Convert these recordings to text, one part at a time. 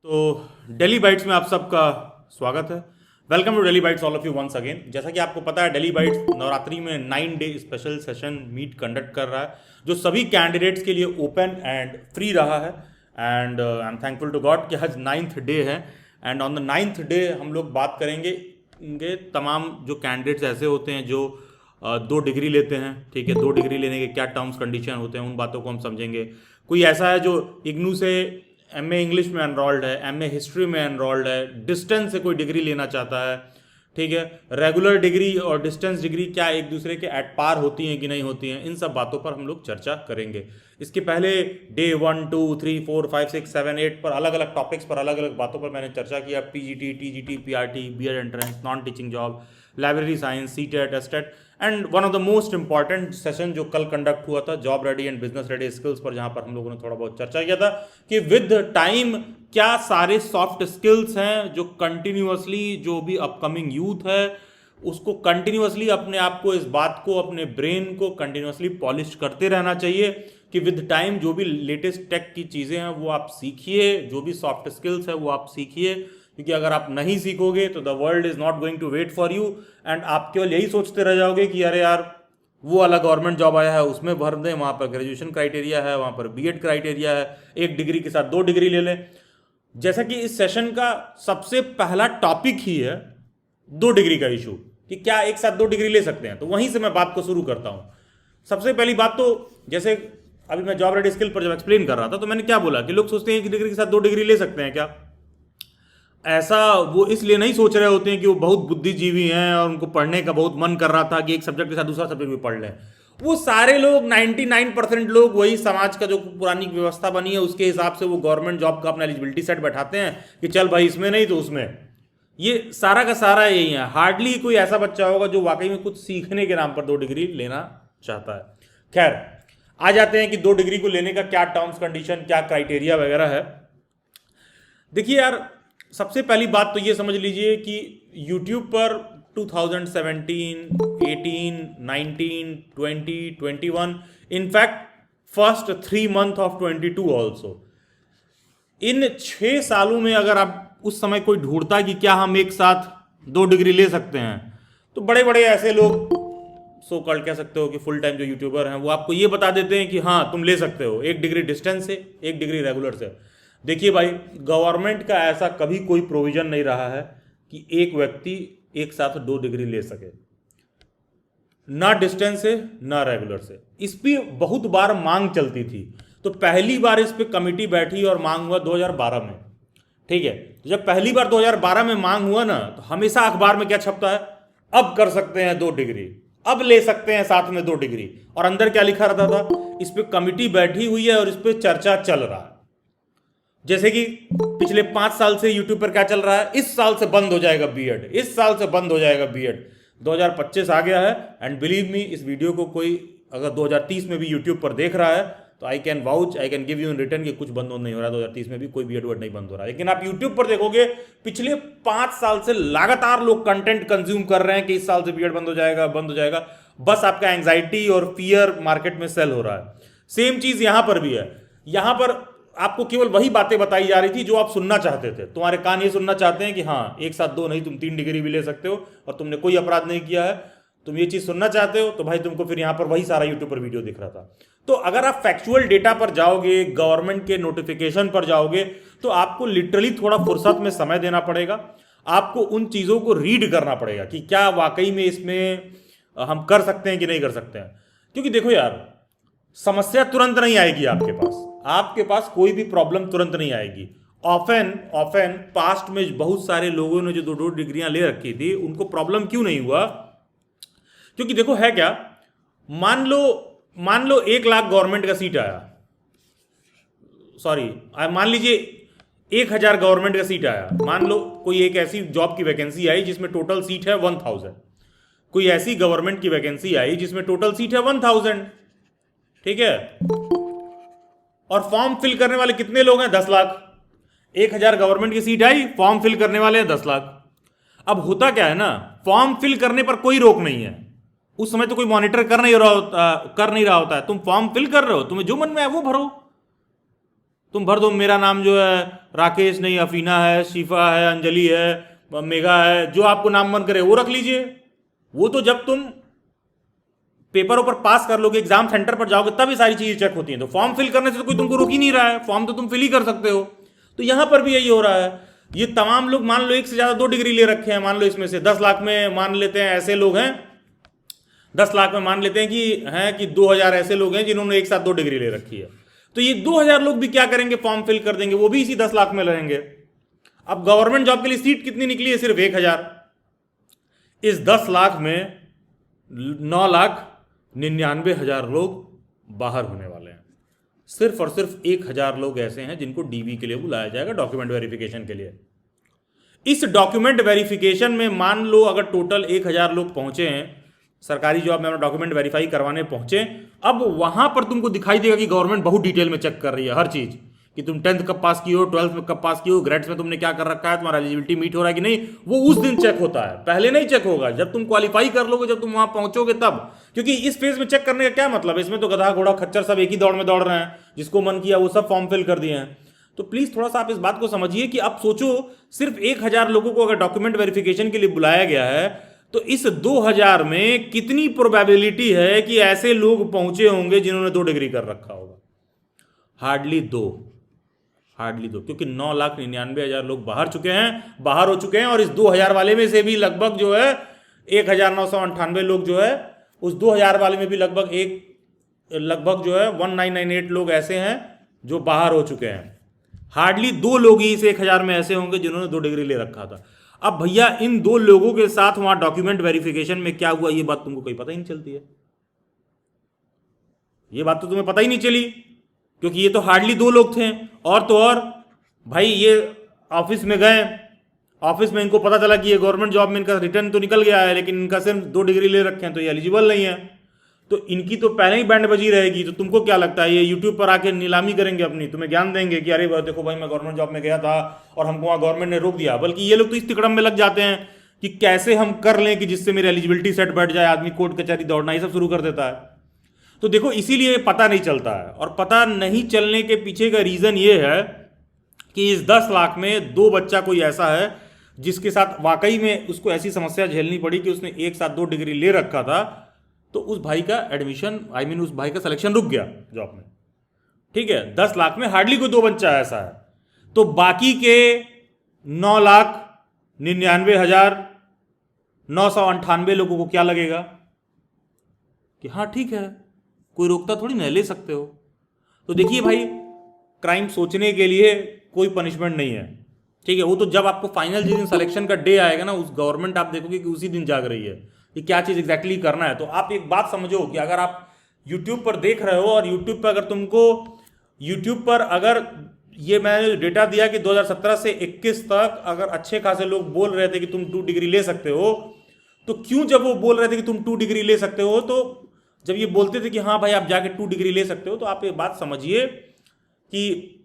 तो daily bytes में आप सबका स्वागत है। Welcome to Daily Bites all of you once again. जैसा कि आपको पता है, डेली बाइट्स नवरात्रि में 9 day special session meet conduct कर रहा है, जो सभी कैंडिडेट्स के लिए ओपन एंड फ्री रहा है। And I am thankful to God कि आज 9th डे है। And on the 9th day हम लोग बात करेंगे तमाम जो कैंडिडेट्स ऐसे होते हैं जो 2 डिग्री लेते हैं। ठीक है, 2 डिग्री लेने के क्या टर्म्स कंडीशन होते हैं, उन बातों को हम समझेंगे। कोई ऐसा है जो इग्नू से एमए इंग्लिश में एनरोल्ड है, एमए हिस्ट्री में एनरोल्ड है, डिस्टेंस से कोई डिग्री लेना चाहता है। ठीक है, रेगुलर डिग्री और डिस्टेंस डिग्री क्या एक दूसरे के एट पार होती हैं कि नहीं होती हैं, इन सब बातों पर हम लोग चर्चा करेंगे। इसके पहले डे 1, 2, 3, 4, 5, 6, 7, 8 पर अलग अलग टॉपिक्स पर अलग अलग बातों पर मैंने चर्चा किया। PGT, TGT, PRT, BEd entrance, non teaching job, library science, CTET, STET and one of the most important session जो कल कंडक्ट हुआ था, job ready and business ready skills पर, जहां पर हम लोगों ने थोड़ा बहुत चर्चा किया था कि विद टाइम क्या सारे सॉफ्ट स्किल्स हैं जो कंटिन्यूअसली जो भी अपकमिंग यूथ है उसको कंटिन्यूअसली अपने आप को, इस बात को, अपने ब्रेन को कंटिन्यूअसली पॉलिश करते रहना चाहिए कि विद टाइम जो भी लेटेस्ट टेक की चीज़ें हैं वो आप सीखिए, जो भी सॉफ्ट स्किल्स है वो आप सीखिए। क्योंकि अगर आप नहीं सीखोगे तो the world is not going to wait for you एंड आप केवल यही सोचते रह जाओगे कि अरे यार वो अलग गवर्नमेंट जॉब आया है उसमें भर दें, वहाँ पर ग्रेजुएशन क्राइटेरिया है, वहाँ पर बीएड क्राइटेरिया है, 1 डिग्री के साथ 2 डिग्री ले लें। जैसा कि इस सेशन का सबसे पहला टॉपिक ही है 2 डिग्री का इशू कि क्या एक साथ 2 डिग्री ले सकते हैं, तो वहीं से मैं बात को शुरू करता हूँ। सबसे पहली बात तो जैसे अभी मैं जॉब रेडी स्किल पर जब एक्सप्लेन कर रहा था तो मैंने क्या बोला कि लोग सोचते हैं 1 डिग्री के साथ 2 डिग्री ले सकते हैं क्या। ऐसा वो इसलिए नहीं सोच रहे होते हैं कि वो बहुत बुद्धिजीवी हैं और उनको पढ़ने का बहुत मन कर रहा था कि एक सब्जेक्ट के साथ दूसरा सब्जेक्ट भी पढ़ लें। वो सारे लोग 99% लोग वही समाज का जो पुरानी व्यवस्था बनी है उसके हिसाब से वो गवर्नमेंट जॉब का अपना एलिजिबिलिटी सेट बैठाते हैं कि चल भाई इसमें नहीं तो उसमें। ये सारा का सारा यही है। हार्डली कोई ऐसा बच्चा होगा जो वाकई में कुछ सीखने के नाम पर 2 डिग्री लेना चाहता है। खैर, आ जाते हैं कि 2 डिग्री को लेने का क्या टर्म्स कंडीशन, क्या क्राइटेरिया वगैरह है। देखिए यार, सबसे पहली बात तो ये समझ लीजिए कि YouTube पर 2017, 18, 19, 20, 21, in fact first 3 month of 22 also, इन 6 सालों में अगर आप उस समय कोई ढूंढता कि क्या हम एक साथ 2 डिग्री ले सकते हैं, तो बड़े बड़े ऐसे लोग सो कॉल्ड कह सकते हो कि फुल टाइम जो यूट्यूबर हैं वो आपको ये बता देते हैं कि हाँ तुम ले सकते हो 1 डिग्री डिस्टेंस से, 1 डिग्री रेगुलर से। देखिए भाई, गवर्नमेंट का ऐसा कभी कोई प्रोविजन नहीं रहा है कि एक व्यक्ति एक साथ 2 डिग्री ले सके, ना डिस्टेंस से ना रेगुलर से। इस पर बहुत बार मांग चलती थी। तो पहली बार इस पे कमेटी बैठी और मांग हुआ 2012 में। ठीक है, तो जब पहली बार 2012 में मांग हुआ ना, तो हमेशा अखबार में क्या छपता है, अब कर सकते हैं 2 डिग्री, अब ले सकते हैं साथ में 2 डिग्री। और अंदर क्या लिखा रहता था, इस पे कमेटी बैठी हुई है और इस पे चर्चा चल रहा है। जैसे कि पिछले 5 साल से यूट्यूब पर क्या चल रहा है, इस साल से बंद हो जाएगा बीएड, इस साल से बंद हो जाएगा बीएड। 2025 आ गया है एंड बिलीव मी, इस वीडियो को कोई अगर 2030 में भी यूट्यूब पर देख रहा है तो I can vouch, I can give you in return कि कुछ बंद नहीं हो रहा है। 2030 में भी कोई बीएड वर्ड नहीं बंद हो रहा है। लेकिन आप यूट्यूब पर देखोगे पिछले 5 साल से लगातार लोग कंटेंट कंज्यूम कर रहे हैं कि इस साल से बीएड बंद हो जाएगा, बंद हो जाएगा। बस आपका एंग्जाइटी और फियर मार्केट में सेल हो रहा है। सेम चीज यहां पर भी है। यहां पर आपको केवल वही बातें बताई जा रही थी जो आप सुनना चाहते थे। तुम्हारे कान ये सुनना चाहते हैं कि हाँ एक साथ 2 नहीं, तुम 3 डिग्री भी ले सकते हो और तुमने कोई अपराध नहीं किया है, तुम ये चीज सुनना चाहते हो, तो भाई तुमको फिर यहां पर वही सारा यूट्यूब पर वीडियो दिख रहा था। तो अगर आप फैक्चुअल डेटा पर जाओगे, गवर्नमेंट के नोटिफिकेशन पर जाओगे, तो आपको लिटरली थोड़ा फुर्सत में समय देना पड़ेगा। आपको उन चीजों को रीड करना पड़ेगा कि क्या वाकई में इसमें हम कर सकते हैं कि नहीं कर सकते हैं। क्योंकि देखो यार, समस्या तुरंत नहीं आएगी आपके पास कोई भी प्रॉब्लम तुरंत नहीं आएगी। ऑफन पास्ट में बहुत सारे लोगों ने जो 2 डिग्रियां ले रखी थी उनको प्रॉब्लम क्यों नहीं हुआ, क्योंकि देखो है क्या, मान लो 1 लाख गवर्नमेंट का सीट आया, सॉरी मान लीजिए 1000 गवर्नमेंट का सीट आया। मान लो कोई एक ऐसी जॉब की वैकेंसी आई जिसमें टोटल सीट है 1000, कोई ऐसी गवर्नमेंट की वैकेंसी आई जिसमें टोटल सीट है 1000। ठीक है, और फॉर्म फिल करने वाले कितने लोग हैं, 10 लाख। 1000 गवर्नमेंट की सीट आई, फॉर्म फिल करने वाले हैं 10 लाख। अब होता क्या है ना, फॉर्म फिल करने पर कोई रोक नहीं है। उस समय तो कोई मॉनिटर कर नहीं रहा होता है। तुम फॉर्म फिल कर रहे हो, तुम्हें जो मन में है वो भरो। तुम भर दो, मेरा नाम जो है राकेश नहीं, अफीना है, शिफा है, अंजलि है, मेघा है, जो आपको नाम मन करे वो रख लीजिए। वो तो जब तुम पेपर ऊपर पास कर लोगे, एग्जाम सेंटर पर जाओगे, तब ये सारी चीजें चेक होती हैं। तो फॉर्म फिल करने से तो कोई तुमको रोक ही नहीं रहा है, फॉर्म तो तुम फिल ही कर सकते हो। तो यहां पर भी यही हो रहा है। ये तमाम लोग मान लो एक से ज्यादा 2 डिग्री ले रखे हैं, मान लो इसमें से 10 लाख में मान लेते हैं ऐसे लोग हैं, 10 लाख में मान लेते हैं कि 2000 ऐसे लोग हैं जिन्होंने एक साथ 2 डिग्री ले रखी है। तो ये 2000 लोग भी क्या करेंगे, फॉर्म फिल कर देंगे, वो भी इसी 10 लाख में रहेंगे। अब गवर्नमेंट जॉब के लिए सीट कितनी निकली है, सिर्फ 1000। इस 10 लाख में 9,99,000 लोग बाहर होने वाले हैं। सिर्फ और सिर्फ 1000 लोग ऐसे हैं जिनको डीवी के लिए बुलाया जाएगा, डॉक्यूमेंट वेरिफिकेशन के लिए। इस डॉक्यूमेंट वेरिफिकेशन में मान लो अगर टोटल 1000 लोग पहुंचे हैं, सरकारी जॉब में अपना डॉक्यूमेंट वेरीफाई करवाने पहुंचे, अब वहां पर तुमको दिखाई देगा कि गवर्नमेंट बहुत डिटेल में चेक कर रही है हर चीज, कि तुम 10th कब पास की हो, 12th में कब पास की हो, ग्रेड्स में तुमने क्या कर रखा है, तुम्हारा एलिजिबिलिटी मीट हो रहा है कि नहीं, वो उस दिन चेक होता है, पहले नहीं चेक होगा। जब तुम क्वालिफाई कर लोगे, जब तुम वहां पहुंचोगे तब। क्योंकि इस फेज में चेक करने का क्या मतलब है, इसमें तो गधा घोड़ा खच्चर सब एक ही दौड़ में दौड़ रहे हैं, जिसको मन किया वो सब फॉर्म फिल कर दिए हैं। तो प्लीज थोड़ा सा आप इस बात को समझिए कि आप सोचो, सिर्फ 1000 लोगों को अगर डॉक्यूमेंट वेरिफिकेशन के लिए बुलाया गया है, तो इस 2000 में कितनी प्रोबेबिलिटी है कि ऐसे लोग पहुंचे होंगे जिन्होंने 2 डिग्री कर रखा होगा? हार्डली दो, क्योंकि 9,99,000 लोग बाहर हो चुके हैं, और इस 2000 वाले में से भी लगभग जो है 1998 लोग जो है, उस 2000 वाले में भी लगभग जो है 1998 लोग ऐसे हैं जो बाहर हो चुके हैं। हार्डली 2 लोग ही इस 1000 में ऐसे होंगे जिन्होंने 2 डिग्री ले रखा था। अब भैया इन 2 लोगों के साथ वहां डॉक्यूमेंट वेरिफिकेशन में क्या हुआ, ये बात तुमको कोई पता ही नहीं चलती है। ये बात तो तुम्हें पता ही नहीं चली, क्योंकि ये तो हार्डली 2 लोग थे। और तो और भाई ये ऑफिस में गए, ऑफिस में इनको पता चला कि ये गवर्नमेंट जॉब में इनका रिटर्न तो निकल गया है, लेकिन इनका सिर्फ 2 डिग्री ले रखे हैं, तो ये एलिजिबल नहीं है। तो इनकी तो पहले ही बैंड बजी रहेगी। तो तुमको क्या लगता है, ये यूट्यूब पर आके नीलामी करेंगे अपनी, तुम्हें ज्ञान देंगे कि अरे देखो भाई मैं गवर्नमेंट जॉब में गया था और हमको वहाँ गवर्नमेंट ने रोक दिया। बल्कि ये लोग तो इस तिकड़म में लग जाते हैं कि कैसे हम कर लें कि जिससे मेरी एलिजिबिलिटी सेट बैठ जाए, आदमी कोर्ट कचहरी दौड़ना ये सब शुरू कर देता है। तो देखो इसीलिए पता नहीं चलता है, और पता नहीं चलने के पीछे का रीजन ये है कि इस 10 लाख में 2 बच्चा कोई ऐसा है जिसके साथ वाकई में उसको ऐसी समस्या झेलनी पड़ी कि उसने एक साथ 2 डिग्री ले रखा था, तो उस भाई का एडमिशन उस भाई का सिलेक्शन रुक गया जॉब में। ठीक है, 10 लाख में हार्डली कोई 2 बच्चा ऐसा है। तो बाकी के 9,99,998 लोगों को क्या लगेगा कि हाँ ठीक है, कोई रोकता थोड़ी ना, ले सकते हो। तो देखिए भाई, क्राइम सोचने के लिए कोई पनिशमेंट नहीं है। ठीक है, वो तो जब आपको फाइनल जिस दिन सिलेक्शन का डे आएगा ना, उस गवर्नमेंट आप देखोगे कि उसी दिन जाग रही है कि क्या चीज एग्जैक्टली करना है। तो आप एक बात समझो कि अगर आप यूट्यूब पर देख रहे हो, और यूट्यूब पर अगर ये मैंने डेटा दिया कि 2017 से 21 तक अगर अच्छे खासे लोग बोल रहे थे कि तुम 2 डिग्री ले सकते हो, तो क्यों जब वो बोल रहे थे कि तुम 2 डिग्री ले सकते हो, तो जब ये बोलते थे कि हाँ भाई आप जाके 2 डिग्री ले सकते हो, तो आप ये बात समझिए कि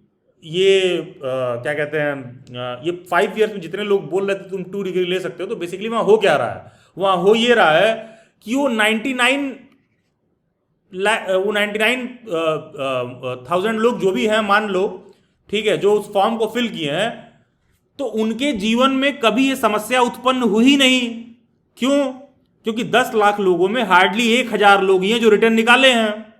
ये क्या कहते हैं, ये 5 ईयर्स में जितने लोग बोल रहे थे तुम 2 डिग्री ले सकते हो, तो बेसिकली वहां हो क्या रहा है, वहां हो ये रहा है कि वो 99,000 लोग जो भी हैं मान लो, ठीक है, जो उस फॉर्म को फिल किए हैं, तो उनके जीवन में कभी ये समस्या उत्पन्न हुई नहीं। क्यों? क्योंकि 10 लाख लोगों में हार्डली 1000 लोग ही हैं जो रिटर्न निकाले हैं।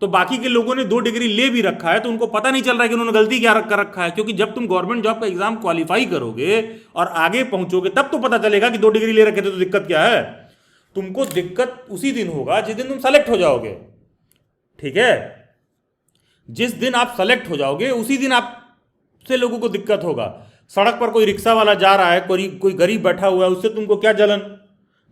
तो बाकी के लोगों ने 2 डिग्री ले भी रखा है, तो उनको पता नहीं चल रहा है कि उन्होंने गलती क्या कर रखा है। क्योंकि जब तुम गवर्नमेंट जॉब का एग्जाम क्वालिफाई करोगे और आगे पहुंचोगे, तब तो पता चलेगा कि 2 डिग्री ले रखे थे तो दिक्कत क्या है। तुमको दिक्कत उसी दिन होगा जिस दिन तुम सेलेक्ट हो जाओगे। ठीक है, जिस दिन आप सेलेक्ट हो जाओगे उसी दिन आपसे लोगों को दिक्कत होगा। सड़क पर कोई रिक्शा वाला जा रहा है, कोई गरीब बैठा हुआ है, उससे तुमको क्या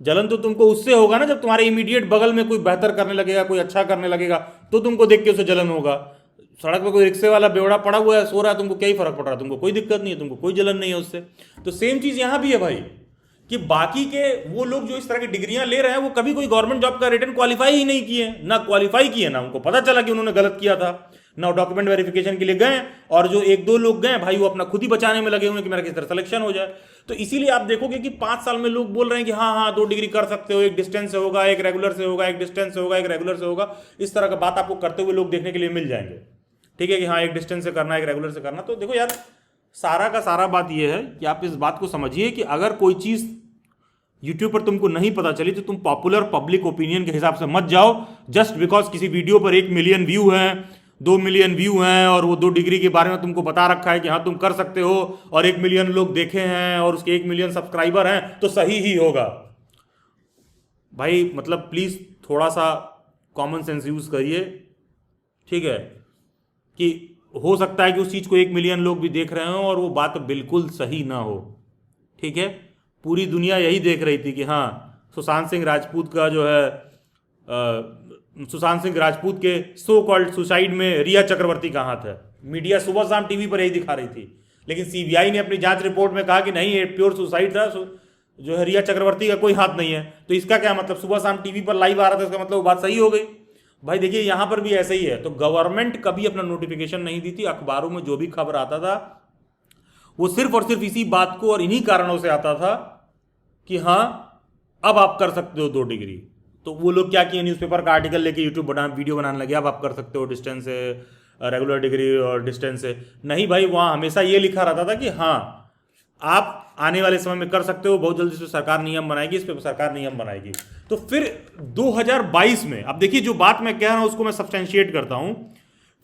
जलन तो तुमको उससे होगा ना, जब तुम्हारे इमीडिएट बगल में कोई बेहतर करने लगेगा, कोई अच्छा करने लगेगा, तो तुमको देख के उसे जलन होगा। सड़क पर कोई रिक्शे वाला बेवड़ा पड़ा हुआ है, सो रहा है, तुमको क्या ही फर्क पड़ रहा है, तुमको कोई दिक्कत नहीं है, तुमको कोई जलन नहीं है उससे। तो सेम चीज यहां भी है भाई, कि बाकी के वो लोग जो इस तरह की डिग्रियां ले रहे हैं, वो कभी कोई गवर्नमेंट जॉब का रिटर्न क्वालिफाई ही नहीं किए, ना क्वालिफाई किए, ना उनको पता चला कि उन्होंने गलत किया था, ना डॉक्यूमेंट वेरिफिकेशन के लिए गए, और जो 1-2 लोग गए भाई वो अपना खुद ही बचाने में लगे हुए कि मेरा किस तरह सिलेक्शन हो जाए। तो इसीलिए आप देखोगे कि 5 साल में लोग बोल रहे हैं कि हाँ 2 डिग्री कर सकते हो, एक डिस्टेंस से होगा, एक रेगुलर से होगा, एक डिस्टेंस से होगा, एक रेगुलर से होगा। इस तरह का बात आपको करते हुए लोग देखने के लिए मिल जाएंगे। ठीक है, कि हाँ एक डिस्टेंस से करना, एक रेगुलर से करना। तो देखो यार, सारा का सारा बात यह है कि आप इस बात को समझिए कि अगर कोई चीज़ यूट्यूब पर तुमको नहीं पता चली तो तुम पॉपुलर पब्लिक ओपिनियन के हिसाब से मत जाओ, जस्ट बिकॉज किसी वीडियो पर 1 मिलियन व्यू हैं, 2 मिलियन व्यू हैं और वो 2 डिग्री के बारे में तुमको बता रखा है कि हाँ तुम कर सकते हो और 1 मिलियन लोग देखे हैं और उसके 1 मिलियन सब्सक्राइबर हैं तो सही ही होगा। भाई मतलब प्लीज थोड़ा सा कॉमन सेंस यूज करिए, ठीक है, कि हो सकता है कि उस चीज को 1 मिलियन लोग भी देख रहे हो और वो बात बिल्कुल सही ना हो, ठीक है। पूरी दुनिया यही देख रही थी कि हाँ सुशांत सिंह राजपूत का जो है सुशांत सिंह राजपूत के सो कॉल्ड सुसाइड में रिया चक्रवर्ती का हाथ है। मीडिया सुबह शाम टीवी पर यही दिखा रही थी, लेकिन सीबीआई ने अपनी जांच रिपोर्ट में कहा कि नहीं ये प्योर सुसाइड था, जो है रिया चक्रवर्ती का कोई हाथ नहीं है। तो इसका क्या मतलब, सुबह शाम टीवी पर लाइव आ रहा था, इसका मतलब वो बात सही हो गई। भाई देखिए यहां पर भी ऐसे ही है। तो गवर्नमेंट कभी अपना नोटिफिकेशन नहीं दी थी, अखबारों में जो भी खबर आता था वो सिर्फ और सिर्फ इसी बात को और इन्हीं कारणों से आता था कि हाँ अब आप कर सकते हो 2 डिग्री। तो वो लोग क्या किए, न्यूज़पेपर का आर्टिकल लेके यूट्यूब वीडियो बनाने लगे, अब आप कर सकते हो डिस्टेंस से, रेगुलर डिग्री और डिस्टेंस से। नहीं भाई, वहाँ हमेशा ये लिखा रहता था कि हाँ आप आने वाले समय में कर सकते हो, बहुत जल्दी से सरकार नियम बनाएगी, इस पर सरकार नियम बनाएगी। तो फिर 2022 में, अब देखिए जो बात मैं कह रहा हूँ उसको मैं सब्सटेंशिएट करता हूँ,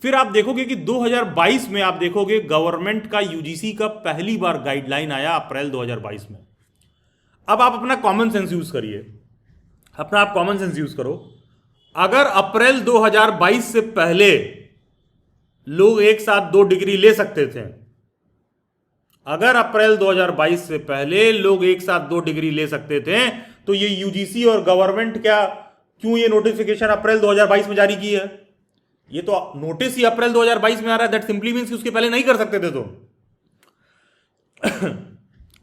फिर आप देखोगे कि 2022 में आप देखोगे गवर्नमेंट का यूजीसी का पहली बार गाइडलाइन आया अप्रैल 2022 में। अब आप अपना कॉमन सेंस यूज करिए, अपना आप कॉमन सेंस यूज करो। अगर अप्रैल 2022 से पहले लोग एक साथ 2 डिग्री ले सकते थे, अगर अप्रैल 2022 से पहले लोग एक साथ 2 डिग्री ले सकते थे, तो ये यूजीसी और गवर्नमेंट क्यों ये नोटिफिकेशन अप्रैल 2022 में जारी की है? ये तो नोटिस ही अप्रैल 2022 में आ रहा है, दैट सिंपली मींस कि उसके पहले नहीं कर सकते थे। तो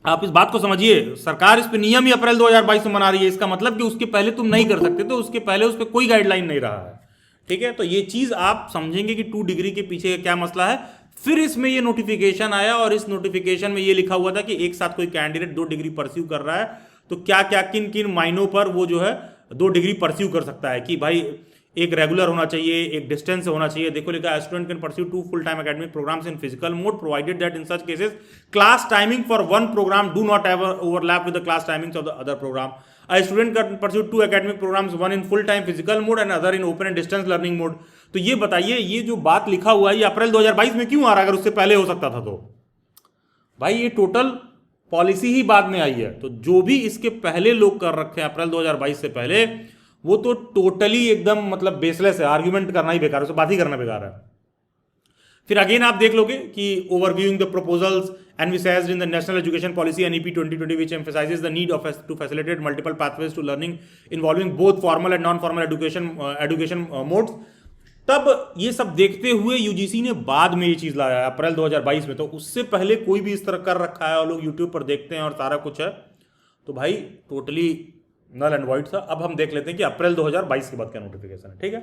आप इस बात को समझिए, सरकार इस पे नियम ही अप्रैल 2022 में बना रही है, इसका मतलब कि उसके पहले तुम नहीं कर सकते, तो उसके पहले उस पर कोई गाइडलाइन नहीं रहा है, ठीक है। तो ये चीज आप समझेंगे कि 2 डिग्री के पीछे क्या मसला है। फिर इसमें ये नोटिफिकेशन आया और इस नोटिफिकेशन में ये लिखा हुआ था कि एक साथ कोई कैंडिडेट 2 डिग्री परस्यू कर रहा है तो क्या क्या किन किन मायनों पर वो जो है 2 डिग्री परस्यू कर सकता है, कि भाई एक रेगुलर होना चाहिए, एक डिस्टेंस से होना चाहिए। देखो लिखा है student can pursue 2 full time academic programmes in physical mode provided that in such cases class timing for 1 programme do not ever overlap with the class timings of the other programme. A student can pursue 2 academic programs, one in full time physical mode and other in open and distance learning mode। तो ये बताइए, ये जो बात लिखा हुआ है ये अप्रैल 2022 में क्यों आ रहा है, अगर उससे पहले हो सकता था तो? भाई ये टोटल पॉलिसी ही बाद में आई है। तो जो भी इसके पहले लोग कर रखे हैं अप्रैल 2022 से पहले, वो तो टोटली एकदम मतलब बेसलेस है, आर्ग्यूमेंट करना ही बेकार है, उससे बात ही करना बेकार है। फिर अगेन आप देख लोगे कि overviewing the proposals envisaged in the National Education Policy NEP 2020 which emphasizes the need to facilitate multiple pathways to learning involving both formal and non-formal education modes। तब ये सब देखते हुए यूजीसी ने बाद में ये चीज लाया है अप्रैल 2022 में। तो उससे पहले कोई भी इस तरह कर रखा है और लोग यूट्यूब पर देखते हैं और सारा कुछ है, तो भाई टोटली नल एंड वॉइड था। अब हम देख लेते हैं कि अप्रैल 2022 के बाद क्या नोटिफिकेशन है, ठीक है।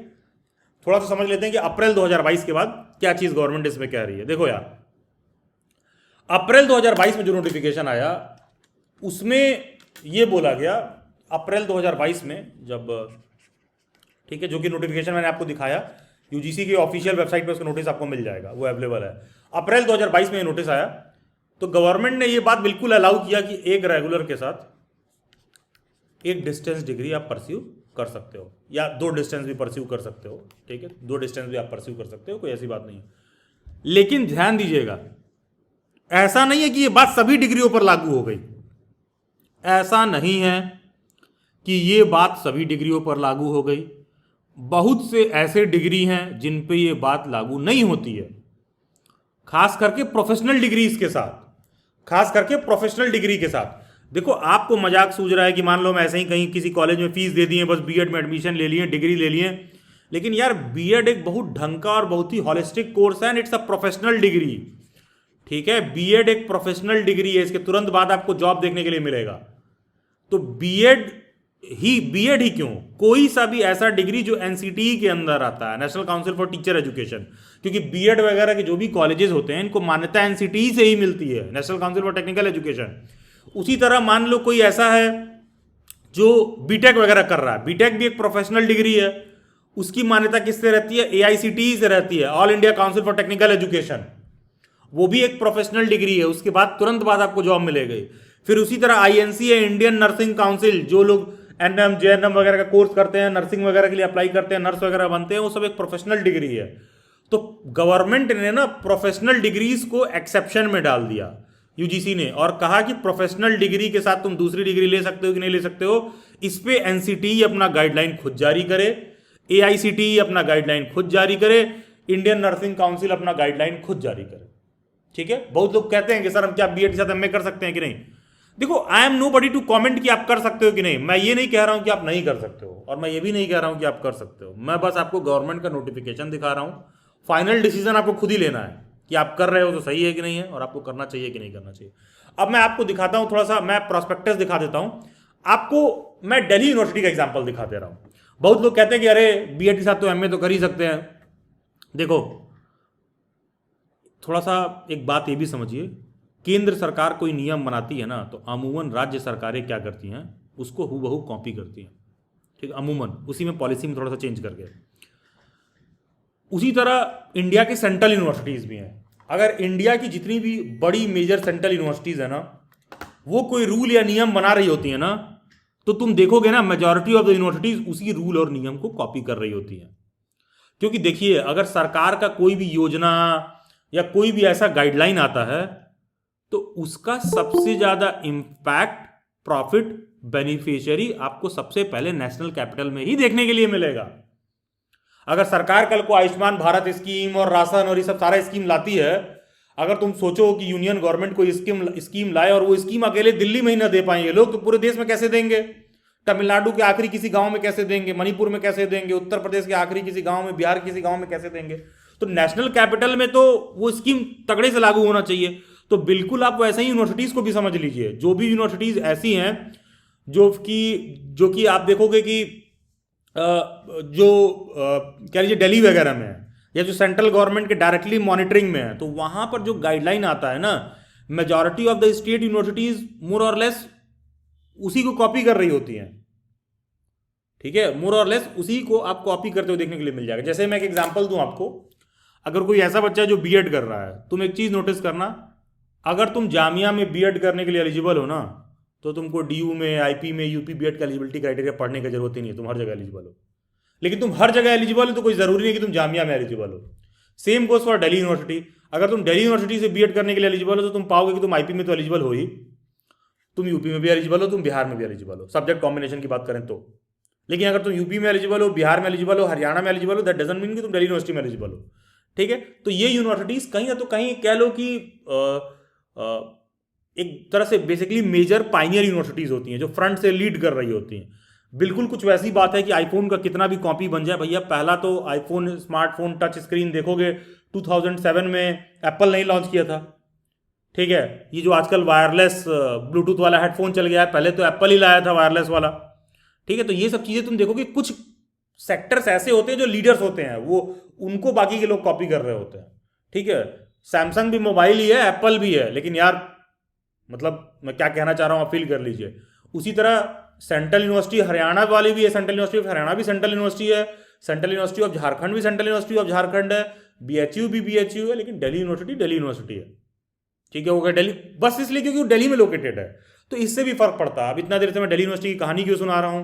थोड़ा सा समझ लेते हैं कि अप्रैल 2022 के बाद क्या चीज गवर्नमेंट इसमें कह रही है। देखो यार, अप्रैल 2022 में जो नोटिफिकेशन आया उसमें ये बोला गया, अप्रैल 2022 में जब, ठीक है, जो कि नोटिफिकेशन मैंने आपको दिखाया यूजीसी की ऑफिशियल वेबसाइट पे, उसका नोटिस आपको मिल जाएगा, वो अवेलेबल है। अप्रैल 2022 में ये नोटिस आया तो गवर्नमेंट ने ये बात बिल्कुल अलाउ किया कि एक रेगुलर के साथ एक डिस्टेंस डिग्री आप परस्यू कर सकते हो, या 2 डिस्टेंस भी परस्यू कर सकते हो, ठीक है, 2 डिस्टेंस भी आप परस्यू कर सकते हो, कोई ऐसी बात नहीं है। लेकिन ध्यान दीजिएगा, ऐसा नहीं है कि ये बात सभी डिग्रियों पर लागू हो गई, ऐसा नहीं है कि ये बात सभी डिग्रियों पर लागू हो गई। बहुत से ऐसे डिग्री हैं जिन पे ये बात लागू नहीं होती है, खास करके प्रोफेशनल डिग्रीज के साथ, खास करके प्रोफेशनल डिग्री के साथ। देखो आपको मजाक सूझ रहा है कि मान लो मैं ऐसे ही कहीं किसी कॉलेज में फीस दे दी है, बस बीएड में एडमिशन ले लिए, डिग्री ले लिए, लेकिन यार बीएड एक बहुत ढंग का और बहुत ही हॉलिस्टिक कोर्स है and it's a professional degree, ठीक है। बीएड एक प्रोफेशनल डिग्री है, इसके तुरंत बाद आपको जॉब देखने के लिए मिलेगा। तो बीएड ही क्यों, कोई सा भी ऐसा डिग्री जो एनसीटीई के अंदर आता है, national council for teacher education, क्योंकि बीएड वगैरह के जो भी कॉलेजेस होते हैं इनको मान्यता एनसीटीई से ही मिलती है, national council for technical education. उसी तरह मान लो कोई ऐसा है जो बीटेक वगैरह कर रहा है, बीटेक भी एक प्रोफेशनल डिग्री है, उसकी मान्यता किससे रहती है? एआईसीटीई से रहती है, all India council for technical education. वो भी एक प्रोफेशनल डिग्री है, उसके बाद तुरंत बाद आपको जॉब मिलेगी। फिर उसी तरह आईएनसी है, इंडियन नर्सिंग काउंसिल, जो लोग एनएम जेएनएम वगैरह का कोर्स करते हैं, नर्सिंग वगैरह के लिए अप्लाई करते हैं, नर्स वगैरह बनते हैं, वो सब एक प्रोफेशनल डिग्री है। तो गवर्नमेंट ने ना प्रोफेशनल डिग्रीज को एक्सेप्शन में डाल दिया यूजीसी ने, और कहा कि प्रोफेशनल डिग्री के साथ तुम दूसरी डिग्री ले सकते हो कि नहीं ले सकते हो, इस पे एनसीटीई अपना गाइडलाइन खुद जारी करे, एआईसीटीई अपना गाइडलाइन खुद जारी करे, इंडियन नर्सिंग काउंसिल अपना गाइडलाइन खुद जारी करे। ठीक है, बहुत लोग कहते हैं कि सर हम क्या बीएड के साथ एमए कर सकते हैं कि नहीं। देखो, I am nobody to comment कि आप कर सकते हो कि नहीं। मैं ये नहीं कह रहा हूं कि आप नहीं कर सकते हो, और मैं ये भी नहीं कह रहा हूं कि आप कर सकते हो। मैं बस आपको गवर्नमेंट का नोटिफिकेशन दिखा रहा हूं। फाइनल डिसीजन आपको खुद ही लेना है कि आप कर रहे हो तो सही है कि नहीं है, और आपको करना चाहिए कि नहीं करना चाहिए। अब मैं आपको दिखाता हूं, थोड़ा सा मैं प्रोस्पेक्टस दिखा देता हूं आपको। मैं दिल्ली यूनिवर्सिटी का एग्जाम्पल दिखा दे रहा हूं। बहुत लोग कहते हैं कि अरे बीएड के साथ तो एमए तो कर ही सकते हैं। देखो, थोड़ा सा एक बात ये भी समझिए, केंद्र सरकार कोई नियम बनाती है ना, तो अमूमन राज्य सरकारें क्या करती हैं, उसको हूबहू कॉपी करती हैं। ठीक है, अमूमन उसी में पॉलिसी में थोड़ा सा चेंज करके। उसी तरह इंडिया की सेंट्रल यूनिवर्सिटीज़ भी हैं। अगर इंडिया की जितनी भी बड़ी मेजर सेंट्रल यूनिवर्सिटीज़ है ना, वो कोई रूल या नियम बना रही होती है ना, तो तुम देखोगे ना मेजॉरिटी ऑफ द यूनिवर्सिटीज़ उसी रूल और नियम को कॉपी कर रही होती हैं। क्योंकि देखिए, अगर सरकार का कोई भी योजना या कोई भी ऐसा गाइडलाइन आता है, तो उसका सबसे ज्यादा इंपैक्ट, प्रॉफिट, बेनिफिशियरी आपको सबसे पहले नेशनल कैपिटल में ही देखने के लिए मिलेगा। अगर सरकार कल को आयुष्मान भारत स्कीम और राशन और ये सब सारा स्कीम लाती है, अगर तुम सोचो कि यूनियन गवर्नमेंट कोई स्कीम लाए और वो स्कीम अकेले दिल्ली में ही ना दे पाएंगे लोग, तो पूरे देश में कैसे देंगे? तमिलनाडु के आखिरी किसी गांव में कैसे देंगे? मणिपुर में कैसे देंगे? उत्तर प्रदेश के आखिरी किसी गांव में, बिहार के किसी गांव में कैसे देंगे? तो नेशनल कैपिटल में तो वो स्कीम तगड़े से लागू होना चाहिए। तो बिल्कुल आप वैसे ही यूनिवर्सिटीज को भी समझ लीजिए। जो भी यूनिवर्सिटीज ऐसी हैं जो कि आप देखोगे कि कह लीजिए दिल्ली वगैरह में है, या जो सेंट्रल गवर्नमेंट के डायरेक्टली मॉनिटरिंग में है, तो वहां पर जो गाइडलाइन आता है ना, majority of the state universities more और लेस उसी को कॉपी कर रही होती हैं। ठीक है, मोर और लेस उसी को आप कॉपी करते हुए देखने के लिए मिल जाएगा। जैसे मैं एक एग्जांपल दूं आपको, अगर कोई ऐसा बच्चा जो बीएड कर रहा है, तुम एक चीज नोटिस करना, अगर तुम जामिया में बीएड करने के लिए एलिजिबल हो ना, तो तुमको डीयू में, आईपी में, यूपी बीएड का एलिजिबिलिटी क्राइटेरिया पढ़ने की जरूरत ही नहीं है, तुम हर जगह एलिजिबल हो। लेकिन तुम हर जगह एलिजिबल हो तो कोई जरूरी नहीं कि तुम जामिया में एलिजिबल हो। Same goes for Delhi university. अगर तुम दिल्ली यूनिवर्सिटी से बीएड करने के लिए एलिजिबल हो, तो तुम पाओगे कि तुम आईपी में तो एलिजिबल हो ही, तुम यूपी में भी एलिजिबल हो, तुम बिहार में भी एलिजिबल हो, सब्जेक्ट कॉम्बिनेशन की बात करें तो। लेकिन अगर तुम यूपी में एलिजिबल हो, बिहार में एलिजिबल हो, हरियाणा में एलिजिबल हो, दैट डजंट मीन कि तुम दिल्ली यूनिवर्सिटी में एलिजिबल हो। ठीक है, तो ये यूनिवर्सिटीज कहीं ना तो कहीं कह लो कि एक तरह से बेसिकली मेजर पाइनियर यूनिवर्सिटीज होती हैं, जो फ्रंट से लीड कर रही होती हैं। बिल्कुल कुछ वैसी बात है कि आईफोन का कितना भी कॉपी बन जाए, भैया पहला तो आईफोन स्मार्टफोन टच स्क्रीन देखोगे 2007 में एप्पल नहीं लॉन्च किया था। ठीक है, ये जो आजकल वायरलेस ब्लूटूथ वाला हेडफोन चल गया है, पहले तो एप्पल ही लाया था वायरलेस वाला। ठीक है, तो ये सब चीजें तुम देखोगे, कुछ सेक्टर्स ऐसे होते हैं जो लीडर्स होते हैं, वो उनको बाकी के लोग कॉपी कर रहे होते हैं। ठीक है, सैमसंग भी मोबाइल ही है, एप्पल भी है, लेकिन यार मतलब मैं क्या कहना चाह रहा हूं आप फील कर लीजिए। उसी तरह सेंट्रल यूनिवर्सिटी हरियाणा वाली भी है, सेंट्रल यूनिवर्सिटी ऑफ हरियाणा भी सेंट्रल यूनिवर्सिटी है, सेंट्रल यूनिवर्सिटी ऑफ झारखंड भी सेंट्रल यूनिवर्सिटी ऑफ झारखंड है, बीएचयू भी बीएचयू है, लेकिन दिल्ली यूनिवर्सिटी दिल्ली यूनिवर्सिटी है। ठीक है, वो दिल्ली बस इसलिए क्योंकि वो दिल्ली में लोकेटेड है, तो इससे भी फर्क पड़ता है। अब इतना देर से मैं दिल्ली यूनिवर्सिटी की कहानी क्यों सुना रहा हूं?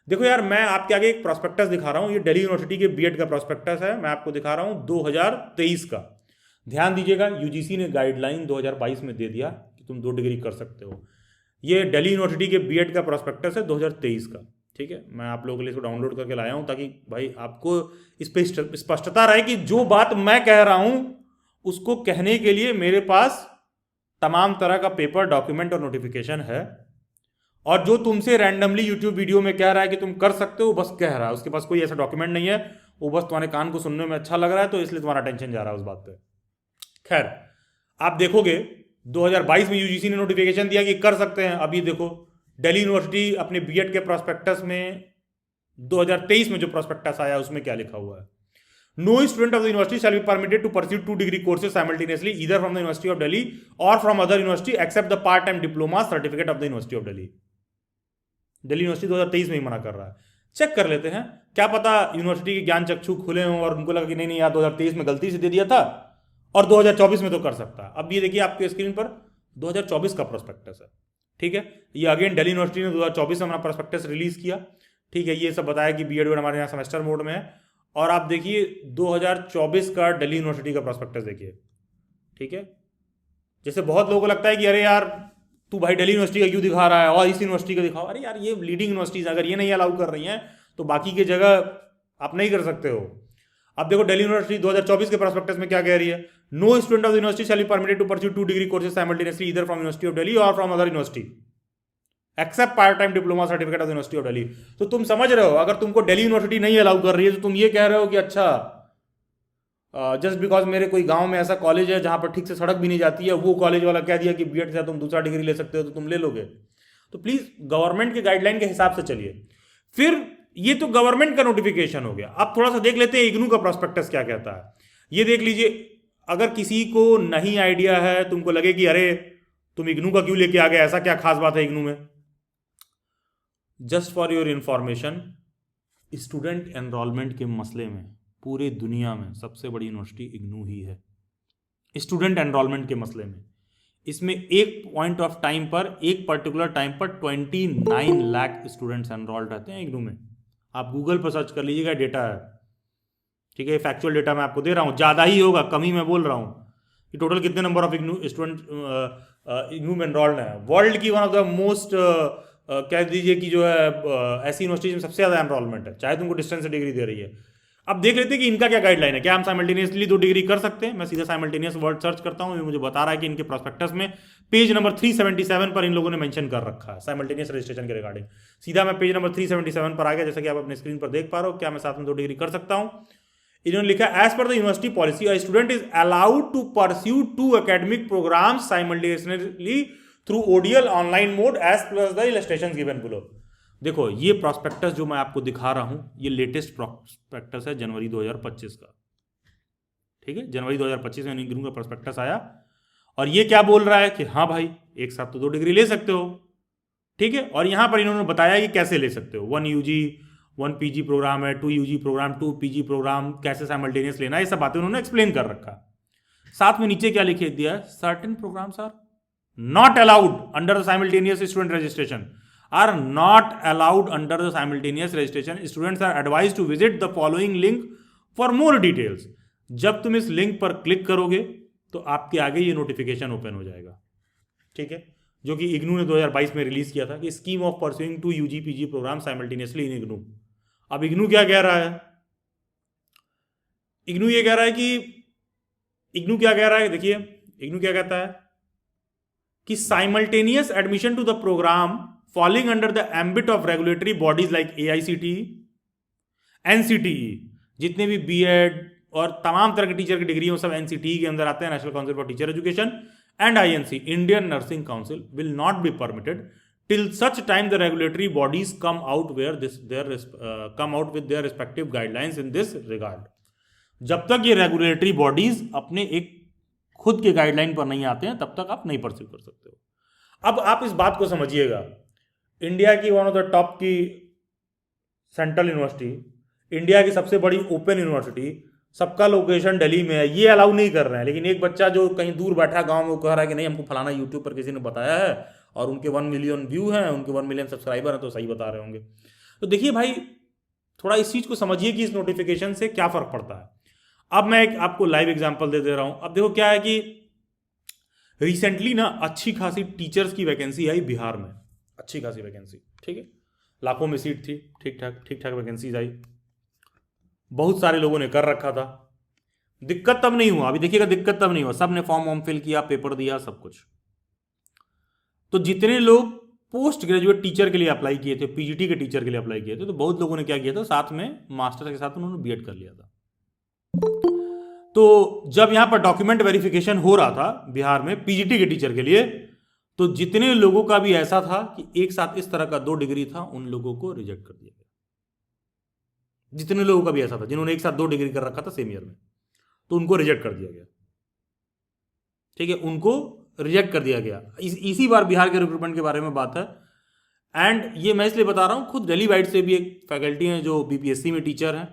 देखो यार, मैं आपके आगे एक प्रोस्पेक्टस दिखा रहा हूं, ये दिल्ली यूनिवर्सिटी के बीएड का प्रोस्पेक्टस है, मैं आपको दिखा रहा हूं 2023 का। ध्यान दीजिएगा, यूजीसी ने गाइडलाइन 2022 में दे दिया कि तुम 2 डिग्री कर सकते हो। ये दिल्ली यूनिवर्सिटी के बीएड का प्रोस्पेक्टस है 2023 का। ठीक है, मैं आप लोगों के लिए इसको डाउनलोड करके लाया हूं, ताकि भाई आपको इस पर स्पष्टता रहे कि जो बात मैं कह रहा हूं उसको कहने के लिए मेरे पास तमाम तरह का पेपर, डॉक्यूमेंट और नोटिफिकेशन है। और जो तुमसे रैंडमली यूट्यूब वीडियो में कह रहा है कि तुम कर सकते हो, बस कह रहा है, उसके पास कोई ऐसा डॉक्यूमेंट नहीं है, वो बस तुम्हारे कान को सुनने में अच्छा लग रहा है, तो इसलिए तुम्हारा अटेंशन जा रहा है उस बात पे। खैर, आप देखोगे 2022 में यूजीसी ने नोटिफिकेशन दिया कि कर सकते हैं। अभी देखो, दिल्ली यूनिवर्सिटी अपने बीएड के प्रोस्पेक्टस में 2023 में जो प्रोस्पेक्टस आया उसमें क्या लिखा हुआ है? No student of the university shall be permitted to pursue 2 degree courses simultaneously either from the University of Delhi or from other university except the part-time diploma certificate of the University of Delhi. Delhi university 2023 में ही मना कर रहा है। Check कर लेते हैं, क्या पता यूनिवर्सिटी के ज्ञान चक्षु खुले हों और उनको लगा कि नहीं नहीं यार 2023 में गलती से दे दिया था और 2024 में तो कर सकता है। अब ये देखिए आपके स्क्रीन पर 2024 का प्रोस्पेक्टस है, ठीक है। ये अगेन दिल्ली यूनिवर्सिटी ने 2024 में अपना प्रोस्पेक्टस रिलीज किया, ठीक है। ये सब बताया कि बीएड हमारे यहाँ सेमेस्टर मोड में है, और आप देखिए 2024 का दिल्ली यूनिवर्सिटी का प्रोस्पेक्टस देखिए, ठीक है। जैसे बहुत लोगों को लगता है कि अरे यार तू भाई दिल्ली यूनिवर्सिटी का क्यों दिखा रहा है और इस यूनिवर्सिटी का दिखाओ, अरे यार ये लीडिंग यूनिवर्सिटीज अगर ये नहीं अलाउ कर रही हैं तो बाकी की जगह आप नहीं कर सकते हो। अब देखो दिल्ली यूनिवर्सिटी 2024 के प्रोस्पेक्टस में क्या कह रही है, no student of the university shall be permitted to pursue 2 degree courses simultaneously either from university of Delhi और from other university except part time diploma certificate of university of Delhi. तो तुम समझ रहे हो, अगर तुमको दिल्ली यूनिवर्सिटी नहीं अलाउ कर रही है तो तुम ये कह रहे हो कि अच्छा जस्ट बिकॉज मेरे कोई गांव में ऐसा कॉलेज है जहां पर ठीक से सड़क भी नहीं जाती है, वो कॉलेज वाला कह दिया कि बीएड से तुम दूसरा डिग्री ले सकते हो तो तुम ले लोगे। तो प्लीज गवर्नमेंट के गाइडलाइन के हिसाब से चलिए। फिर ये तो गवर्नमेंट का नोटिफिकेशन हो गया, अब थोड़ा सा देख लेते हैं इग्नू का प्रोस्पेक्टस क्या कहता है। ये देख लीजिए, अगर किसी को नहीं आइडिया है, तुमको लगे कि अरे तुम इग्नू का क्यों लेके आ गए, ऐसा क्या खास बात है इग्नू में, just for your information, student enrolment के मसले में पूरे दुनिया में सबसे बड़ी यूनिवर्सिटी इग्नू ही है। स्टूडेंट एनरोलमेंट के मसले में इसमें एक पॉइंट ऑफ टाइम पर, एक पर्टिकुलर टाइम पर 29 लाख स्टूडेंट्स एनरोल्ड रहते हैं इग्नू में। आप गूगल पर सर्च कर लीजिएगा, डेटा है, ठीक है। फैक्चुअल डेटा मैं आपको दे रहा हूं, ज्यादा ही होगा, कम ही मैं बोल रहा हूं कि टोटल कितने number of IGNOU student IGNOU में एनरोल्ड है। वर्ल्ड की वन ऑफ द मोस्ट कह दीजिए कि जो है ऐसी यूनिवर्सिटी में सबसे ज्यादा एनरोलमेंट है, चाहे तुमको डिस्टेंस से डिग्री दे रही है। अब देख लेते हैं कि इनका क्या गाइडलाइन है, क्या हम साइमल्टेनियसली 2 डिग्री कर सकते हैं। मैं सीधा साइमल्टेनियस वर्ड सर्च करता हूं, मुझे बता रहा है कि इनके प्रोस्पेक्टस में पेज नंबर 377 पर इन लोगों ने मेंशन कर रखा है साइमल्टेनियस रजिस्ट्रेशन के रिगार्डिंग। सीधा मैं पेज नंबर 377 पर आ गया, जैसा कि आप अपने स्क्रीन पर देख पा रहे हो। क्या मैं साथ में 2 डिग्री कर सकता हूं? इन्होंने लिखा as per the university policy a student is allowed to pursue 2 academic programmes simultaneously through ODL online mode as plus the illustrations given below. देखो ये प्रोस्पेक्टस जो मैं आपको दिखा रहा हूं, ये लेटेस्ट प्रोस्पेक्टस है जनवरी 2025 का, ठीक है। जनवरी 2025 में इग्नू का प्रोस्पेक्टस आया और ये क्या बोल रहा है कि हाँ भाई एक साथ तो 2 डिग्री ले सकते हो, ठीक है। और यहां पर इन्होंने बताया कि कैसे ले सकते हो, 1 यूजी 1 पीजी प्रोग्राम है, 2 यूजी प्रोग्राम, 2 पीजी प्रोग्राम, कैसे साइमल्टेनियस लेना है, ये सब बातें उन्होंने एक्सप्लेन कर रखा। साथ में नीचे क्या लिखे दिया, certain programmes are not allowed under the simultaneous student registration, are not allowed under the simultaneous registration. Students are advised to visit the following link for more details. जब तुम इस लिंक पर क्लिक करोगे तो आपके आगे ये नोटिफिकेशन ओपन हो जाएगा, ठीक है, जो कि इग्नू ने 2022 में रिलीज किया था कि scheme of pursuing 2 UG PG programme simultaneously in IGNOU. अब इग्नू क्या कह रहा है, इग्नू ये कह रहा है कि इग्नू क्या कह रहा है, देखिए इग्नू क्या कहता है कि simultaneous admission to the programme falling under the ambit of regulatory bodies like AICTE, NCTE, जितने भी बीएड और तमाम तरह के टीचर की डिग्री सब NCTE के अंदर आते हैं, national council for teacher education, and INC, Indian nursing council, will not be permitted till such time the regulatory bodies come out with their respective guidelines in this regard. जब तक ये regulatory bodies अपने एक खुद के guideline पर नहीं आते हैं तब तक आप नहीं परस्यू कर सकते हो। अब आप इस बात को समझिएगा, इंडिया की वन ऑफ द टॉप की सेंट्रल यूनिवर्सिटी, इंडिया की सबसे बड़ी ओपन यूनिवर्सिटी, सबका लोकेशन दिल्ली में है, ये अलाउ नहीं कर रहे हैं। लेकिन एक बच्चा जो कहीं दूर बैठा गांव में वो कह रहा है कि नहीं हमको फलाना यूट्यूब पर किसी ने बताया है और उनके 1 मिलियन व्यू हैं, उनके 1 मिलियन सब्सक्राइबर हैं, तो सही बता रहे होंगे। तो देखिए भाई थोड़ा इस चीज को समझिए कि इस नोटिफिकेशन से क्या फर्क पड़ता है। अब मैं एक आपको लाइव एग्जाम्पल दे रहा हूं। अब देखो क्या है कि रिसेंटली ना अच्छी खासी टीचर्स की वैकेंसी आई बिहार में, अच्छी खासी वैकेंसी, ठीक है, लाखों में सीट थी, ठीक ठाक वैकेंसीज आई, बहुत सारे लोगों ने कर रखा था। दिक्कत तब नहीं हुआ, अभी देखिएगा दिक्कत तब नहीं हुआ, सब ने फॉर्म वॉर्म फिल किया, पेपर दिया, सब कुछ। तो जितने लोग पोस्ट ग्रेजुएट टीचर के लिए अप्लाई किए थे, पीजीटी के टीचर के लिए अप्लाई किए थे, तो बहुत लोगों ने क्या किया था, साथ में मास्टर के साथ उन्होंने बीएड कर लिया था। तो जब यहां पर डॉक्यूमेंट वेरिफिकेशन हो रहा था बिहार में पीजीटी के टीचर के लिए, तो जितने लोगों का भी ऐसा था कि एक साथ इस तरह का 2 डिग्री था, उन लोगों को रिजेक्ट कर दिया गया। जितने लोगों का भी ऐसा था जिन्होंने एक साथ 2 डिग्री कर रखा था सेम ईयर में, तो उनको रिजेक्ट कर दिया गया, ठीक है, उनको रिजेक्ट कर दिया गया। इसी बार बिहार के रिक्रूटमेंट के बारे में बात है। एंड ये मैं इसलिए बता रहा हूँ, खुद दिल्ली बाइट से भी एक फैकल्टी हैं जो बीपीएससी में टीचर हैं,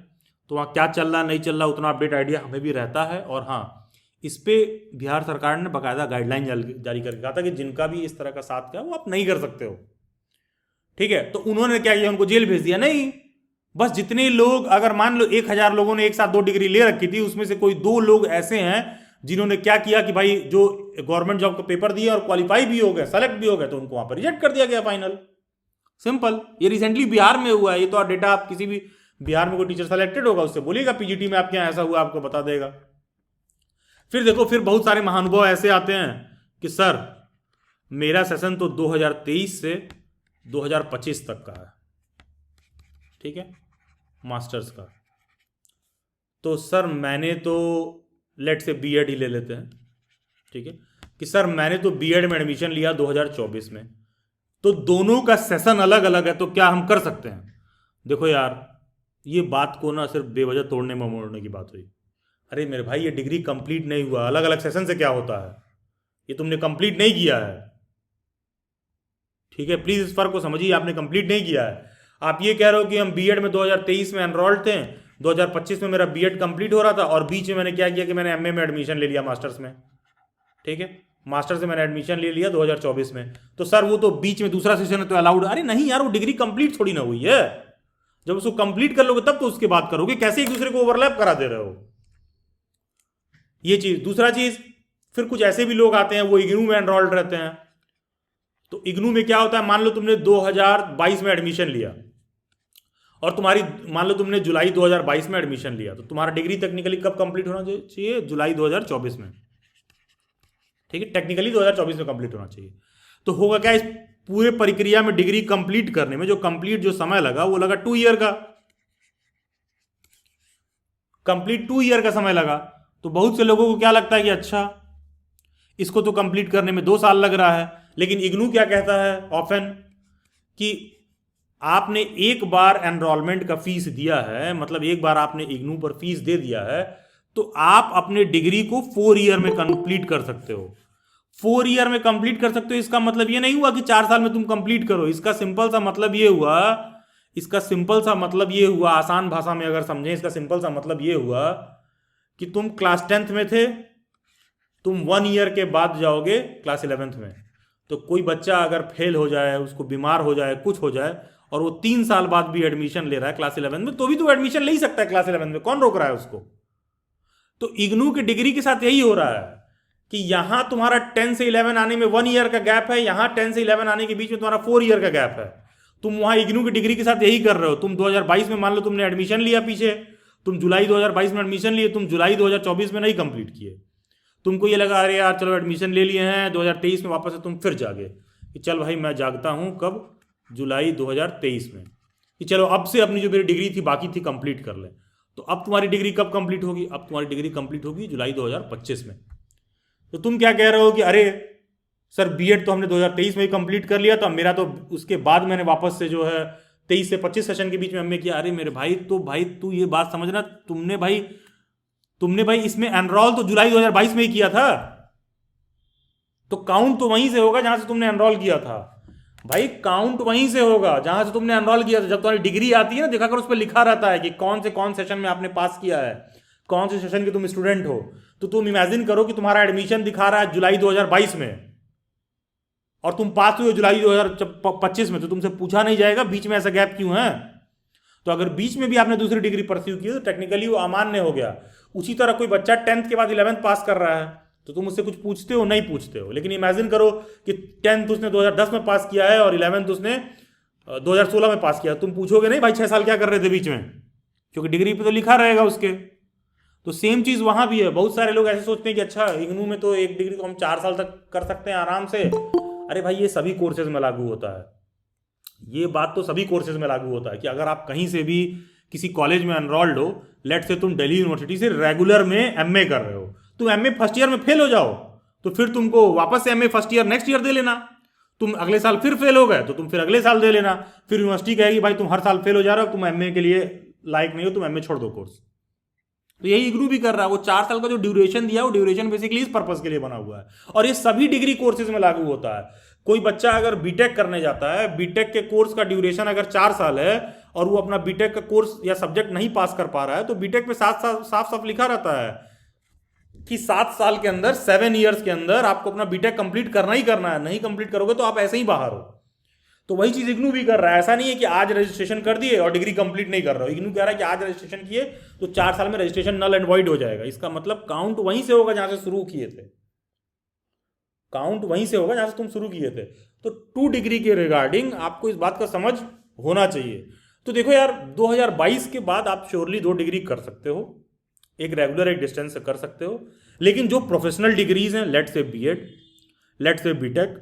तो वहाँ क्या चल रहा नहीं चल रहा उतना अपडेट आइडिया हमें भी रहता है। और हाँ, इस पे बिहार सरकार ने बाकायदा गाइडलाइन जारी करके कहा था कि जिनका भी इस तरह का साथ किया वो आप नहीं कर सकते हो, ठीक है। तो उन्होंने क्या किया, उनको जेल भेज दिया? नहीं, बस जितने लोग, अगर मान लो 1000 लोगों ने एक साथ 2 डिग्री ले रखी थी, उसमें से कोई 2 लोग ऐसे हैं जिन्होंने क्या किया कि भाई जो गवर्नमेंट जॉब का पेपर दिया और क्वालिफाई भी हो गए, सेलेक्ट भी हो गए, तो उनको वहां पर रिजेक्ट कर दिया गया फाइनल, सिंपल। ये रिसेंटली बिहार में हुआ है, ये तो डेटा आप किसी भी बिहार में कोई टीचर सेलेक्टेड होगा उससे बोलिएगा पीजीटी में आपके यहाँ ऐसा हुआ, आपको बता देगा। फिर देखो, फिर बहुत सारे महानुभाव ऐसे आते हैं कि सर मेरा सेशन तो 2023 से 2025 तक का है, ठीक है, मास्टर्स का। तो सर मैंने तो लेट से बीएड ही ले लेते हैं, ठीक है, कि सर मैंने तो बीएड में एडमिशन लिया 2024 में, तो दोनों का सेशन अलग अलग है, तो क्या हम कर सकते हैं? देखो यार, ये बात को ना सिर्फ बेवजह तोड़ने में मोड़ने की बात हुई। अरे मेरे भाई, ये डिग्री कंप्लीट नहीं हुआ, अलग अलग सेशन से क्या होता है? ये तुमने कंप्लीट नहीं किया है, ठीक है, प्लीज इस फर्क को समझिए, आपने कंप्लीट नहीं किया है। आप ये कह रहे हो कि हम बीएड में 2023 में एनरोल्ड थे, 2025 में मेरा बीएड कंप्लीट हो रहा था, और बीच में मैंने क्या किया कि मैंने एमए में एडमिशन ले लिया मास्टर्स में, ठीक है, मास्टर्स से मैंने एडमिशन ले लिया 2024 में, तो सर वो तो बीच में दूसरा सेशन है तो अलाउड? अरे नहीं यार, वो डिग्री कंप्लीट थोड़ी ना हुई है। जब उसको कंप्लीट कर लोगे तब तो उसके बात करोगे, कैसे एक दूसरे को ओवरलैप करा दे रहे हो, ये चीज। दूसरा चीज, फिर कुछ ऐसे भी लोग आते हैं वो इग्नू में एनरोल्ड रहते हैं, तो इग्नू में क्या होता है, मान लो तुमने 2022 में एडमिशन लिया और तुम्हारी, मान लो तुमने जुलाई 2022 में एडमिशन लिया, तो तुम्हारा डिग्री टेक्निकली कब कंप्लीट होना चाहिए? जुलाई 2024 में, ठीक है, टेक्निकली 2024 में कंप्लीट होना चाहिए। तो होगा क्या, इस पूरे प्रक्रिया में डिग्री कंप्लीट करने में जो समय लगा वो लगा 2 ईयर का, कंप्लीट 2 ईयर का समय लगा। तो बहुत से लोगों को क्या लगता है कि अच्छा इसको तो कंप्लीट करने में 2 साल लग रहा है, लेकिन इग्नू क्या कहता है ऑफन कि आपने एक बार एनरोलमेंट का फीस दिया है, मतलब एक बार आपने इग्नू पर फीस दे दिया है, तो आप अपने डिग्री को 4 ईयर में कंप्लीट कर सकते हो। 4 ईयर में कंप्लीट कर सकते हो, इसका मतलब ये नहीं हुआ कि 4 साल में तुम कंप्लीट करो, इसका सिंपल सा मतलब ये हुआ, आसान भाषा में अगर समझें, इसका सिंपल सा मतलब ये हुआ कि तुम क्लास 10th में थे, तुम 1 ईयर के बाद जाओगे क्लास 11th में, तो कोई बच्चा अगर फेल हो जाए, उसको बीमार हो जाए, कुछ हो जाए, और वो 3 साल बाद भी एडमिशन ले रहा है क्लास 11 में, तो भी तो एडमिशन ले ही सकता है क्लास 11 में, कौन रोक रहा है उसको? तो इग्नू की डिग्री के साथ यही हो रहा है कि यहां तुम्हारा 10 से 11 आने में 1 ईयर का गैप है, यहां 10 से 11 आने के बीच में तुम्हारा 4 ईयर का गैप है। तुम वहां इग्नू की डिग्री के साथ यही कर रहे हो। तुम 2022 में मान लो तुमने एडमिशन लिया, पीछे तुम जुलाई 2022 में एडमिशन लिए, तुम जुलाई 2024 में नहीं कंप्लीट किए, तुमको ये लगा अरे यार चलो एडमिशन ले लिए हैं 2023 में, वापस से तुम फिर जागे कि चल भाई मैं जागता हूं कब, जुलाई 2023 में, कि चलो अब से अपनी जो मेरी डिग्री थी बाकी थी कंप्लीट कर ले। तो अब तुम्हारी डिग्री कब कंप्लीट होगी? अब तुम्हारी डिग्री कंप्लीट होगी जुलाई 2025 में। तो तुम क्या कह रहे हो कि अरे सर बीएड तो हमने 2023 में ही कंप्लीट कर लिया था, मेरा तो उसके बाद मैंने वापस से जो है 23 से 25 सेशन के बीच में हमने किया। अरे मेरे भाई, तो भाई तू ये बात समझना, तुमने भाई इसमें एनरोल तो जुलाई 2022 में ही किया था, तो काउंट तो वहीं से होगा जहां से तुमने एनरोल किया था। भाई काउंट वहीं से होगा जहां से तुमने एनरोल किया था। जब तुम्हारी डिग्री आती है ना, देखा कर उस पर लिखा रहता है कि कौन से कौन सेशन में आपने पास किया है, कौन से सेशन के तुम स्टूडेंट हो। तो तुम इमेजिन करो कि तुम्हारा एडमिशन दिखा रहा है जुलाई 2022 में और तुम पास हुए जुलाई 2025 में, तो तुमसे पूछा नहीं जाएगा बीच में ऐसा गैप क्यों है? तो अगर बीच में भी आपने दूसरी डिग्री परस्यू की तो टेक्निकली वो अमान्य हो गया। उसी तरह कोई बच्चा 10th के बाद 11th पास कर रहा है तो तुम उससे कुछ पूछते हो? नहीं पूछते हो। लेकिन इमेजिन करो कि 10th उसने 2010 में पास किया है और 11th उसने 2016 में पास किया, तुम पूछोगे नहीं भाई 6 साल क्या कर रहे थे बीच में, क्योंकि डिग्री पे तो लिखा रहेगा उसके। तो सेम चीज वहां भी है। बहुत सारे लोग ऐसे सोचते हैं कि अच्छा इग्नू में तो एक डिग्री तो हम 4 साल तक कर सकते हैं आराम से। अरे भाई ये सभी कोर्सेज में लागू होता है, ये बात तो सभी कोर्सेज में लागू होता है कि अगर आप कहीं से भी किसी कॉलेज में एनरोल्ड हो, लेट से तुम दिल्ली यूनिवर्सिटी से रेगुलर में एमए कर रहे हो, तुम एमए फर्स्ट ईयर में फेल हो जाओ तो फिर तुमको वापस से MA first year next year दे लेना। तुम अगले साल फिर फेल हो गए तो तुम फिर अगले साल दे लेना। फिर यूनिवर्सिटी कहेगी भाई तुम हर साल फेल हो जा रहे हो, तुम एमए के लिए लायक नहीं हो, तुम एमए छोड़ दो कोर्स। तो यही इग्नू भी कर रहा है। वो 4 साल का जो ड्यूरेशन दिया, वो ड्यूरेशन बेसिकली इस पर्पज के लिए बना हुआ है और ये सभी डिग्री कोर्सेज में लागू होता है। कोई बच्चा अगर बीटेक करने जाता है, बीटेक के कोर्स का ड्यूरेशन अगर 4 साल है और वो अपना बीटेक का कोर्स या सब्जेक्ट नहीं पास कर पा रहा है, तो बीटेक पे साफ साफ लिखा रहता है कि 7 साल के अंदर, 7 ईयर्स के अंदर आपको अपना बीटेक कंप्लीट करना ही करना है। नहीं कंप्लीट करोगे तो आप ऐसे ही बाहर हो। तो वही चीज इग्नू भी कर रहा है। ऐसा नहीं है कि आज रजिस्ट्रेशन कर दिए और डिग्री कंप्लीट नहीं कर रहा हो। इग्नू कह रहा है कि आज रजिस्ट्रेशन किए तो 4 साल में रजिस्ट्रेशन नल एंड वॉइड हो जाएगा। इसका मतलब काउंट वहीं से होगा जहां से शुरू किए थे, काउंट वहीं से होगा जहां से तुम शुरू किए थे। तो 2 डिग्री के रिगार्डिंग आपको इस बात का समझ होना चाहिए। तो देखो यार, 2022 के बाद आप श्योरली 2 डिग्री कर सकते हो, एक रेगुलर एक डिस्टेंस से कर सकते हो। लेकिन जो प्रोफेशनल डिग्रीज हैं, लेट से बीएड, लेट से बीटेक,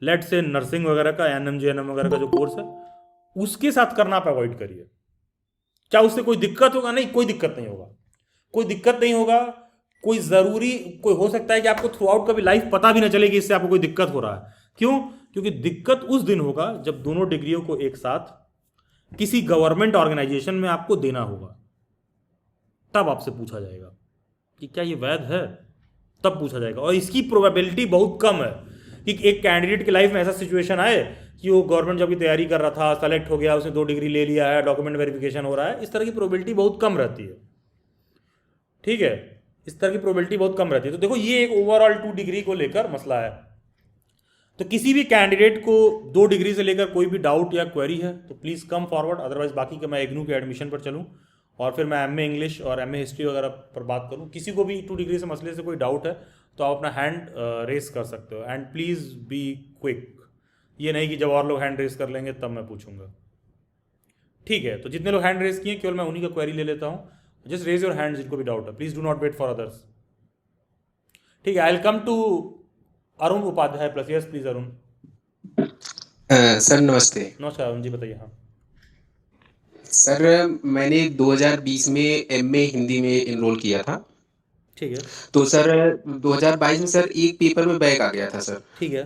लेट से नर्सिंग वगैरह का, एनएम जेएनएम वगैरह का जो कोर्स है, उसके साथ करना आप अवॉइड करिए। क्या उससे कोई दिक्कत होगा? नहीं, कोई दिक्कत नहीं होगा, कोई दिक्कत नहीं होगा। कोई जरूरी, कोई हो सकता है कि आपको थ्रू आउट कभी लाइफ पता भी ना चले कि इससे आपको कोई दिक्कत हो रहा है। क्यों? क्योंकि दिक्कत उस दिन होगा जब दोनों डिग्रियों को एक साथ किसी गवर्नमेंट ऑर्गेनाइजेशन में आपको देना होगा। तब आपसे पूछा जाएगा कि क्या ये वैध है, तब पूछा जाएगा। और इसकी प्रोबेबिलिटी बहुत कम है कि एक कैंडिडेट की लाइफ में ऐसा सिचुएशन आए कि वो गवर्नमेंट जॉब की तैयारी कर रहा था, सेलेक्ट हो गया, उसने 2 डिग्री ले लिया है, डॉक्यूमेंट वेरिफिकेशन हो रहा है। इस तरह की प्रोबेबिलिटी बहुत कम रहती है, ठीक है, इस तरह की प्रोबेबिलिटी बहुत कम रहती है। तो देखो, ये एक ओवरऑल 2 डिग्री को लेकर मसला है। तो किसी भी कैंडिडेट को 2 डिग्री से लेकर कोई भी डाउट या क्वेरी है तो प्लीज़ कम फॉरवर्ड। अदरवाइज बाकी के मैं इग्नू के एडमिशन पर चलूँ और फिर मैं एमए इंग्लिश और एमए हिस्ट्री वगैरह पर बात करूँ। किसी को भी 2 डिग्री से मसले से कोई डाउट है तो आप अपना हैंड रेस कर सकते हो। एंड प्लीज़ बी क्विक, ये नहीं कि जब और लोग हैंड रेस कर लेंगे तब मैं पूछूंगा, ठीक है? तो जितने लोग हैंड रेस किए केवल मैं उन्हीं का क्वेरी ले लेता हूँ। जस्ट रेज योर हैंड जिनको भी डाउट है, please do not wait for others, ठीक है? I will come to Arun Upadhyay plus. Yes please Arun. Sir नमस्ते। नमस्कार अरुण जी, बताइए। हाँ सर मैंने 2020 में एमए हिंदी में एनरोल किया था। ठीक है, तो सर 2022 में सर एक पेपर में बैक आ गया था सर, ठीक है,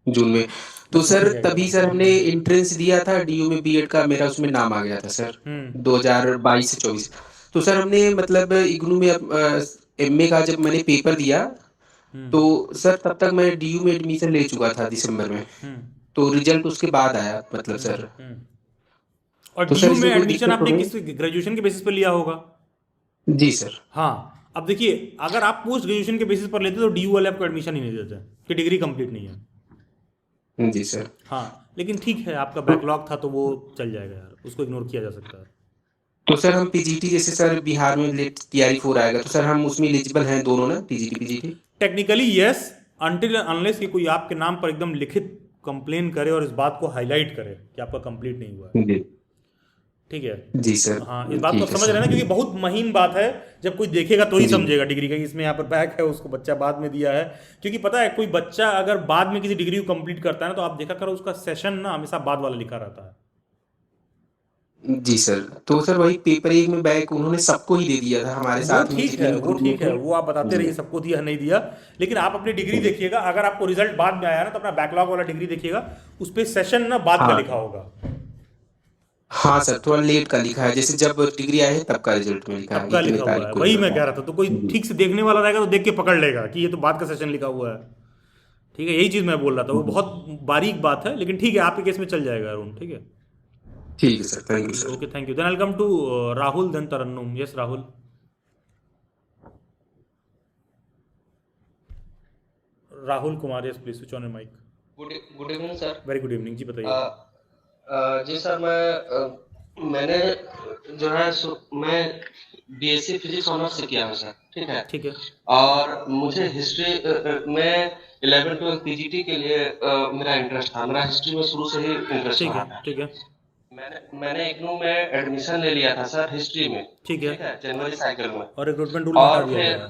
जून में। तो समझ सर गया क्या तभी बात सर है। हमने एंट्रेंस दिया था डीयू में, बीएड का मेरा उसमें नाम आ गया था सर, 2022 से 24। तो सर हमने मतलब इग्नू में एमए का जब मैंने पेपर दिया हम्म तो सर तब तक मैं डीयू में एडमिशन ले चुका था दिसंबर में। हम्म तो रिजल्ट उसके बाद आया मतलब सर। हम्म। और तो सर डीयू में इसमें कोई एडमिशन दिक्कत तो आपने नहीं? किस ग्रेजुएशन के बेसिस पर लिया होगा? जी सर। हाँ, अब देखिए, अगर आप पोस्ट ग्रेजुएशन के बेसिस पर लेते तो डीयू वाले आपको एडमिशन ही नहीं देते कि डिग्री कंप्लीट नहीं है। जी सर। हाँ, लेकिन ठीक है, आपका तो बैकलॉग था तो वो चल जाएगा यार, उसको इग्नोर किया जा सकता है। तो सर हम पीजीटी जैसे सर बिहार में लेट टीआरई 4 आएगा तो सर हम उसमें एलिजिबल हैं दोनों ना, TGT PGT? Technically yes, until unless कि कोई आपके नाम पर एकदम लिखित कंप्लेन करे और इस बात को हाईलाइट करे कि आपका कंप्लीट नहीं हुआ है, जी ठीक है? जी सर। हाँ, इस बात को आप ठीक है समझ रहे हैं ना, सर। क्योंकि बहुत महीन बात है। जब कोई देखेगा तो ही जी समझेगा डिग्री का, कि इसमें यहाँ पर बैक है, उसको बच्चा बाद में दिया है। क्योंकि पता है, कोई बच्चा अगर बाद में किसी डिग्री को कंप्लीट करता है ना, तो आप देखा करो उसका सेशन ना हमेशा बाद वाला लिखा रहता है। जी सर। तो सर वही पेपर एक में बैक उन्होंने सबको ही दे दिया था, हमारे वो साथ में ठीक जितने है, भी वो ग्रुप में ठीक है, थे। वो आप बताते जी रहिए सबको दिया नहीं दिया। लेकिन आप अपनी डिग्री जी। देखिएगा, अगर आपको रिजल्ट बाद में आया ना, तो अपना बैकलॉग वाला डिग्री देखिएगा, उस पर सेशन ना बाद का हाँ लिखा होगा। हाँ सर, थोड़ा लेट का लिखा है, जैसे जब डिग्री आई है तब का रिजल्ट में लिखा तब है, का इतने लिखा हुआ तारीख है, को वही मैं रिजल्ट कह आया। रहा था। तो कोई जी ठीक से देखने वाला रहेगा तो देख के पकड़ लेगा कि ये तो बाद का सेशन लिखा हुआ है, ठीक है? यही चीज मैं बोल रहा था। वो जी। बहुत बारीक बात है, लेकिन ठीक है, आपके केस में चल जाएगा अरुण, ठीक है? ठीक है sir, thank you sir. Okay, thank you. Then I come to Rahul, then Tarannum. Yes Rahul. Rahul Kumar, yes please switch on your mic. Good good evening sir. Very good evening ji, uh, बताइए। जी सर, मैंने जो है मैं बीएससी फिजिक्स ऑनर्स से किया हूँ sir, ठीक है। ठीक है, और मुझे हिस्ट्री में 11 12 पीजीटी के लिए मेरा इंटरेस्ट था, मेरा हिस्ट्री में शुरू से ही इंटरेस्ट ठीक है, रहा था। ठीक है, मैंने इग्नू में एडमिशन ले लिया था सर, हिस्ट्री में, ठीक है। ठीक है, जनवरी साइकिल में। और रिक्रूटमेंट रूल में हटा और दिया गया फिर है।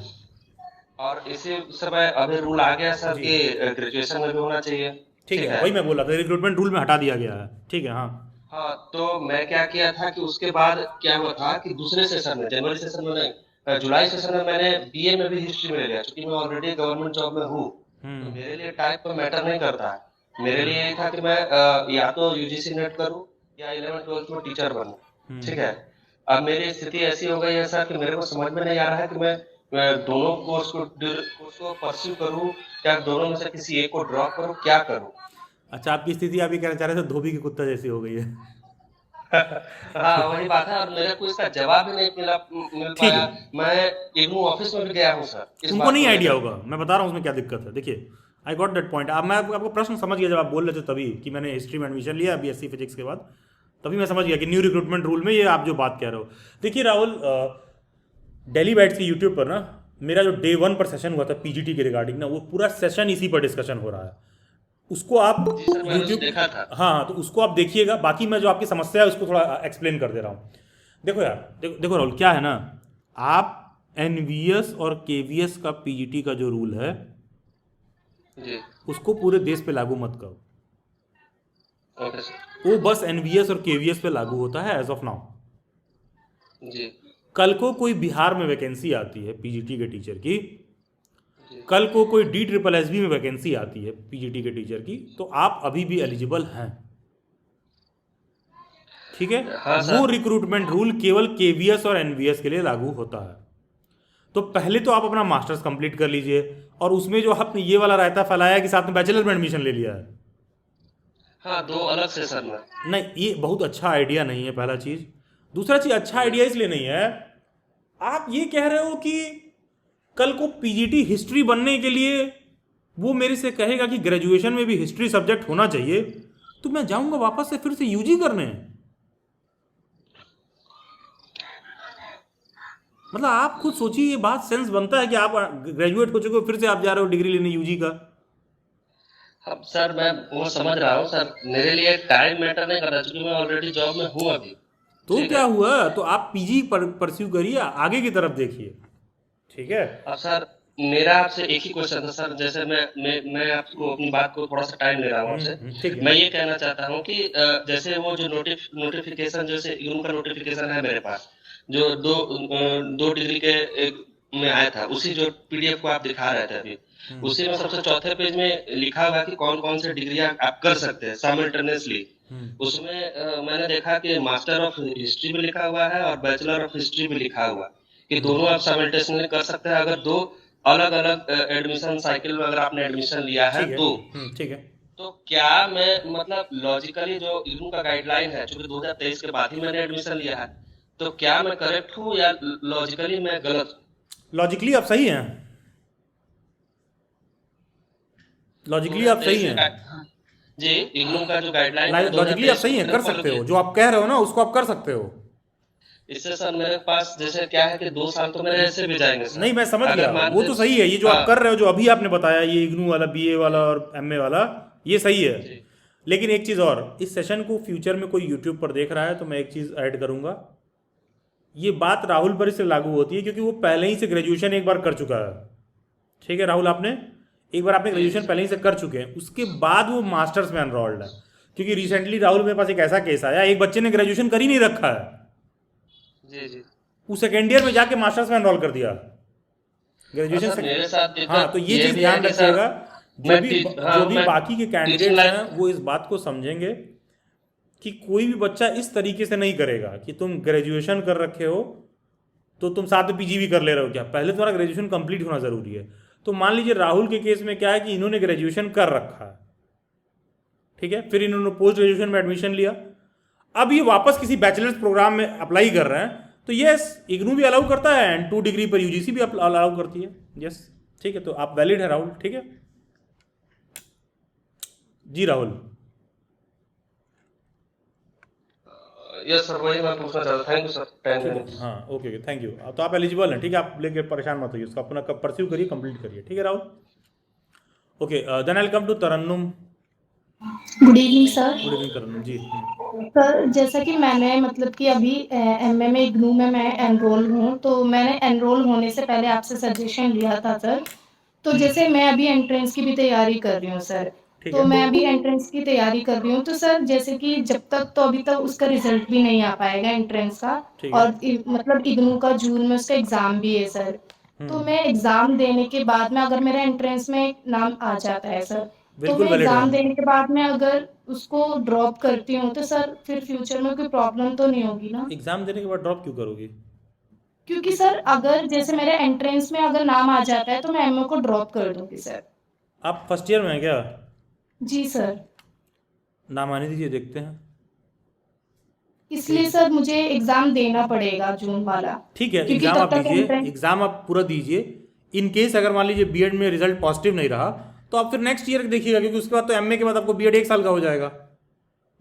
और इसी समय अभी रूल आ गया सर जी, कि ग्रेजुएशन में भी होना चाहिए, ठीक ठीक है, है। वही मैं बोल रहा था, रिक्रूटमेंट रूल में हटा दिया गया है, ठीक है। हाँ, हाँ, तो मैं क्या किया था कि उसके बाद क्या हुआ था कि दूसरे सेशन में, जनवरी सेशन में नहीं, जुलाई सेशन में मैंने बीए में भी हिस्ट्री में ले लिया, क्योंकि मैं ऑलरेडी गवर्नमेंट जॉब में हूँ। तो हम्म मेरे लिए टाइप पर मैटर नहीं करता है। मेरे लिए ये हम्म था कि मैं या तो यूजीसी नेट करूँ या 11 12 में टीचर बनूँ, हम्म ठीक है। अब मेरी स्थिति ऐसी हो गई है सर कि मेरे को समझ में नहीं आ रहा है कि मैं दोनों कोर्स को परस्यू करूँ, या दोनों में से किसी एक को ड्रॉप करूँ, क्या करूँ? अच्छा, आपकी स्थिति आप ये कहना चाह रहे थे धोबी के कुत्ता जैसी हो गई है। हाँ, वही बात है, और मेरे को इसका जवाब भी नहीं मिल ठीक पाया। है, मैं इग्नू ऑफिस में भी गया हूँ सर, इस उनको बात नहीं को आइडिया लेकर होगा, मैं बता रहा हूँ उसमें क्या दिक्कत है। देखिए, आई गॉट दैट पॉइंट। अब मैं आपको प्रश्न समझ गया जब आप बोल रहे थे तभी, कि मैंने हिस्ट्री में एडमिशन लिया बीएससी फिजिक्स के बाद, तभी मैं समझ गया कि न्यू रिक्रूटमेंट रूल में ये आप जो बात कह रहे हो। देखिए राहुल, डेली बाइट्स की यूट्यूब पर ना मेरा जो डे 1 पर सेशन हुआ था पीजीटी के रिगार्डिंग ना, वो पूरा सेशन इसी पर डिस्कशन हो रहा है। उसको आप जी सर, मैंने उसे यूट्यूब, देखा था। हाँ हाँ, तो उसको आप देखिएगा। बाकी मैं जो आपकी समस्या है उसको थोड़ा एक्सप्लेन कर दे रहा हूँ। देखो यार, देखो राहुल, क्या है ना, आप एनवीएस और केवीएस का पीजीटी का जो रूल है जी, उसको पूरे देश पे लागू मत करो। Okay sir. वो बस एनवीएस और केवीएस पे लागू होता है एज ऑफ नाउ। जी, कल को कोई बिहार में वैकेंसी आती है पीजीटी के टीचर की, जी। कल को कोई DSSB में वैकेंसी आती है पीजीटी के टीचर की, तो आप अभी भी एलिजिबल हैं। ठीक है, हाँ वो सर। रिक्रूटमेंट रूल केवल केवीएस और एनवीएस के लिए लागू होता है। तो पहले तो आप अपना मास्टर्स कंप्लीट कर लीजिए, और उसमें जो आपने ये वाला रायता फैलाया कि साथ में बैचलर में एडमिशन ले लिया है, हाँ, 2 अलग सेशन में। नहीं, ये बहुत अच्छा आइडिया नहीं है, पहला चीज। दूसरा चीज, अच्छा आइडिया इसलिए नहीं है, आप ये कह रहे हो कि कल को पीजीटी हिस्ट्री बनने के लिए वो मेरे से कहेगा कि ग्रेजुएशन में भी हिस्ट्री सब्जेक्ट होना चाहिए, तो मैं जाऊंगा वापस से फिर से यूजी करने। मतलब आप खुद सोचिए, ये बात सेंस बनता है कि आप ग्रेजुएट हो चुके हो फिर से आप जा रहे हो डिग्री लेने यूजी का? अब सर मैं वो समझ रहा हूँ सर, मेरे लिए टाइम मैटर नहीं कर रहा, क्योंकि मैं ऑलरेडी जॉब में हूँ अभी। तो ठीक क्या है। हुआ, तो आप पीजी परस्यू करिए, आगे की तरफ देखिए। ठीक है। अब सर मेरा आपसे एक ही क्वेश्चन था सर, जैसे मैं आपको अपनी बात को थोड़ा सा टाइम ले रहा हूँ आपसे। ठीक है। मैं ये कहना चाहता हूँ कि जैसे वो जो नोटिफिकेशन, जैसे इग्नू का नोटिफिकेशन है मेरे पास, जो 2 डिग्री के में आया था, उसी जो पीडीएफ को आप दिखा रहे थे अभी, उसी में सबसे चौथे पेज में लिखा हुआ है कि कौन कौन से डिग्री आप कर सकते हैं साइमल्टेनियसली। उसमें मैंने देखा कि मास्टर ऑफ हिस्ट्री भी लिखा हुआ है और बैचलर ऑफ हिस्ट्री भी लिखा हुआ है, कि दोनों आप साइमल्टेनियसली कर सकते हैं, अगर 2 अलग अलग एडमिशन साइकिल में अगर आपने एडमिशन लिया है ठीक है। तो। ठीक है। तो क्या मैं, मतलब लॉजिकली जो इग्नू का गाइडलाइन है, चूंकि 2023 के बाद ही मैंने एडमिशन लिया है, तो क्या मैं करेक्ट हूँ या लॉजिकली मैं गलत हूँ? लॉजिकली आप सही हैं, लॉजिकली आप सही हैं, जी, इग्नू का जो गाइडलाइन है लॉजिकली आप 2023 सही को हैं, मैंने कर फॉलो सकते हो किया। जो आप कह रहे हो ना, उसको आप कर सकते हो। इससे सर मेरे पास जैसे क्या है कि 2 साल तो मेरे ऐसे भी जाएंगे सर। नहीं, मैं समझ गया, अगर वो मानते, तो सही है। ये जो आप हाँ, कर रहे हो, जो अभी आपने बताया, ये इग्नू वाला, बीए वाला और एमए वाला, ये सही है। जी, लेकिन एक चीज़ और, इस सेशन को फ्यूचर में कोई यूट्यूब पर देख रहा है तो मैं एक चीज़ ऐड करूंगा। ये बात राहुल पर इससे लागू होती है क्योंकि वो पहले ही से ग्रेजुएशन एक बार कर चुका है। ठीक है राहुल, आपने एक बार आपने ग्रेजुएशन पहले ही से कर चुके हैं, उसके बाद वो मास्टर्स में एनरोल्ड है। क्योंकि रिसेंटली राहुल मेरे पास एक ऐसा केस आया, एक बच्चे ने ग्रेजुएशन कर ही नहीं रखा है, जी, जी। वो सेकेंड ईयर में जाके मास्टर्स में एनरोल कर दिया ग्रेजुएशन सर से। मेरे साथ हाँ, दिक्कत तो ये ये चीज़ भी है ध्यान कि सर, रखिएगा। जो भी मैं बाकी के टीचिंग कैंडिडेट्स लाइन, हैं वो इस बात को समझेंगे कि कोई भी बच्चा इस तरीके से नहीं करेगा कि तुम ग्रेजुएशन कर रखे हो तो तुम साथ में पीजी भी कर ले रहे हो। क्या पहले तुम्हारा ग्रेजुएशन कंप्लीट होना ज़रूरी है। तो मान लीजिए राहुल के केस में क्या है कि इन्होंने ग्रेजुएशन कर रखा है, ठीक है, फिर इन्होंने पोस्ट ग्रेजुएशन में एडमिशन लिया, अब ये वापस किसी बैचलर्स प्रोग्राम में अप्लाई कर रहे हैं, तो यस, इग्नू भी अलाउ करता है एंड 2 डिग्री पर यूजीसी भी अलाउ करती है। यस, ठीक है, तो आप वैलिड है राहुल। ठीक है जी राहुल। यस सर, वही मैं पूछना चाहता था। थैंक यू सर, टाइम ठीक देने है, के लिए। हाँ, ओके ओके, थैंक यू। तो आप एलिजिबल हैं, ठीक है, आप लेके परेशान मत होइए, उसको अपना कब परस्यू करिए, कंप्लीट करिए। ठीक है Rahul, okay. Then I will come to Tarannum. Good evening sir. Good evening Tarannum ji. Sir जैसा कि मैंने मतलब कि अभी एमए में इग्नू में मैं एनरोल हूँ, तो मैंने एनरोल होने से पहले आपसे सजेशन लिया था सर। तो जैसे मैं अभी एंट्रेंस की भी तैयारी कर रही हूँ सर, ठीक तो है। मैं अभी एंट्रेंस की तैयारी कर रही हूँ, तो सर जैसे कि जब तक तो अभी तक उसका रिजल्ट भी नहीं आ पाएगा एंट्रेंस का, ठीक है। और मतलब इग्नू का जून में उसका एग्जाम भी है सर। तो मैं एग्जाम देने के बाद में अगर मेरा एंट्रेंस में नाम आ जाता है सर, तो बिल्कुल मैं वैलिड है। एग्जाम देने के बाद में अगर उसको ड्रॉप करती हूँ तो सर फिर फ्यूचर में कोई प्रॉब्लम तो नहीं होगी ना? एग्जाम देने के बाद ड्रॉप क्यों करोगे? क्योंकि सर अगर जैसे मेरे एंट्रेंस में अगर नाम आ जाता है तो मैं एमओ को ड्रॉप कर दूंगी सर। आप फर्स्ट ईयर में हैं क्या? जी सर। नाम आने दीजिए, देखते हैं। इसलिए सर मुझे एग्जाम देना पड़ेगा जून वाला, ठीक है, क्योंकि एग्जाम तब आप तक दीजिए, एंट्रेंस। एग्जाम आप पूरा दीजिए। इन केस अगर मान लीजिए बीएड में रिजल्ट पॉजिटिव नहीं रहा तो आप फिर नेक्स्ट ईयर देखिएगा, क्योंकि उसके बाद तो एमए के बाद आपको बीएड 1 साल का हो जाएगा।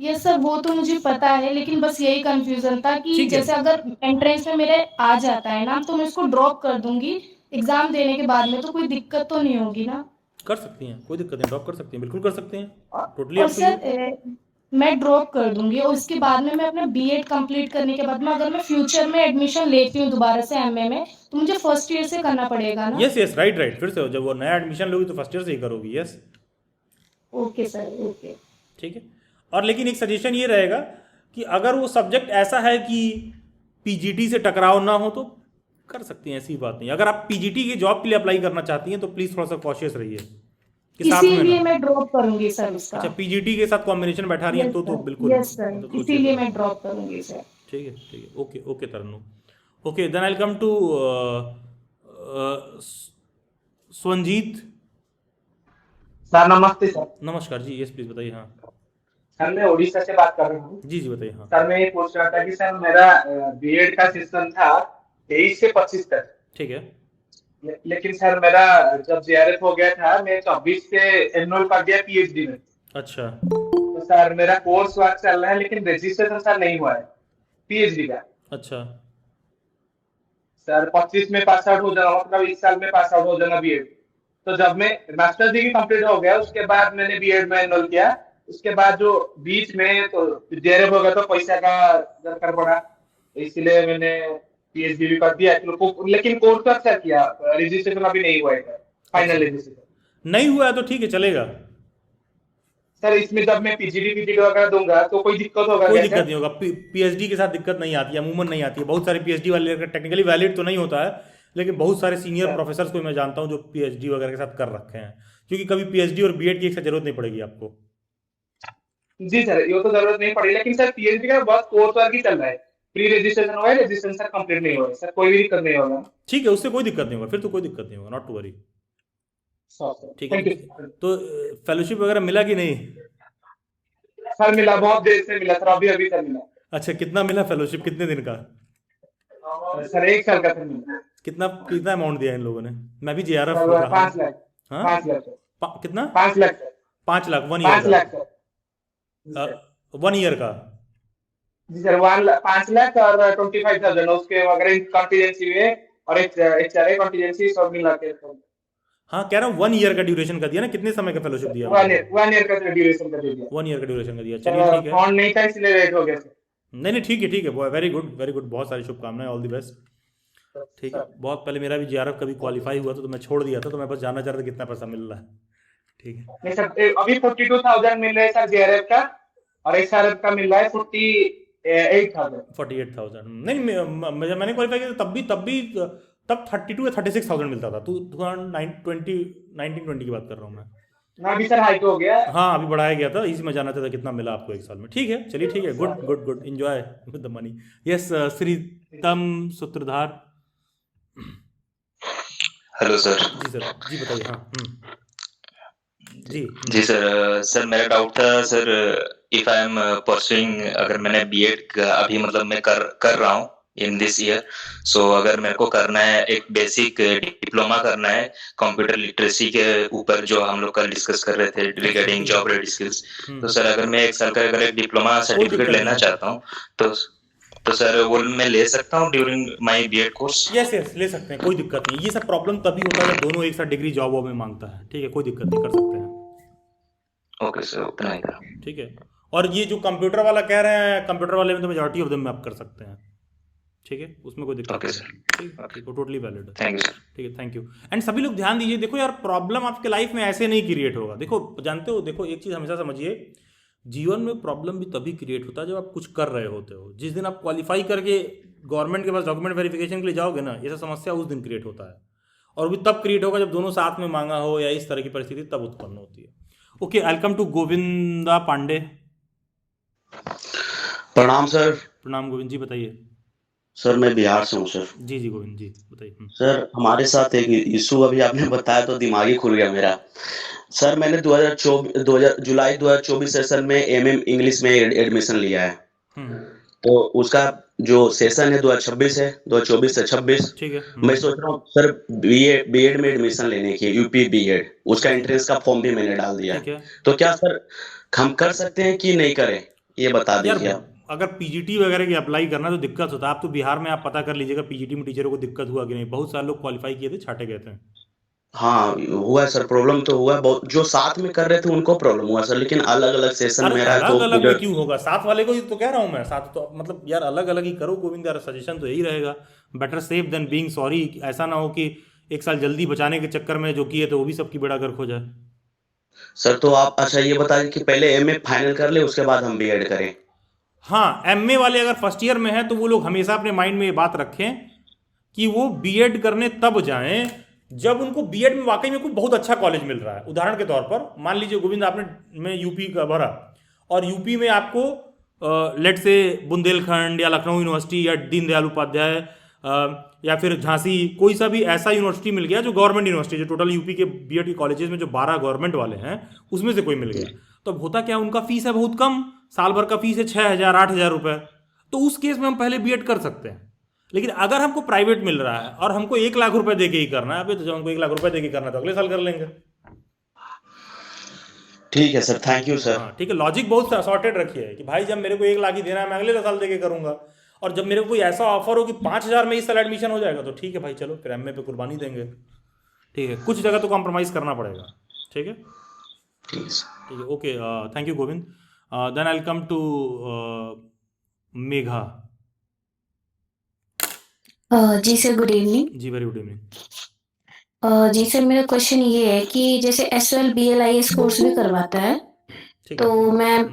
यस सर, वो तो मुझे पता है, लेकिन बस यही कंफ्यूजन था कि ठीक है, जैसे अगर एंट्रेंस में मेरे आ जाता है नाम तो मैं उसको ड्रॉप कर दूंगी एग्जाम देने के बाद में, तो कोई दिक्कत तो नहीं होगी ना? कर सकती हैं, कोई दिक्कत नहीं, ड्रॉप कर सकती हैं, बिल्कुल कर सकते हैं, टोटली और अप टू सर यू। मैं ड्रॉप कर दूंगी और उसके बाद में मैं अपना बीएड कंप्लीट करने के बाद में अगर मैं फ्यूचर में एडमिशन लेती हूँ दोबारा से एमए में तो मुझे फर्स्ट ईयर से करना पड़ेगा ना? यस यस, राइट राइट, फिर से जब वो नया एडमिशन लोगी तो फर्स्ट ईयर से ही करोगी। Yes, okay sir, okay. ठीक है। और लेकिन एक सजेशन ये रहेगा कि अगर वो सब्जेक्ट ऐसा है कि पीजीटी से टकराव ना हो तो कर सकती हैं, ऐसी बात नहीं। अगर आप पीजीटी की जॉब के लिए अप्लाई करना चाहती हैं तो प्लीज़ थोड़ा सा कॉशियस रहिए कि साथ में ना। इसीलिए मैं ड्रॉप करूंगी सर उसका। अच्छा, पीजीटी के साथ कॉम्बिनेशन बैठा रही हैं यस तो सर, बिल्कुल यस सर, मतलब सोचिए इसीलिए थोड़ा। मैं ड्रॉप करूंगी सर। ठीक है, ठीक है, okay okay Tarannum. Okay, then I come to Swanjeet. Sir नमस्ते सर। नमस्कार जी, यस प्लीज़ बताइए। हाँ सर मैं उड़ीसा से बात कर रहा हूँ। जी जी बताइए। हाँ सर मैं ये पूछ रहा था कि सर मेरा बीएड का सेशन था 23 से 25 तक, ठीक है। लेकिन सर मेरा जब जेआरएफ हो गया था मैं 24 से एनरोल कर दिया पीएचडी में। अच्छा तो सर मेरा कोर्स वर्क चल रहा है लेकिन रजिस्ट्रेशन सर नहीं हुआ है पीएचडी का। अच्छा सर 25 में पास आउट हो जाना, मतलब इस साल में पास आउट हो जाना बीएड। तो जब मैं मास्टर डिग्री कंप्लीट हो गया उसके बाद मैंने बीएड में एनरोल किया। उसके बाद जो बीच में तो जेआरएफ हो गया तो पैसा का दरकार पड़ा, इसलिए मैंने पीएचडी भी कर दिया। लेकिन कोर्स तो अच्छा किया, रजिस्ट्रेशन अभी नहीं हुआ है फाइनल रजिस्ट्रेशन। नहीं हुआ है तो ठीक है, चलेगा। सर इसमें जब मैं पीजीडी वगैरह दूंगा तो कोई दिक्कत होगा कोई क्या दिक्कत सर? नहीं होगा, पीएचडी के साथ दिक्कत नहीं आती है, अमूमन नहीं आती है। बहुत सारे पीएचडी वाले टेक्निकली वैलिड तो नहीं होता है, लेकिन बहुत सारे सीनियर सर प्रोफेसर्स को मैं जानता हूँ जो पीएचडी वगैरह के साथ कर रखे हैं, क्योंकि कभी पीएचडी और बीएड की एक साथ जरूरत नहीं पड़ेगी आपको। जी सर, ये तो जरूरत नहीं पड़ी, लेकिन सर पीएचडी का बस कोर्स वर्क ही चल रहा है। प्री रजिस्ट्रेशन हुआ है, रजिस्ट्रेशन सर कंप्लीट नहीं हुआ है सर, कोई भी दिक्कत नहीं होगा। ठीक है, उससे कोई दिक्कत नहीं होगा, फिर तो कोई दिक्कत नहीं होगा, नॉट टू वरी। ठीक थैंक है, यू तो फेलोशिप वगैरह मिला कि नहीं? सर। मिला, बहुत देर से मिला सर, अभी अभी सर मिला। अच्छा, कितना मिला फेलोशिप, कितने दिन का? सर 1 साल का सर मिला। कितना कितना अमाउंट दिया इन लोगों ने? मैं भी जेआरएफ सर रहा 5 हूँ। लाख। हाँ 5 लाख सर। कितना? 5 lakh sir. 5 lakh 1 5 year lakh sir. का? 1 ईयर का? जी सर 5 लाख और 25,000 उसके अगर कॉन्टिजेंसी में और एचआरए कॉन्टिजेंसी सब मिला के। हाँ, कह रहा हूँ 1 ईयर का ड्यूरेशन का दिया ना, कितने समय का फेलोशिप दिया? 1 ईयर का ड्यूरेशन कर दिया। 1 ईयर का ड्यूरेशन का दिया, सर चलिए ठीक है। फॉन्ट नहीं था इसलिए लेट हो गया सर। नहीं नहीं, ठीक है ठीक है, वेरी गुड वेरी गुड, बहुत सारी शुभकामनाएं, ऑल द बेस्ट। ठीक है, बहुत पहले मेरा भी जेआरएफ कभी क्वालिफाई हुआ था तो मैं छोड़ दिया था, तो मैं बस जानना चाह रहा था कितना पैसा मिल रहा है। ठीक है, नहीं सर, अभी 42,000 मिल रहा है सर जेआरएफ का, और एसआरएफ का मिल रहा है 48,000। 48,000 नहीं, मैंने क्वालिफाई किया तब 32 या 36,000 मिलता था। 1920 की बात कर रहा हूँ मैं। ना अभी सर हाइक हो गया। हाँ, अभी बढ़ाया गया था, इसी में जानना चाहता कितना मिला आपको 1 साल में। ठीक है, चलिए ठीक है, good good good, enjoy with the money. Yes, Shreetam Sutradhar. Hello sir. जी सर, जी बताइए। हाँ जी जी सर, सर मेरा डाउट था sir, if I am pursuing, अगर मैंने बीएड अभी मतलब मैं कर रहा हूँ इन दिस ईयर, सो अगर मेरे को करना है एक बेसिक डिप्लोमा करना है कंप्यूटर लिटरेसी के ऊपर, जो हम लोग कल डिस्कस कर रहे थे रिगार्डिंग जॉब रेडी स्किल्स, तो सर अगर मैं 1 साल का अगर एक डिप्लोमा सर्टिफिकेट लेना चाहता हूँ तो सर वो मैं ले सकता हूँ during my BEd course? Yes yes, ले सकते हैं, कोई दिक्कत नहीं। ये सब प्रॉब्लम तभी होता है जब दोनों एक साथ डिग्री जॉब में मांगता है। ठीक है, कोई दिक्कत नहीं, कर सकते हैं। ओके सर, उतना ही था। ठीक है, और ये जो कंप्यूटर वाला कह रहे हैं, कंप्यूटर वाले में तो मेजॉरिटी ऑफ देम में आप कर सकते हैं। ठीक है, उसमें कोई दिक्कत ओके नहीं। सर, ठीक है, वो टोटली वैलिड है। Thank you sir. ठीक है, थैंक यू। एंड सभी लोग ध्यान दीजिए, देखो यार, प्रॉब्लम आपके लाइफ में ऐसे नहीं क्रिएट होगा। देखो, जानते हो, देखो एक चीज़ हमेशा समझिए, जीवन में प्रॉब्लम भी तभी क्रिएट होता है जब आप कुछ कर रहे होते हो। जिस दिन आप क्वालिफाई करके गवर्नमेंट के पास डॉक्यूमेंट वेरिफिकेशन के लिए जाओगे ना, ये सब समस्या उस दिन क्रिएट होता है। और भी तब क्रिएट होगा जब दोनों साथ में मांगा हो, या इस तरह की परिस्थिति तब उत्पन्न होती है। Okay, welcome to Govinda Pandey. प्रणाम सर। प्रणाम गोविंद जी, बताइए। सर मैं बिहार से हूँ सर। जी जी गोविंद जी, बताइए। सर हमारे साथ एक इशू अभी आपने बताया तो दिमाग ही खुल गया मेरा। सर मैंने 2024 जुलाई 2024 सेशन में एमए इंग्लिश में एडमिशन लिया है। तो उसका जो सेशन है 2026 है, 2024 से 26। ठीक है। मैं सोच रहा हूँ सर बीएड में एडमिशन लेने की, यूपी बीएड। उसका एंट्रेंस का फॉर्म भी मैंने डाल दिया ठीक है। है तो क्या सर हम कर सकते हैं कि नहीं करें, ये बता यार, दीजिए आप। अगर पीजीटी वगैरह की अप्लाई करना तो दिक्कत होता है। आप तो बिहार में आप पता कर लीजिएगा पीजीटी में टीचरों को दिक्कत हुआ कि नहीं। बहुत सारे लोग क्वालिफाई किए थे, छाटे गए थे। हाँ हुआ है सर, प्रॉब्लम तो हुआ है बहुत। जो साथ में कर रहे थे उनको प्रॉब्लम हुआ सर, लेकिन अलग अलग सेशन अरे मेरा है अलग तो अलग मुझे। में क्यों होगा? साथ वाले को ही तो कह रहा हूँ मैं। साथ तो मतलब यार अलग अलग ही करो गोविंद यार, सजेशन तो यही रहेगा। Better safe than being sorry. ऐसा ना हो कि एक साल जल्दी बचाने के चक्कर में जो किए तो वो भी सबकी बेड़ा गर्क हो जाए। सर तो आप अच्छा ये बताइए कि पहले एमए फाइनल कर ले, उसके बाद हम बीएड करें। हाँ, एमए वाले अगर फर्स्ट ईयर में है तो वो लोग हमेशा अपने माइंड में ये बात रखें कि वो बीएड करने तब जाएं जब उनको बीएड में वाकई में कोई बहुत अच्छा कॉलेज मिल रहा है। उदाहरण के तौर पर मान लीजिए गोविंद, आपने में यूपी का भरा और यूपी में आपको लेट से बुंदेलखंड या लखनऊ यूनिवर्सिटी या दीनदयाल उपाध्याय या फिर झांसी, कोई सा भी ऐसा यूनिवर्सिटी मिल गया जो गवर्नमेंट यूनिवर्सिटी, जो टोटल यूपी के बीएड के कॉलेजेस में जो 12 गवर्नमेंट वाले हैं उसमें से कोई मिल गया। तो अब होता क्या, उनका फीस है बहुत कम, साल भर का फीस है 6,000 8,000 रुपये। तो उस केस में हम पहले बीएड कर सकते हैं। लेकिन अगर हमको प्राइवेट मिल रहा है और हमको 1 लाख रुपए दे के ही करना है, अभी तो जब हमको 1 लाख रुपए दे के करना है तो अगले साल कर लेंगे। ठीक है सर, थैंक यू सर। हाँ ठीक है, लॉजिक बहुत सॉर्टेड रखिए कि भाई जब मेरे को 1 लाख ही देना है मैं अगले साल दे के करूंगा। और जब मेरे को कोई ऐसा ऑफर हो कि 5,000 में इस साल एडमिशन हो जाएगा तो ठीक है भाई, चलो फिर एमए पे कुर्बानी देंगे। ठीक है, कुछ जगह तो कॉम्प्रोमाइज़ करना पड़ेगा। ठीक है, ठीक है सर। ठीक है, okay, thank you Govind. Then I will come to Megha. Ji sir, good evening. Ji very good evening. Ji sir, मेरा क्वेश्चन ये है कि जैसे एसएल बीएलआईएस कोर्स भी करवाता है, ठीक है। तो मैं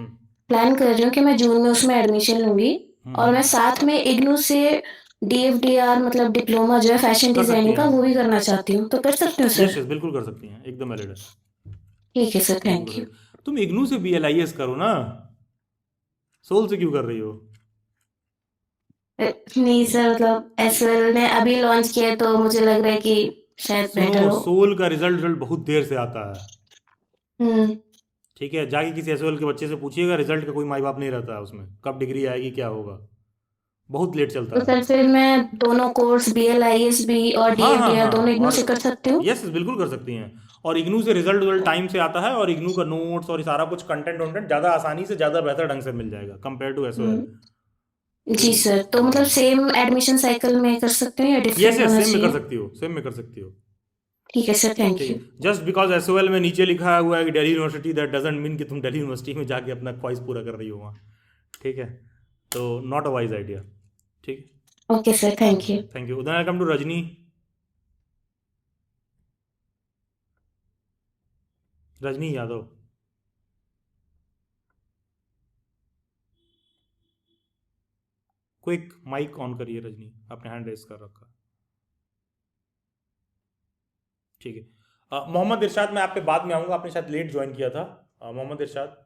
प्लान कर रही हूँ कि मैं जून में उसमें एडमिशन लूंगी और मैं साथ में इग्नू से डीएफडीआर मतलब डिप्लोमा जो है फैशन कर सकती डिजाइनिंग का हैं। वो भी करना चाहती हूँ, तो कर सकती हूँ यस सर? यस, बिल्कुल कर सकती हैं, एकदम वैलिड है। ठीक है सर, थैंक यू। तुम इग्नू से बीएलआईएस करो ना, सोल से क्यों कर रही हो? नहीं सर, मतलब एसएल ने अभी लॉन्च किया है तो मुझे लग रहा है कि शायद बेटर सुनो, हो। सोल का रिजल्ट बहुत देर से आता है। हम्म। ठीक है, जाके किसी एसओएल के बच्चे से पूछिएगा, रिजल्ट का कोई माई बाप नहीं रहता है उसमें, कब डिग्री आएगी क्या होगा, बहुत लेट चलता तो है। सर फिर मैं दोनों कोर्स बीएलआईएस भी और हाँ हाँ डीएफडीआर दोनों हाँ, इग्नू और से कर सकती हूँ? यस बिल्कुल कर सकती हैं। और इग्नू से रिजल्ट टाइम से आता है और इग्नू का नोट्स और सारा कुछ कंटेंट वंटेंट ज़्यादा आसानी से, ज़्यादा बेहतर ढंग से मिल जाएगा compare to SOL. Ji sir, तो मतलब सेम एडमिशन साइकिल में कर सकते हैं या यस डिफरेंट यस, होना सेम में कर चाहिए? सकती हो, सेम में कर सकती हो। ठीक है सर, थैंक ठीक यू। है, जस्ट बिकॉज एसओएल में नीचे लिखा हुआ है कि Delhi university, that doesn't mean कि तुम दिल्ली यूनिवर्सिटी में जाके अपना ख्वाहिश पूरा कर रही हो वहाँ। ठीक है, तो नॉट अ वाइज आइडिया। ठीक है, okay sir, thank you. Thank you. Then I come to Rajni. Rajni Yadav. Quick mic on करिए रजनी, आपने हैंड रेस कर रखा। ठीक है, मोहम्मद इरशाद, मैं आप पे बाद में आऊंगा, आपने शायद लेट ज्वाइन किया था। मोहम्मद इरशाद,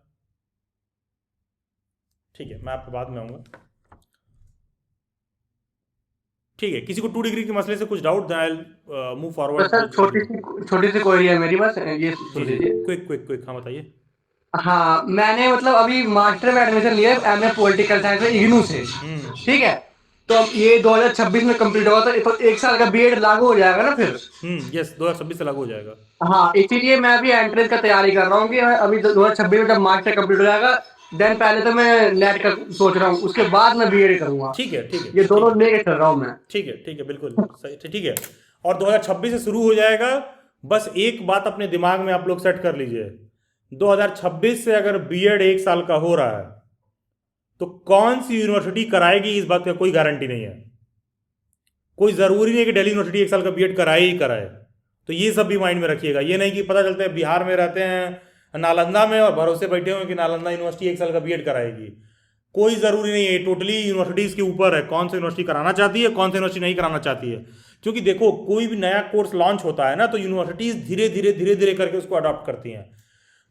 ठीक है, मैं आप पे बाद में आऊंगा। ठीक है, किसी को 2 डिग्री के मसले से कुछ doubt, then I will move to forward. Sir छोटी सी क्वेरी है मेरी, बस ये सुन लीजिए। क्विक क्विक क्विक, हाँ बताइए। हाँ, मैंने मतलब अभी मास्टर में एडमिशन लिया है एमए पॉलिटिकल साइंस में इग्नू से। ठीक है, तो अब ये 2026 में कंप्लीट हुआ तो 1 साल का बीएड लागू हो जाएगा ना फिर? यस, 2026 से लागू हो जाएगा। हाँ, इसीलिए मैं अभी एंट्रेंस का तैयारी कर रहा हूँ कि अभी 2026 में जब मास्टर कंप्लीट हो जाएगा, देन पहले तो मैं नेट का सोच रहा हूँ, उसके बाद मैं बीएड करूंगा। ठीक है ठीक है, ये दोनों लेके चल रहा हूँ मैं। ठीक है बिल्कुल सही, ठीक है। और 2026 से शुरू हो जाएगा। बस एक बात अपने दिमाग में आप लोग सेट कर लीजिए, 2026 से अगर बीएड 1 साल का हो रहा है तो कौन सी यूनिवर्सिटी कराएगी इस बात का कोई गारंटी नहीं है। कोई जरूरी नहीं कि दिल्ली यूनिवर्सिटी 1 साल का बीएड कराए ही कराए। तो ये सब भी माइंड में रखिएगा। ये नहीं कि पता चलता है बिहार में रहते हैं नालंदा में और भरोसे बैठे हुए कि नालंदा यूनिवर्सिटी 1 साल का बीएड कराएगी। कोई ज़रूरी नहीं है, टोटली यूनिवर्सिटीज़ के ऊपर है कौन सी यूनिवर्सिटी कराना चाहती है, कौन सी यूनिवर्सिटी नहीं कराना चाहती है। क्योंकि देखो, कोई भी नया कोर्स लॉन्च होता है ना तो यूनिवर्सिटीज़ धीरे धीरे करके उसको अडॉप्ट करती हैं।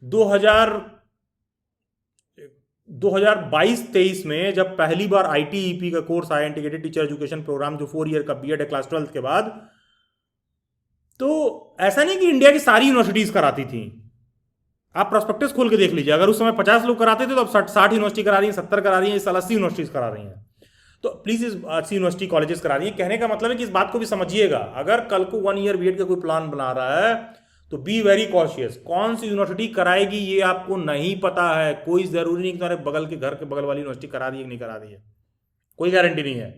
2022-23 में जब पहली बार ITEP का कोर्स आया, इंटीग्रेटेड टीचर एजुकेशन प्रोग्राम, जो 4 ईयर का बीएड है क्लास 12 के बाद, तो ऐसा नहीं कि इंडिया की सारी यूनिवर्सिटीज कराती थी। आप प्रोस्पेक्टस खोल के देख लीजिए, अगर उस समय 50 लोग कराते थे तो अब 60 यूनिवर्सिटी करा रही हैं, 70 करा रही हैं, इस साल 80 यूनिवर्सिटीज करा रही हैं। तो प्लीज इस 80 यूनिवर्सिटी कॉलेजेस करा रही हैं। कहने का मतलब है कि इस बात को भी समझिएगा, अगर कल को 1 ईयर बीएड का कोई प्लान बना रहा है तो बी वेरी कॉशियस। कौन सी यूनिवर्सिटी कराएगी ये आपको नहीं पता है। कोई जरूरी नहीं कि तुम्हारे बगल के घर के बगल वाली यूनिवर्सिटी करा दी है कि नहीं करा दी है, कोई गारंटी नहीं है।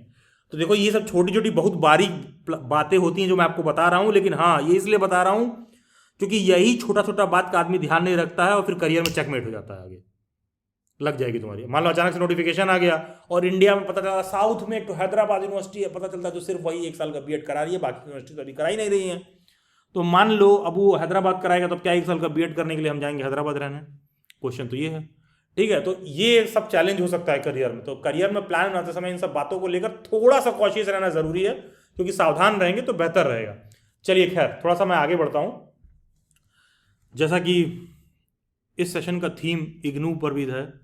तो देखो ये सब छोटी छोटी बहुत बारीक बातें होती हैं जो मैं आपको बता रहा हूं, लेकिन हाँ ये इसलिए बता रहा हूं क्योंकि यही छोटा छोटा बात का आदमी ध्यान नहीं रखता है और फिर करियर में चेकमेट हो जाता है, आगे लग जाएगी तुम्हारी। मान लो अचानक से नोटिफिकेशन आ गया और इंडिया में पता चला साउथ में एक तो हैदराबाद यूनिवर्सिटी है, पता चलता है जो सिर्फ वही 1 साल का बीएड करा रही है, बाकी यूनिवर्सिटी तो अभी करा ही नहीं रही है। तो मान लो अब वो हैदराबाद कराएगा तो क्या 1 साल का बीएड करने के लिए हम जाएंगे हैदराबाद रहने? क्वेश्चन तो ये है, ठीक है। तो ये सब चैलेंज हो सकता है करियर में। तो करियर में प्लान बनाते समय इन सब बातों को लेकर थोड़ा सा कॉशियस रहना जरूरी है, क्योंकि सावधान रहेंगे तो बेहतर रहेगा। चलिए खैर, थोड़ा सा मैं आगे बढ़ता हूं। जैसा कि इस सेशन का थीम इग्नू पर भी है,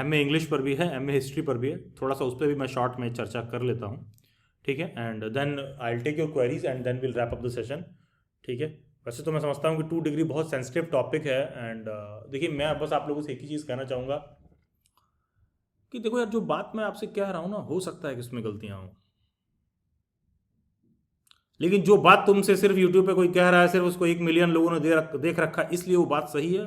MA इंग्लिश पर भी है, MA हिस्ट्री पर भी है, थोड़ा सा उस पर भी मैं शॉर्ट में चर्चा कर लेता हूँ, ठीक है। And then I will take your queries and then will wrap up the session, ठीक है। वैसे तो मैं समझता हूँ कि 2 डिग्री बहुत सेंसिटिव टॉपिक है। एंड देखिए मैं बस आप लोगों से एक ही चीज़ कहना चाहूँगा कि देखो यार, जो बात मैं आपसे कह रहा हूँ ना, हो सकता है कि इसमें गलतियाँ हों, लेकिन जो बात तुमसे सिर्फ यूट्यूब पे कोई कह रहा है, सिर्फ उसको 1 मिलियन लोगों ने देख रखा है इसलिए वो बात सही है,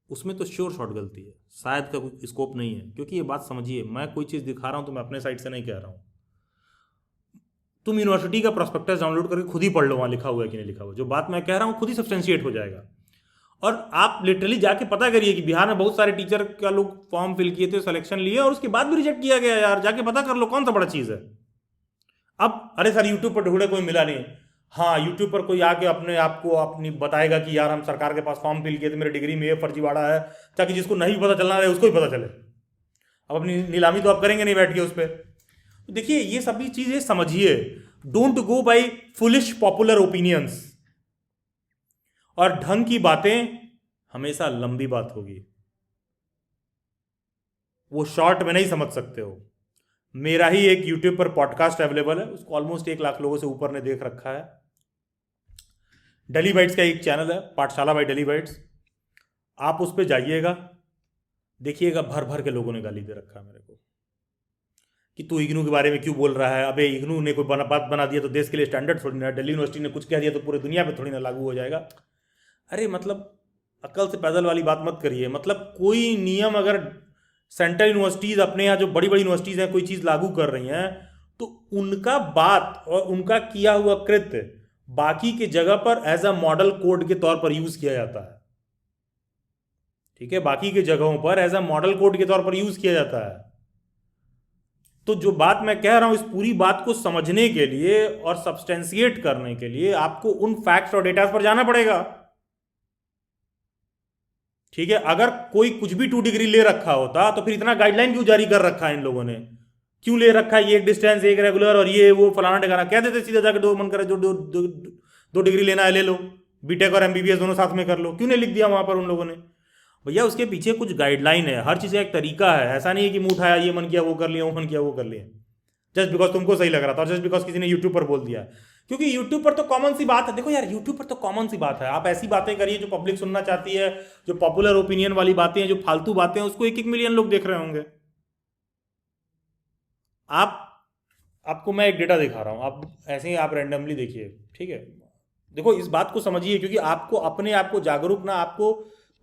उसमें तो श्योर शॉट गलती है, शायद का कोई स्कोप नहीं है। क्योंकि ये बात समझिए, मैं कोई चीज़ दिखा रहा हूँ तो मैं अपने साइड से नहीं कह रहा हूँ। तुम यूनिवर्सिटी का प्रोस्पेक्टस डाउनलोड करके खुद ही पढ़ लो, वहाँ लिखा हुआ है कि नहीं लिखा हुआ। जो बात मैं कह रहा हूँ खुद ही सब्सटेंशिएट हो जाएगा। और आप लिटरली जाके पता करिए कि बिहार में बहुत सारे टीचर का लोग फॉर्म फिल किए थे, सिलेक्शन लिए और उसके बाद भी रिजेक्ट किया गया। यार जाके पता कर लो कौन सा बड़ा चीज़ है। अब अरे सर यूट्यूब पर ढूंढे कोई मिला नहीं, हाँ यूट्यूब पर कोई आके अपने आप को अपनी बताएगा कि यार हम सरकार के पास फॉर्म फिल किए थे, मेरे डिग्री में ये फर्जीवाड़ा है, ताकि जिसको नहीं पता चलना रहे उसको ही पता चले। अब अपनी नीलामी तो आप करेंगे नहीं बैठ के उस पर। देखिए ये सभी चीज़ें समझिए, don't go by foolish popular opinions. और ढंग की बातें हमेशा लंबी बात होगी, वो शॉर्ट में नहीं समझ सकते हो। मेरा ही एक यूट्यूब पर पॉडकास्ट अवेलेबल है, उसको ऑलमोस्ट 1 लाख लोगों से ऊपर ने देख रखा है। डेली बाइट्स का एक चैनल है, पाठशाला बाय डेली बाइट्स, आप उस पर जाइएगा, देखिएगा भर भर के लोगों ने गाली दे रखा है मेरे को कि तू इग्नू के बारे में क्यों बोल रहा है। अबे इग्नू ने कोई बात बना दिया तो देश के लिए स्टैंडर्ड थोड़ी ना, दिल्ली यूनिवर्सिटी ने कुछ कह दिया तो पूरे दुनिया पे थोड़ी ना लागू हो जाएगा। अरे मतलब अकल से पैदल वाली बात मत करिए। मतलब कोई नियम अगर सेंट्रल यूनिवर्सिटीज़ अपने यहाँ जो बड़ी बड़ी यूनिवर्सिटीज़ हैं कोई चीज़ लागू कर रही हैं तो उनका बात और उनका किया हुआ कृत्य बाकी के जगह पर एज अ मॉडल कोड के तौर पर यूज़ किया जाता है, ठीक है। बाकी के जगहों पर एज अ मॉडल कोड के तौर पर यूज़ किया जाता है। तो जो बात मैं कह रहा हूं, इस पूरी बात को समझने के लिए और सब्सटेंशिएट करने के लिए आपको उन फैक्ट्स और डेटा पर जाना पड़ेगा, ठीक है। अगर कोई कुछ भी 2 डिग्री ले रखा होता तो फिर इतना गाइडलाइन क्यों जारी कर रखा है इन लोगों ने, क्यों ले रखा है ये 1 डिस्टेंस 1 रेगुलर और ये वो फलाना ठिकाना। कह देते सीधा जाकर 2 मन करे जो 2 डिग्री लेना है ले लो, बीटेक और MBBS दोनों साथ में कर लो। क्यों नहीं लिख दिया वहां पर उन लोगों ने? भैया उसके पीछे कुछ गाइडलाइन है, हर चीज़ का एक तरीका है। ऐसा नहीं है कि मुंह उठाया ये मन किया वो कर लिया, वो मन किया वो कर लिया, जस्ट बिकॉज तुमको सही लग रहा था और जस्ट बिकॉज किसी ने यूट्यूब पर बोल दिया। क्योंकि यूट्यूब पर तो कॉमन सी बात है, देखो यार यूट्यूब पर तो कॉमन सी बात है। आप ऐसी बातें करिए जो पब्लिक सुनना चाहती है, जो पॉपुलर ओपिनियन वाली बातें हैं, जो फालतू बातें हैं, उसको 1-1 मिलियन लोग देख रहे होंगे। आपको मैं एक डेटा दिखा रहा हूं, आप ऐसे ही आप रैंडमली देखिए, ठीक है। देखो इस बात को समझिए, क्योंकि आपको अपने आप को जागरूक ना आपको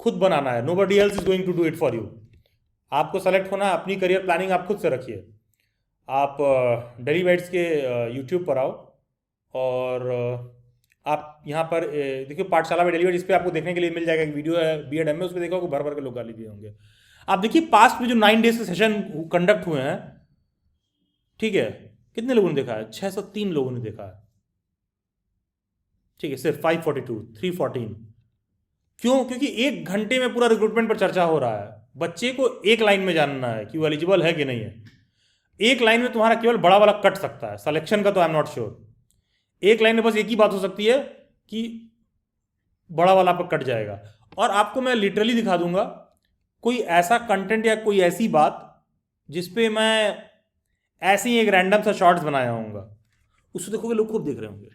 खुद बनाना है। Nobody else is going to do it for you. आपको सेलेक्ट होना है, अपनी करियर प्लानिंग आप खुद से रखिए। आप डेली बाइट्स के यूट्यूब पर आओ और आप यहाँ पर देखिए पाठशाला में डेली बाइट्स, इस पर आपको देखने के लिए मिल जाएगा एक वीडियो है बीएड एमए, उस पर देखो भर भर के लोग गाली दिए होंगे। आप देखिए पास्ट में जो 9 डेज के सेशन कंडक्ट हुए हैं, ठीक है, कितने लोगों ने देखा है? 603 लोगों ने देखा है, ठीक है। सिर्फ 542, 314। क्यों? क्योंकि 1 घंटे में पूरा रिक्रूटमेंट पर चर्चा हो रहा है। बच्चे को एक लाइन में जानना है कि वो एलिजिबल है कि नहीं है। एक लाइन में तुम्हारा केवल बड़ा वाला कट सकता है, सिलेक्शन का तो आई एम नॉट श्योर। एक लाइन में बस एक ही बात हो सकती है कि बड़ा वाला पर कट जाएगा। और आपको मैं लिटरली दिखा दूंगा कोई ऐसा कंटेंट या कोई ऐसी बात जिस पे मैं ऐसे ही एक रैंडम सा शॉर्ट्स बनाया होऊंगा, उसको देखोगे लोग खूब देख रहे होंगे,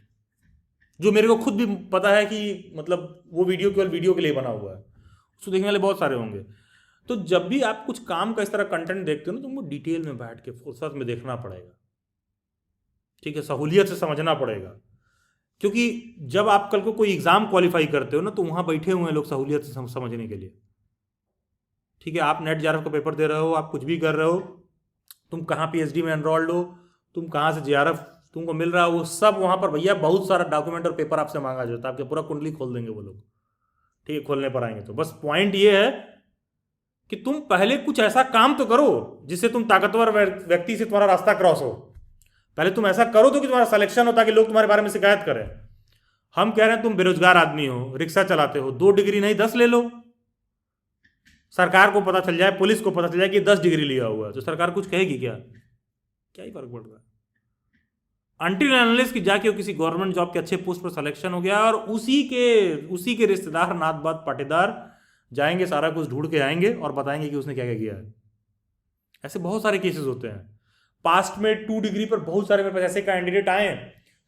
जो मेरे को खुद भी पता है कि मतलब वो वीडियो केवल वीडियो के लिए बना हुआ है, उसको देखने वाले बहुत सारे होंगे। तो जब भी आप कुछ काम का इस तरह कंटेंट देखते हो ना, तुमको डिटेल में बैठ के फुर्सत में देखना पड़ेगा, ठीक है, सहूलियत से समझना पड़ेगा, क्योंकि जब आप कल को कोई एग्जाम क्वालिफाई करते हो ना, तो वहां बैठे हुए हैं लोग सहूलियत से समझने के लिए, ठीक है। आप नेट जेआरएफ का पेपर दे रहे हो, आप कुछ भी कर रहे हो, तुम कहाँ पीएचडी में एनरोल्ड हो, तुम कहाँ से जेआरएफ तुमको मिल रहा है, वो सब वहां पर भैया बहुत सारा डॉक्यूमेंट और पेपर आपसे मांगा जाता है, आपके पूरा कुंडली खोल देंगे वो लोग, ठीक है, खोलने पर आएंगे। तो बस पॉइंट ये है कि तुम पहले कुछ ऐसा काम तो करो जिससे तुम ताकतवर व्यक्ति से तुम्हारा रास्ता क्रॉस हो। पहले तुम ऐसा करो तो कि तुम्हारा सिलेक्शन हो, ताकि लोग तुम्हारे बारे में शिकायत करें। हम कह रहे हैं तुम बेरोजगार आदमी हो, रिक्शा चलाते हो, 2 डिग्री नहीं 10 ले लो, सरकार को पता चल जाए, पुलिस को पता चल जाए कि 10 डिग्री लिया हुआ है, तो सरकार कुछ कहेगी क्या? क्या ही फर्क पड़ रहा है? अनटिल एनालिस्ट की जाके किसी गवर्नमेंट जॉब के अच्छे पोस्ट पर सिलेक्शन हो गया और उसी के रिश्तेदार, नात बात, पाटेदार जाएंगे, सारा कुछ ढूंढ के आएंगे और बताएंगे कि उसने क्या क्या किया है। ऐसे बहुत सारे केसेस होते हैं। पास्ट में 2 डिग्री पर बहुत सारे मेरे पास ऐसे कैंडिडेट आए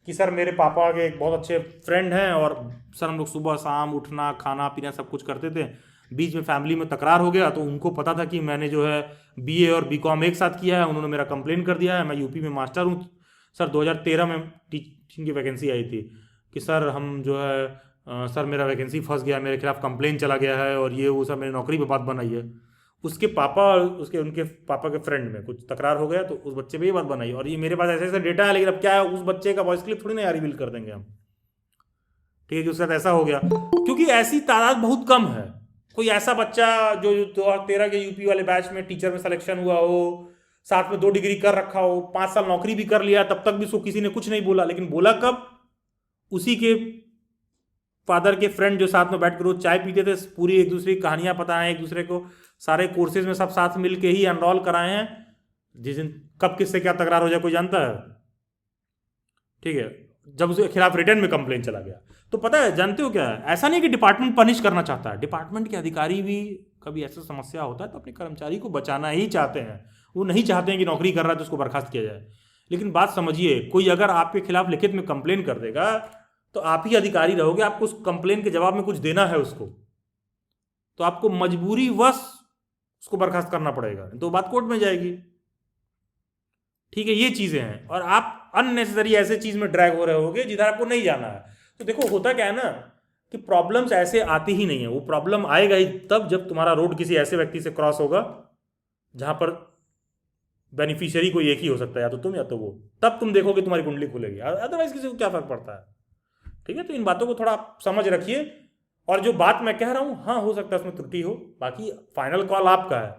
कि सर मेरे पापा के एक बहुत अच्छे फ्रेंड हैं और सर हम लोग सुबह शाम उठना, खाना पीना सब कुछ करते थे, बीच में फैमिली में तकरार हो गया, तो उनको पता था कि मैंने जो है बीए और बीकॉम एक साथ किया है, उन्होंने मेरा कंप्लेन कर दिया है, मैं यूपी में मास्टर हूँ। सर 2013 में टीचिंग की वैकेंसी आई थी कि सर हम जो है सर मेरा वैकेंसी फंस गया, मेरे खिलाफ कंप्लेन चला गया है और ये वो, सब मेरी नौकरी पे बात बनाई है। उसके पापा और उनके पापा के फ्रेंड में कुछ तकरार हो गया, तो उस बच्चे पे ये बात बनाई, और ये मेरे पास ऐसे ऐसे डेटा है, लेकिन अब क्या है, उस बच्चे का वॉइस क्लिप थोड़ी ना रिवील कर देंगे हम, ठीक है, कि उसके साथ ऐसा हो गया। क्योंकि ऐसी तादाद बहुत कम है। कोई ऐसा बच्चा जो 2013 के यूपी वाले बैच में टीचर में सिलेक्शन हुआ हो, साथ में 2 डिग्री कर रखा हो, 5 साल नौकरी भी कर लिया, तब तक भी उसको किसी ने कुछ नहीं बोला, लेकिन बोला कब? उसी के फादर के फ्रेंड जो साथ में बैठ कर रोज चाय पीते थे, पूरी एक दूसरे की कहानियां पता है, एक दूसरे को सारे कोर्सेज में सब साथ मिल के ही एनरोल कराए हैं। जिस दिन कब किससे क्या तकरार हो जाए कोई जानता है, ठीक है, जब उसके खिलाफ रिटर्न में कंप्लेन चला गया। तो पता है, जानते हो क्या है, ऐसा नहीं कि डिपार्टमेंट पनिश करना चाहता है, डिपार्टमेंट के अधिकारी भी कभी ऐसा समस्या होता है तो अपने कर्मचारी को बचाना ही चाहते हैं। वो नहीं चाहते हैं कि नौकरी कर रहा है तो उसको बर्खास्त किया जाए। लेकिन बात समझिए, कोई अगर आपके खिलाफ लिखित में कंप्लेन कर देगा तो आप ही अधिकारी रहोगे, आपको उस कंप्लेन के जवाब में कुछ देना है उसको, तो आपको मजबूरीवश उसको बर्खास्त करना पड़ेगा, तो बात कोर्ट में जाएगी, ठीक है। ये चीजें हैं, और आप अननेसेसरी ऐसे चीज में ड्रैग हो रहे होगे जिधर आपको नहीं जाना है। तो देखो, होता क्या है ना कि प्रॉब्लम्स ऐसे आती ही नहीं है, वो प्रॉब्लम आएगा ही तब जब तुम्हारा रोड किसी ऐसे व्यक्ति से क्रॉस होगा जहां पर बेनिफिशियरी कोई एक ही हो सकता है, या तो तुम या तो वो, तब तुम देखोगे तुम्हारी कुंडली खुलेगी, अदरवाइज किसी को क्या फर्क पड़ता है, ठीक है। तो इन बातों को थोड़ा आप समझ रखिए, और जो बात मैं कह रहा हूं, हाँ हो सकता है उसमें त्रुटि हो, बाकी फाइनल कॉल आपका है।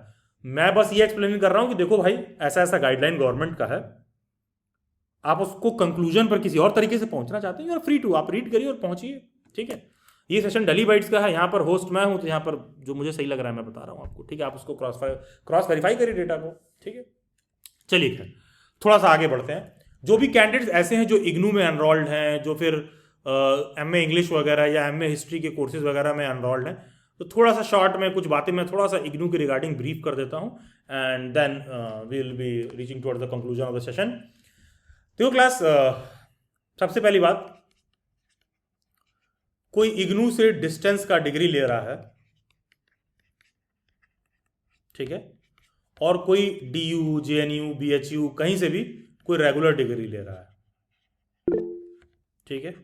मैं बस ये एक्सप्लेन कर रहा हूं कि देखो भाई, ऐसा ऐसा गाइडलाइन गवर्नमेंट का है, आप उसको कंक्लूजन पर किसी और तरीके से पहुंचना चाहते हैं, और फ्री टू, आप रीड करिए और पहुंचिए, ठीक है। ये सेशन डेली बाइट्स का है, यहाँ पर होस्ट मैं हूं, तो यहाँ पर जो मुझे सही लग रहा है मैं बता रहा हूँ आपको, ठीक है। आप उसको क्रॉस वेरीफाई करिए डेटा को, ठीक है। चलिए खैर, थोड़ा सा आगे बढ़ते हैं। जो भी कैंडिडेट्स ऐसे हैं जो इग्नू में एनरोल्ड हैं, जो फिर एमए इंग्लिश वगैरह या एमए हिस्ट्री के कोर्सेज वगैरह में एनरोल्ड हैं, तो थोड़ा सा शॉर्ट में कुछ बातें मैं थोड़ा सा इग्नू के रिगार्डिंग ब्रीफ कर देता हूं, and then we will be reaching towards the conclusion of the session. तो क्लास, सबसे पहली बात, कोई इग्नू से डिस्टेंस का डिग्री ले रहा है, ठीक है, और कोई डीयू, जेएनयू, बीएचयू कहीं से भी कोई रेगुलर डिग्री ले रहा है, ठीक है।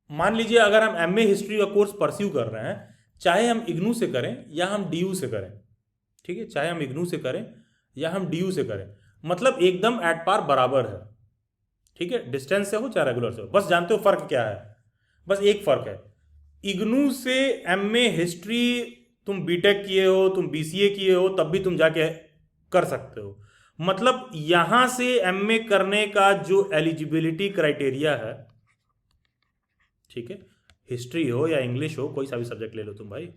मान लीजिए अगर हम एमए हिस्ट्री का कोर्स परस्यू कर रहे हैं, चाहे हम इग्नू से करें या हम डीयू से करें, ठीक है, चाहे हम इग्नू से करें या हम डीयू से करें, मतलब एकदम एट पार बराबर है, ठीक है, डिस्टेंस से हो चाहे रेगुलर से हो। बस जानते हो फर्क क्या है? बस एक फर्क है, इग्नू से एमए हिस्ट्री तुम बीटेक किए हो, तुम बीसीए किए हो, तब भी तुम जाके कर सकते हो। मतलब यहां से एमए करने का जो एलिजिबिलिटी क्राइटेरिया है, ठीक है, हिस्ट्री हो या इंग्लिश हो, कोई सा भी सब्जेक्ट ले लो तुम भाई,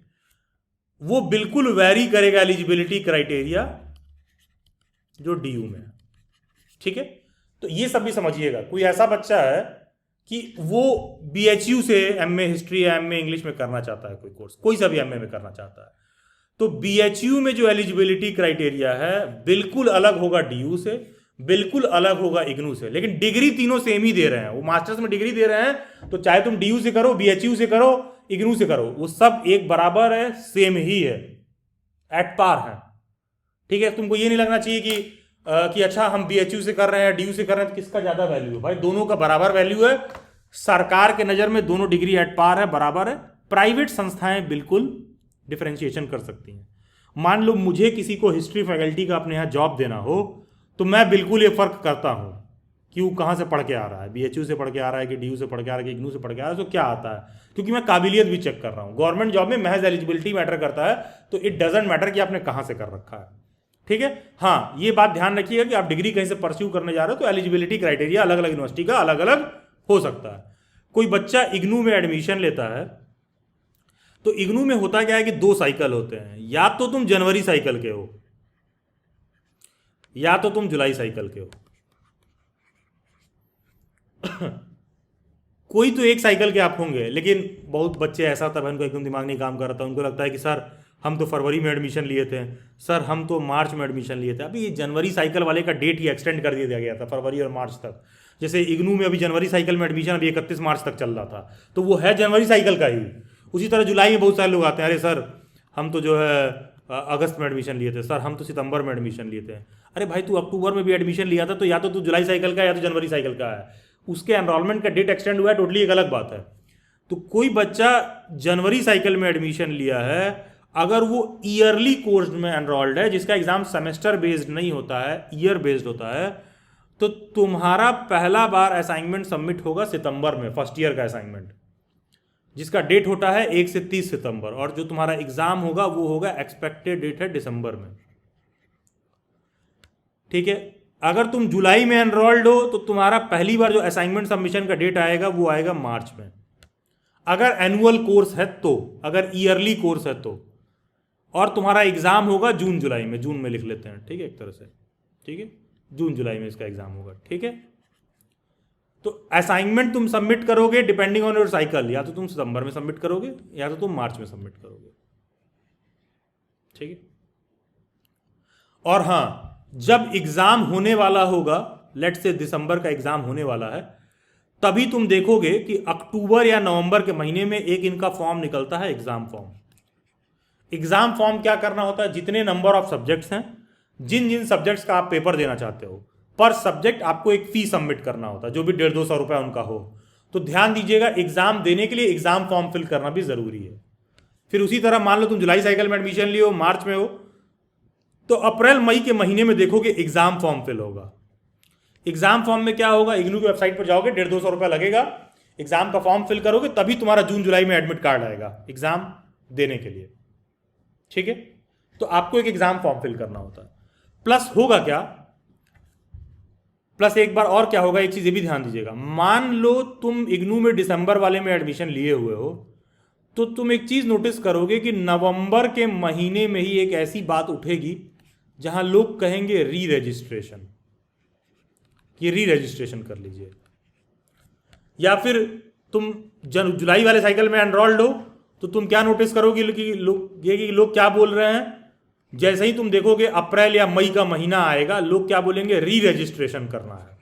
वो बिल्कुल वैरी करेगा एलिजिबिलिटी क्राइटेरिया जो डीयू में है, ठीक है। तो ये सब भी समझिएगा, कोई ऐसा बच्चा है कि वो BHU से MA हिस्ट्री या MA इंग्लिश में करना चाहता है कोई कोर्स, कोई सा भी MA में करना चाहता है, तो BHU में जो एलिजिबिलिटी क्राइटेरिया है बिल्कुल अलग होगा DU से, बिल्कुल अलग होगा इग्नू से, लेकिन डिग्री तीनों सेम ही दे रहे हैं। वो मास्टर्स में डिग्री दे रहे हैं, तो चाहे तुम DU से करो, BHU से करो, इग्नू से करो, वो सब एक बराबर है, सेम ही है, एट पार है। ठीक है, तुमको ये नहीं लगना चाहिए कि अच्छा हम BHU से कर रहे हैं, DU से कर रहे हैं, तो किसका ज्यादा वैल्यू है। भाई दोनों का बराबर वैल्यू है, सरकार के नजर में दोनों डिग्री एट पार है, बराबर है। प्राइवेट संस्थाएं बिल्कुल डिफरेंशिएशन कर सकती हैं। मान लो मुझे किसी को हिस्ट्री फैकल्टी का अपने यहाँ जॉब देना हो, तो मैं बिल्कुल ये फर्क करता हूँ कि वो कहाँ से पढ़ के आ रहा है, BHU से पढ़ के आ रहा है कि DU से पढ़ के आ रहा है कि इग्नू से पढ़ के आ रहा है, तो क्या आता है, क्योंकि मैं काबिलियत भी चेक कर रहा हूँ। गवर्नमेंट जॉब में महज एलिजिबिलिटी मैटर करता है, तो इट डजेंट मैटर कि आपने कहाँ से कर रखा है। ठीक है, हाँ ये बात ध्यान रखिएगा कि आप डिग्री कहीं से परस्यू करने जा रहे हो तो एलिजिबिलिटी क्राइटेरिया अलग अलग यूनिवर्सिटी का अलग अलग हो सकता है। कोई बच्चा इग्नू में एडमिशन लेता है, तो इग्नू में होता क्या है कि 2 साइकिल होते हैं, या तो तुम जनवरी साइकिल के हो या तो तुम जुलाई साइकिल के हो। कोई तो एक साइकिल के आप होंगे, लेकिन बहुत बच्चे ऐसा होता है उनका एकदम दिमाग नहीं काम कर रहा था, उनको लगता है कि सर हम तो फरवरी में एडमिशन लिए थे, सर हम तो मार्च में एडमिशन लिए थे। अभी ये जनवरी साइकिल वाले का डेट ही एक्सटेंड कर दिया गया था फरवरी और मार्च तक। जैसे इग्नू में अभी जनवरी साइकिल में एडमिशन अभी 31 मार्च तक चल रहा था, तो वो है जनवरी साइकिल का ही। उसी तरह जुलाई में बहुत सारे लोग आते हैं, अरे सर हम तो जो है अगस्त में एडमिशन लिए थे, सर हम तो सितंबर में एडमिशन लिए थे। अरे भाई तू अक्टूबर में भी एडमिशन लिया था, तो या तो तू जुलाई साइकिल का या तो जनवरी साइकिल का है, उसके एनरोलमेंट का डेट एक्सटेंड हुआ है, टोटली एक अलग बात है। तो कोई बच्चा जनवरी साइकिल में एडमिशन लिया है, अगर वो ईयरली कोर्स में एनरोल्ड है जिसका एग्जाम सेमेस्टर बेस्ड नहीं होता है, ईयर बेस्ड होता है, तो तुम्हारा पहला बार असाइनमेंट सबमिट होगा सितंबर में, फर्स्ट ईयर का असाइनमेंट, जिसका डेट होता है 1 से 30 सितंबर, और जो तुम्हारा एग्जाम होगा वो होगा एक्सपेक्टेड डेट है दिसंबर में। ठीक है, अगर तुम जुलाई में एनरोल्ड हो तो तुम्हारा पहली बार जो असाइनमेंट सबमिशन का डेट आएगा वो आएगा मार्च में, अगर एनुअल कोर्स है तो, अगर ईयरली कोर्स है तो, और तुम्हारा एग्जाम होगा जून जुलाई में, जून में लिख लेते हैं, ठीक है एक तरह से, ठीक है जून जुलाई में इसका एग्जाम होगा। ठीक है, तो असाइनमेंट तुम सबमिट करोगे डिपेंडिंग ऑन योर साइकिल, या तो तुम सितंबर में सबमिट करोगे या तो तुम मार्च में सबमिट करोगे। ठीक है, और हाँ जब एग्जाम होने वाला होगा, लेट से दिसंबर का एग्जाम होने वाला है, तभी तुम देखोगे कि अक्टूबर या नवंबर के महीने में एक इनका फॉर्म निकलता है, एग्जाम फॉर्म। एग्जाम फॉर्म क्या करना होता है, जितने नंबर ऑफ सब्जेक्ट्स हैं, जिन जिन सब्जेक्ट्स का आप पेपर देना चाहते हो, पर सब्जेक्ट आपको एक फी सबमिट करना होता है, जो भी 150-200 रुपये उनका हो। तो ध्यान दीजिएगा, एग्जाम देने के लिए एग्जाम फॉर्म फिल करना भी जरूरी है। फिर उसी तरह मान लो तुम जुलाई साइकिल में एडमिशन लिए हो, मार्च में हो, तो अप्रैल मई के महीने में देखोगे एग्जाम फॉर्म फिल होगा। एग्जाम फॉर्म में क्या होगा, इग्नू की वेबसाइट पर जाओगे, 150-200 रुपये लगेगा, एग्जाम का फॉर्म फिल करोगे, तभी तुम्हारा जून जुलाई में एडमिट कार्ड आएगा एग्जाम देने के लिए। ठीक है, तो आपको एक एग्जाम फॉर्म फिल करना होता है। प्लस होगा क्या, प्लस एक बार और क्या होगा, एक चीज ये भी ध्यान दीजिएगा, मान लो तुम इग्नू में दिसंबर वाले में एडमिशन लिए हुए हो, तो तुम एक चीज नोटिस करोगे कि नवंबर के महीने में ही एक ऐसी बात उठेगी जहां लोग कहेंगे री रजिस्ट्रेशन, कि री रजिस्ट्रेशन कर लीजिए। या फिर तुम जुलाई वाले साइकिल में एनरोल्ड हो, तो तुम क्या नोटिस करोगे कि लोग क्या बोल रहे हैं, जैसे ही तुम देखोगे अप्रैल या मई का महीना आएगा, लोग क्या बोलेंगे, री रजिस्ट्रेशन करना है।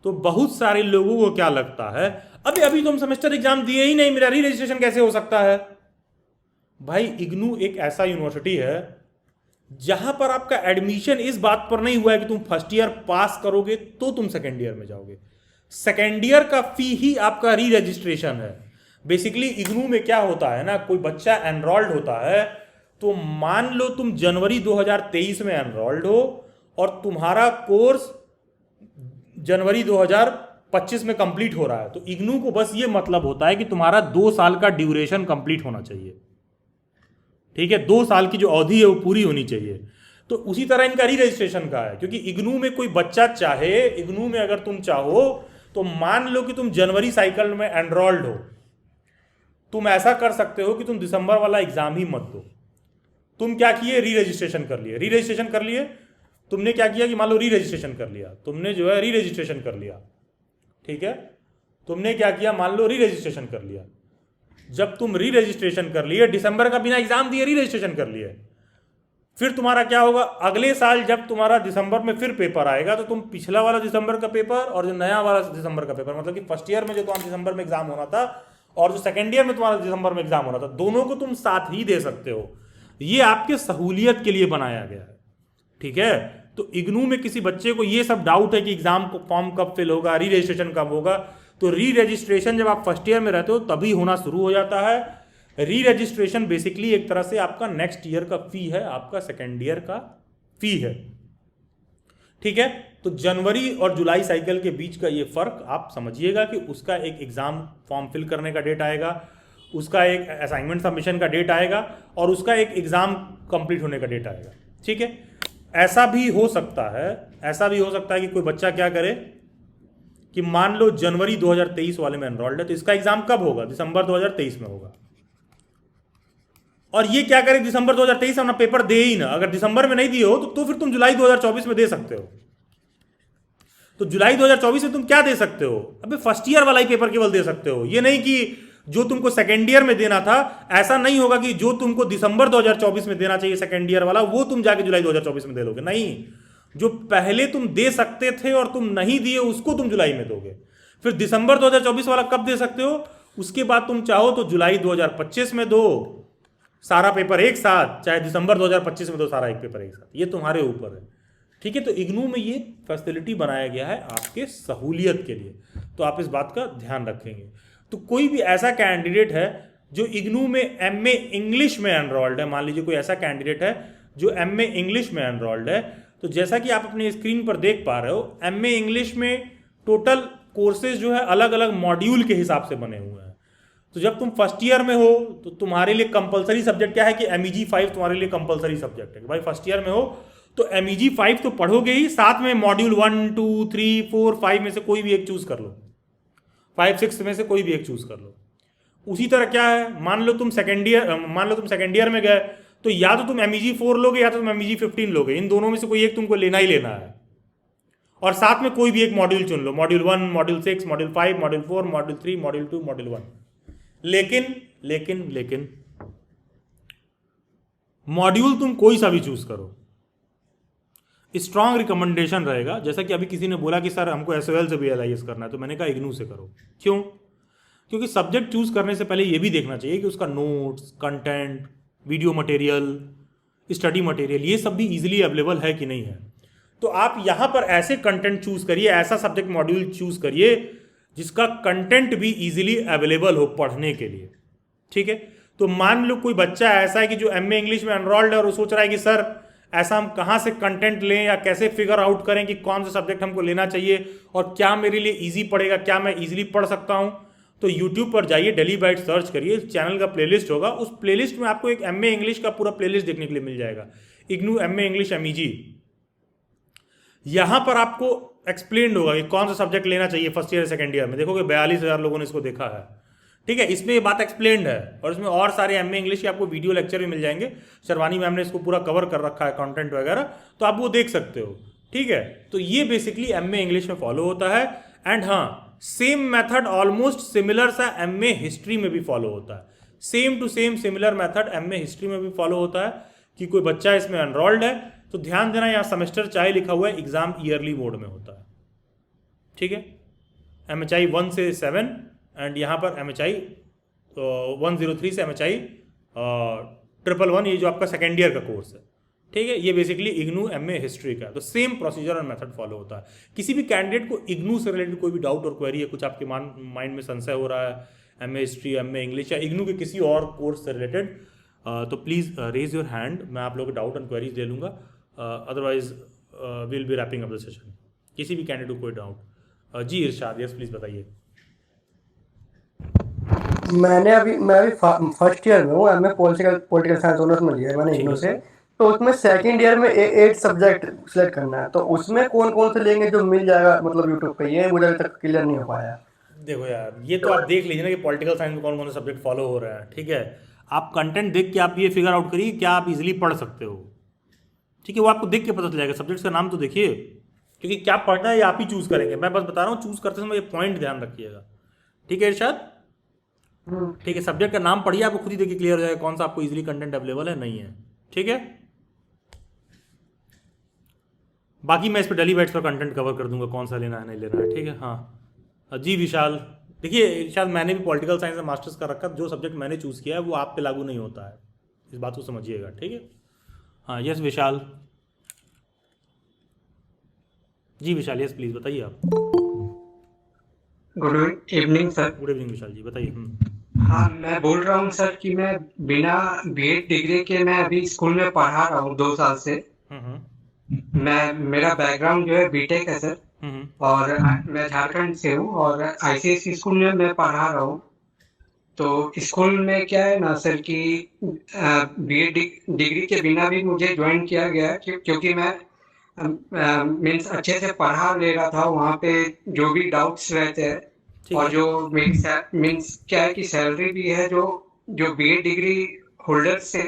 तो बहुत सारे लोगों को क्या लगता है, अभी तुम सेमेस्टर एग्जाम दिए ही नहीं, मेरा री रजिस्ट्रेशन कैसे हो सकता है। भाई इग्नू एक ऐसा यूनिवर्सिटी है जहां पर आपका एडमिशन इस बात पर नहीं हुआ है कि तुम फर्स्ट ईयर पास करोगे तो तुम सेकेंड ईयर में जाओगे। सेकेंड ईयर का फी ही आपका री रजिस्ट्रेशन है। बेसिकली इग्नू में क्या होता है ना, कोई बच्चा एनरोल्ड होता है, तो मान लो तुम जनवरी 2023 में एनरोल्ड हो और तुम्हारा कोर्स जनवरी 2025 में कंप्लीट हो रहा है, तो इग्नू को बस ये मतलब होता है कि तुम्हारा 2 साल का ड्यूरेशन कंप्लीट होना चाहिए। ठीक है, 2 साल की जो अवधि है वो पूरी होनी चाहिए। तो उसी तरह इनका री रजिस्ट्रेशन का है, क्योंकि इग्नू में कोई बच्चा चाहे, इग्नू में अगर तुम चाहो तो मान लो कि तुम जनवरी साइकिल में एनरोल्ड हो, तुम ऐसा कर सकते हो कि तुम दिसंबर वाला एग्जाम ही मत दो। तुम क्या किए, री रजिस्ट्रेशन कर लिए। री रजिस्ट्रेशन कर लिए, तुमने क्या किया कि मान लो री रजिस्ट्रेशन कर लिया, तुमने जो है री रजिस्ट्रेशन कर लिया, ठीक है, तुमने क्या किया, मान लो री रजिस्ट्रेशन कर लिया। जब तुम री रजिस्ट्रेशन कर लिए, दिसंबर का बिना एग्जाम दिए री रजिस्ट्रेशन कर लिए, फिर तुम्हारा क्या होगा, अगले साल जब तुम्हारा दिसंबर में फिर पेपर आएगा तो तुम पिछला वाला दिसंबर का पेपर और जो नया वाला दिसंबर का पेपर, मतलब कि फर्स्ट ईयर में जो तुम्हारा दिसंबर में एग्जाम होना था और जो सेकेंड ईयर में तुम्हारा दिसंबर में एग्जाम होना था, दोनों को तुम साथ ही दे सकते हो। ये आपके सहूलियत के लिए बनाया गया है, ठीक है। तो इग्नू में किसी बच्चे को ये सब डाउट है कि एग्जाम को फॉर्म कब फिल होगा, री रजिस्ट्रेशन कब होगा, तो री रजिस्ट्रेशन जब आप फर्स्ट ईयर में रहते हो तभी होना शुरू हो जाता है। री रजिस्ट्रेशन बेसिकली एक तरह से आपका नेक्स्ट ईयर का फी है, आपका सेकेंड ईयर का फी है, ठीक है। तो जनवरी और जुलाई साइकिल के बीच का ये फर्क आप समझिएगा कि उसका एक एग्जाम फॉर्म फिल करने का डेट आएगा, उसका एक असाइनमेंट सबमिशन का डेट आएगा और उसका एक एग्जाम कंप्लीट होने का डेट आएगा, ठीक है। ऐसा भी हो सकता है कि कोई बच्चा क्या करे कि मान लो जनवरी 2023 वाले में एनरोल्ड है, तो इसका एग्जाम कब होगा, दिसंबर 2023 में होगा। और ये क्या करे, दिसंबर 2023 अपना पेपर दे ही ना, अगर दिसंबर में नहीं दिए हो तो फिर तुम जुलाई 2024 में दे सकते हो। तो जुलाई 2024 में तुम क्या दे सकते हो, अबे फर्स्ट ईयर वाला ही पेपर केवल दे सकते हो। ये नहीं कि जो तुमको सेकेंड ईयर में देना था, ऐसा नहीं होगा कि जो तुमको दिसंबर 2024 में देना चाहिए सेकेंड ईयर वाला, वो तुम जाके जुलाई 2024 में दे लोगे, नहीं। जो पहले तुम दे सकते थे और तुम नहीं दिए, उसको तुम जुलाई में दोगे। फिर दिसंबर 2024 वाला कब दे सकते हो, उसके बाद तुम चाहो तो जुलाई 2025 में दो सारा पेपर एक साथ, चाहे दिसंबर 2025 में दो सारा एक पेपर एक साथ, ये तुम्हारे ऊपर है, ठीक है। तो इग्नू में ये फैसिलिटी बनाया गया है आपके सहूलियत के लिए, तो आप इस बात का ध्यान रखेंगे। तो कोई भी ऐसा कैंडिडेट है जो इग्नू में एमए इंग्लिश में एनरोल्ड है, मान लीजिए कोई ऐसा कैंडिडेट है जो एमए इंग्लिश में एनरोल्ड है, तो जैसा कि आप अपने स्क्रीन पर देख पा रहे हो, एमए इंग्लिश में टोटल कोर्सेज जो है अलग अलग मॉड्यूल के हिसाब से बने हुए हैं। तो जब तुम फर्स्ट ईयर में हो तो तुम्हारे लिए कंपलसरी सब्जेक्ट क्या है कि MEG 5 तुम्हारे लिए कंपलसरी सब्जेक्ट है कि भाई फर्स्ट ईयर में हो तो MEG 5 तो पढ़ोगे ही, साथ में मॉड्यूल 1, 2, 3, 4, 5 में से कोई भी एक चूज कर लो, 5, 6 में से कोई भी एक चूज कर लो। उसी तरह क्या है, मान लो तुम सेकेंड ईयर में गए तो या तो तुम MEG 4 लोगे या तो तुम MEG 15 लोगे, इन दोनों में से कोई एक तुमको लेना ही लेना है। और साथ में कोई भी एक मॉड्यूल चुन लो, module 1, module 6, module 5, module 4, module 3, module 2, module 1। लेकिन मॉड्यूल तुम कोई सा भी चूज करो, स्ट्रांग रिकमेंडेशन रहेगा। जैसा कि अभी किसी ने बोला कि सर हमको SOL से भी LIS करना है, तो मैंने कहा इग्नू से करो। क्यों? क्योंकि सब्जेक्ट चूज करने से पहले ये भी देखना चाहिए कि उसका notes, content, video material, study material, ये सब भी इजीली अवेलेबल है कि नहीं है। तो आप यहाँ पर ऐसे कंटेंट चूज करिए, ऐसा सब्जेक्ट मॉड्यूल चूज करिए जिसका कंटेंट भी इजीली अवेलेबल हो पढ़ने के लिए, ठीक है। तो मान लो कोई बच्चा ऐसा है कि जो MA इंग्लिश में एनरोल्ड है और वो सोच रहा है कि सर ऐसा हम कहाँ से कंटेंट लें या कैसे फिगर आउट करें कि कौन सा सब्जेक्ट हमको लेना चाहिए और क्या मेरे लिए इजी पड़ेगा, क्या मैं इजीली पढ़ सकता हूँ। तो YouTube पर जाइए, डेली बाइट सर्च करिए, चैनल का प्लेलिस्ट होगा, उस प्लेलिस्ट में आपको एक MA इंग्लिश का पूरा प्लेलिस्ट देखने के लिए मिल जाएगा, इग्नू MA इंग्लिश MEG। यहाँ पर आपको एक्सप्लेन्ड होगा कि कौन सा सब्जेक्ट लेना चाहिए फर्स्ट ईयर सेकेंड ईयर में। देखोगे 42,000 लोगों ने इसको देखा है, ठीक है। इसमें ये बात एक्सप्लेन्ड है और इसमें और सारे MA इंग्लिश के आपको वीडियो लेक्चर भी मिल जाएंगे। शर्वानी मैम ने इसको पूरा कवर कर रखा है, कंटेंट वगैरह, तो आप वो देख सकते हो, ठीक है। तो ये बेसिकली MA इंग्लिश में फॉलो होता है। एंड हाँ, सेम मेथड ऑलमोस्ट सिमिलर सा MA हिस्ट्री में भी फॉलो होता है, same to same similar method MA history में भी फॉलो होता है कि कोई बच्चा इसमें एनरोल्ड है तो ध्यान देना, यहाँ सेमेस्टर चाहे लिखा हुआ है, एग्जाम ईयरली मोड में होता है, ठीक है। MHI 1 से 7 एंड यहाँ पर MHI 103 से MHI 111, ये जो आपका सेकेंड ईयर का कोर्स है, ठीक है। ये बेसिकली इग्नू MA हिस्ट्री का, तो सेम प्रोसीजर और मेथड फॉलो होता है। किसी भी कैंडिडेट को इग्नू से रिलेटेड कोई भी डाउट और क्वेरी है, कुछ आपके माइंड में संशय हो रहा है MA हिस्ट्री, MA इंग्लिश या इग्नू के किसी और कोर्स से रिलेटेड, तो प्लीज़ रेज योर हैंड, मैं आप लोगों को डाउट एंड क्वेरीज दे लूँगा। Otherwise will be wrapping up the session. किसी भी कैंडिडेट को कोई doubt, ji Irshad, yes please बताइए। मैं अभी फर्स्ट ईयर में हूँ, मैं पॉलिटिकल साइंस ऑनर्स में लिया है मैंने इग्नू से। तो उसमें सेकंड ईयर में 8 सब्जेक्ट सिलेक्ट करना है, तो उसमें कौन कौन से लेंगे जो मिल जाएगा मतलब यूट्यूब पे, ये मुझे अभी तक क्लियर नहीं हो पाया। देखो यार, ये तो आप देख लीजिए ना कि पॉलिटिकल साइंस में कौन कौन से सब्जेक्ट फॉलो हो रहे हैं, ठीक है। आप कंटेंट देख के आप ये फिगर आउट करिए क्या आप इजीली पढ़ सकते हो, ठीक है। वो आपको देख के पता चल जाएगा। सब्जेक्ट्स का नाम तो देखिए, क्योंकि क्या पढ़ना है ये आप ही चूज करेंगे, मैं बस बता रहा हूँ चूज करते समय ये पॉइंट ध्यान रखिएगा। ठीक है इरशाद? ठीक है, सब्जेक्ट का नाम पढ़िए, आपको खुद ही देखिए क्लियर हो जाएगा कौन सा आपको इजीली कंटेंट अवेलेबल है नहीं है। ठीक है, बाकी मैं इस पर डेली बाइट्स पर कंटेंट कवर कर दूंगा कौन सा लेना है नहीं लेना है। ठीक है, हाँ जी विशाल। देखिए शायद मैंने भी पॉलिटिकल साइंस में मास्टर्स कर रखा है, जो सब्जेक्ट मैंने चूज़ किया है वो आप पे लागू नहीं होता है, इस बात को समझिएगा। ठीक है, हाँ यस विशाल। जी विशाल यस प्लीज़ बताइए आप। Good evening sir. Good evening Vishal ji बताइए। हाँ, मैं बोल रहा हूँ सर कि मैं बिना बीएड डिग्री के मैं अभी स्कूल में पढ़ा रहा हूँ 2 साल से। मेरा बैकग्राउंड जो है बीटेक है सर, और मैं झारखंड से हूँ और आईसीएसई स्कूल में मैं पढ़ा रहा हूँ। तो स्कूल में क्या है ना सर कि बीएड डिग्री के बिना भी मुझे ज्वाइन किया गया क्योंकि मैं मीन्स अच्छे से पढ़ा ले रहा था वहाँ पे, जो भी डाउट्स रहते हैं, और जो मीन्स क्या है कि सैलरी भी है जो बीएड डिग्री होल्डर से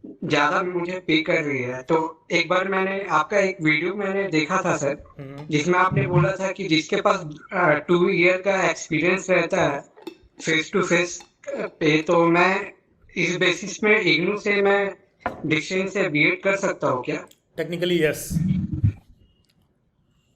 ज्यादा मुझे पे कर रही है। तो एक बार मैंने आपका एक वीडियो मैंने देखा था सर, जिसमें आपने बोला था कि जिसके पास 2 ईयर का एक्सपीरियंस रहता है फेस टू फेस पे, तो मैं इस बेसिस में इग्नू से मैं डिस्टेंस से बीएड कर सकता हूँ क्या? टेक्निकली यस,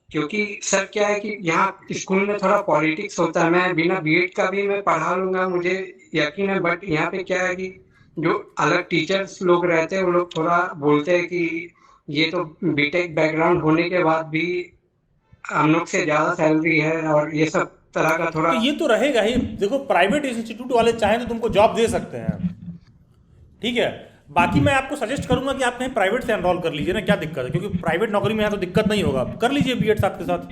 क्योंकि सर क्या है कि यहाँ स्कूल में थोड़ा पॉलिटिक्स होता है। मैं बिना बीएड का भी मैं पढ़ा लूंगा, मुझे यकीन है, बट यहाँ पे क्या है कि जो अलग टीचर्स लोग रहते हैं वो लोग थोड़ा बोलते हैं कि ये तो बीटेक बैकग्राउंड होने के बाद भी हम लोग से ज्यादा सैलरी है, और ये सब तरह का थोड़ा। तो ये तो रहेगा ही। देखो प्राइवेट इंस्टीट्यूट वाले चाहें तो तुमको जॉब दे सकते हैं, ठीक है। बाकी मैं आपको सजेस्ट करूंगा कि आप कहीं प्राइवेट से एनरोल कर लीजिए ना, क्या दिक्कत है, क्योंकि प्राइवेट नौकरी में यहाँ तो दिक्कत नहीं होगा, कर लीजिए बीएड साथ के साथ।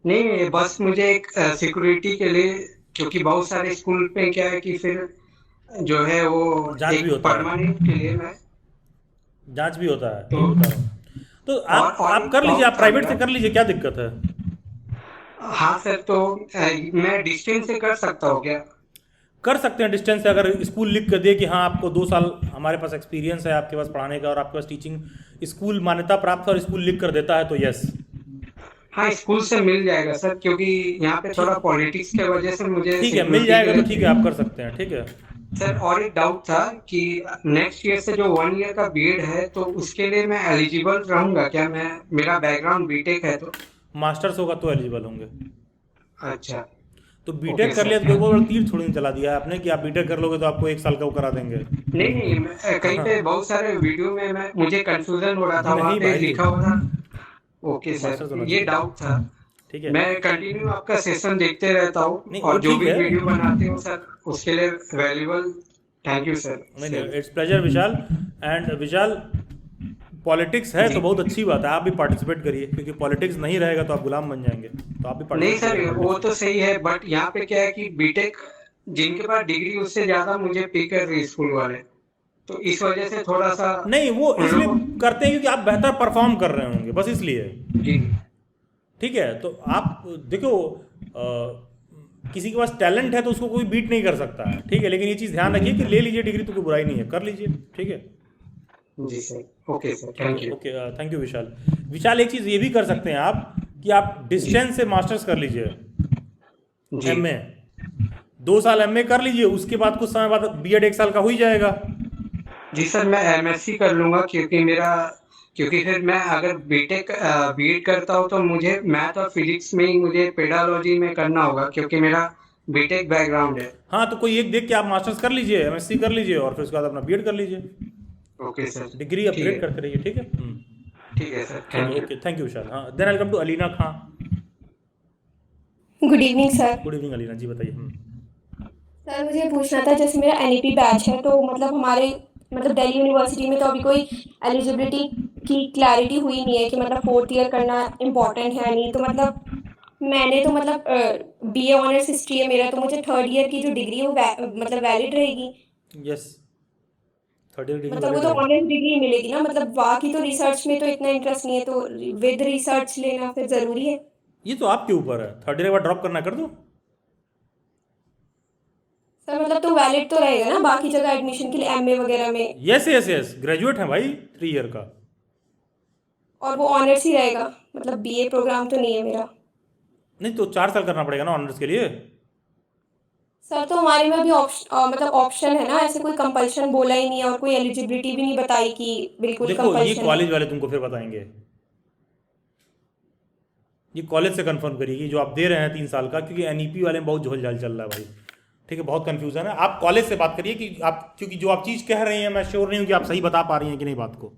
नहीं, बस मुझे एक सिक्योरिटी के लिए, क्योंकि बहुत सारे स्कूल पे क्या है कि फिर जो है वो जांच भी होता है, परमानेंट के लिए मैं जांच भी होता है तो आप कर लीजिए, आप प्राइवेट से कर लीजिए, क्या दिक्कत है। हाँ सर, तो मैं डिस्टेंस से कर सकता हूँ क्या? कर सकते हैं डिस्टेंस से, अगर स्कूल लिख कर दे कि हाँ आपको 2 साल हमारे पास एक्सपीरियंस है आपके पास पढ़ाने का और आपके पास टीचिंग स्कूल मान्यता प्राप्त है और स्कूल लिख कर देता है तो यस। हाँ, स्कूल से मिल जाएगा सर, क्योंकि यहाँ पे थोड़ा पॉलिटिक्स के वजह से मुझे। ठीक है, मिल जाएगा तो ठीक है, आप कर सकते हैं। ठीक है सर, और एक डाउट था कि नेक्स्ट ईयर से जो 1 ईयर का बीएड है तो उसके लिए मैं एलिजिबल रहूंगा क्या? मेरा बैकग्राउंड बीटेक है तो। मास्टर्स होगा तो एलिजिबल होंगे। अच्छा, तो बीटेक कर लिया तो वो तीर थोड़ी नहीं चला दिया है आपने कि आप बीटेक कर लोगे तो आपको 1 साल का वो करा देंगे। नहीं, कहीं पे बहुत सारे वीडियो में मुझे कंफ्यूजन हो रहा था, वहाँ पे लिखा हुआ था। ओके सर, ये डाउट था। ठीक है, मैं कंटिन्यू आपका सेशन देखते रहता हूँ और जो भी वीडियो बनाते हो सर उसके लिए वैल्यूबल। Thank you sir. नहीं, it's pleasure Vishal. And Vishal, politics है तो बहुत अच्छी बात है, आप भी पार्टिसिपेट करिए, क्योंकि पॉलिटिक्स नहीं रहेगा तो आप गुलाम बन जाएंगे, तो आप भी नहीं सर, वो तो सही है, बट यहाँ पे क्या है कि बीटेक जिनके पास डिग्री उससे ज्यादा मुझे पे कर रही स्कूल वाले, तो इस वजह से थोड़ा सा। नहीं, वो इसलिए करते हैं क्योंकि आप बेहतर परफॉर्म कर रहे होंगे, बस इसलिए जी। ठीक है, तो आप देखो किसी के पास टैलेंट है तो उसको कोई बीट नहीं कर सकता है, ठीक है, लेकिन ये चीज़ ध्यान रखिए कि ले लीजिए डिग्री तो कोई बुराई नहीं है, कर लीजिए। ठीक है जी sir, okay sir, thank you. Okay, thank you Vishal. Vishal, एक चीज़ ये भी कर सकते हैं आप कि आप डिस्टेंस से मास्टर्स कर लीजिए, एमए 2 साल एमए कर लीजिए, उसके बाद कुछ समय बाद बीएड 1 साल का हो ही जाएगा। जी सर, मैं एमएससी कर लूंगा, क्योंकि फिर मैं अगर बीएड करता हूँ तो मुझे मैथ और फिजिक्स में ही मुझे पेडालॉजी में करना होगा, क्योंकि मेरा बीटेक बैकग्राउंड है। हाँ, तो कोई एक देख के आप मास्टर्स कर लीजिए, एमएससी कर लीजिए और फिर उसके बाद अपना बीएड कर लीजिए। ओके सर, डिग्री अपग्रेड करते रहिए। ठीक है, ठीक है sir, thank you. Okay, thank you Vishal. हाँ, then I come to Alina Khan. Good evening sir. Good evening Alina ji, बताइए। सर मुझे पूछना था, जैसे मेरा एनईपी बैच है तो मतलब हमारे दिल्ली यूनिवर्सिटी में तो अभी कोई एलिजिबिलिटी की क्लैरिटी हुई नहीं है कि मतलब 4th ईयर करना इम्पोर्टेंट है नहीं, तो मैंने तो बीए ऑनर्स हिस्ट्री है मेरा, तो मुझे 3rd ईयर की जो डिग्री है वो वैलिड रहेगी? यस, 3rd ईयर डिग्री वो तो ऑनर्स डिग्री मिलेगी ना, बाकी तो रिसर्च में तो इतना इंटरेस्ट नहीं है, तो विद रिसर्च लेना फिर जरूरी है? ये तो आपके ऊपर है, 3rd ईयर के बाद ड्रॉप करना कर दो सर, तो वैलिड तो रहेगा ना बाकी जगह एडमिशन के लिए एमए वगैरह में? यस यस यस, ग्रेजुएट है भाई 3 ईयर का। और वो ऑनर्स ही रहेगा, मतलब बीए प्रोग्राम तो नहीं है मेरा। नहीं तो 4 साल करना पड़ेगा ना ऑनर्स के लिए। सर तो हमारे में अभी मतलब ऑप्शन है ना, ऐसे कोई कंपल्शन बोला ही नहीं है और कोई एलिजिबिलिटी भी नहीं बताई कि बिल्कुल देखो ये कंपल्शन है। कॉलेज वाले तुमको फिर बताएंगे, ये कॉलेज से कंफर्म करिए कि जो आप दे रहे हैं 3 साल का, क्योंकि एनईपी वाले में बहुत झोल झाल चल रहा है भाई, ठीक है, बहुत कंफ्यूजन है। आप कॉलेज से बात करिए कि आप, क्योंकि जो आप चीज़ कह रहे हैं मैं श्योर नहीं हूँ कि आप सही बता पा रही हैं कि नहीं बात को,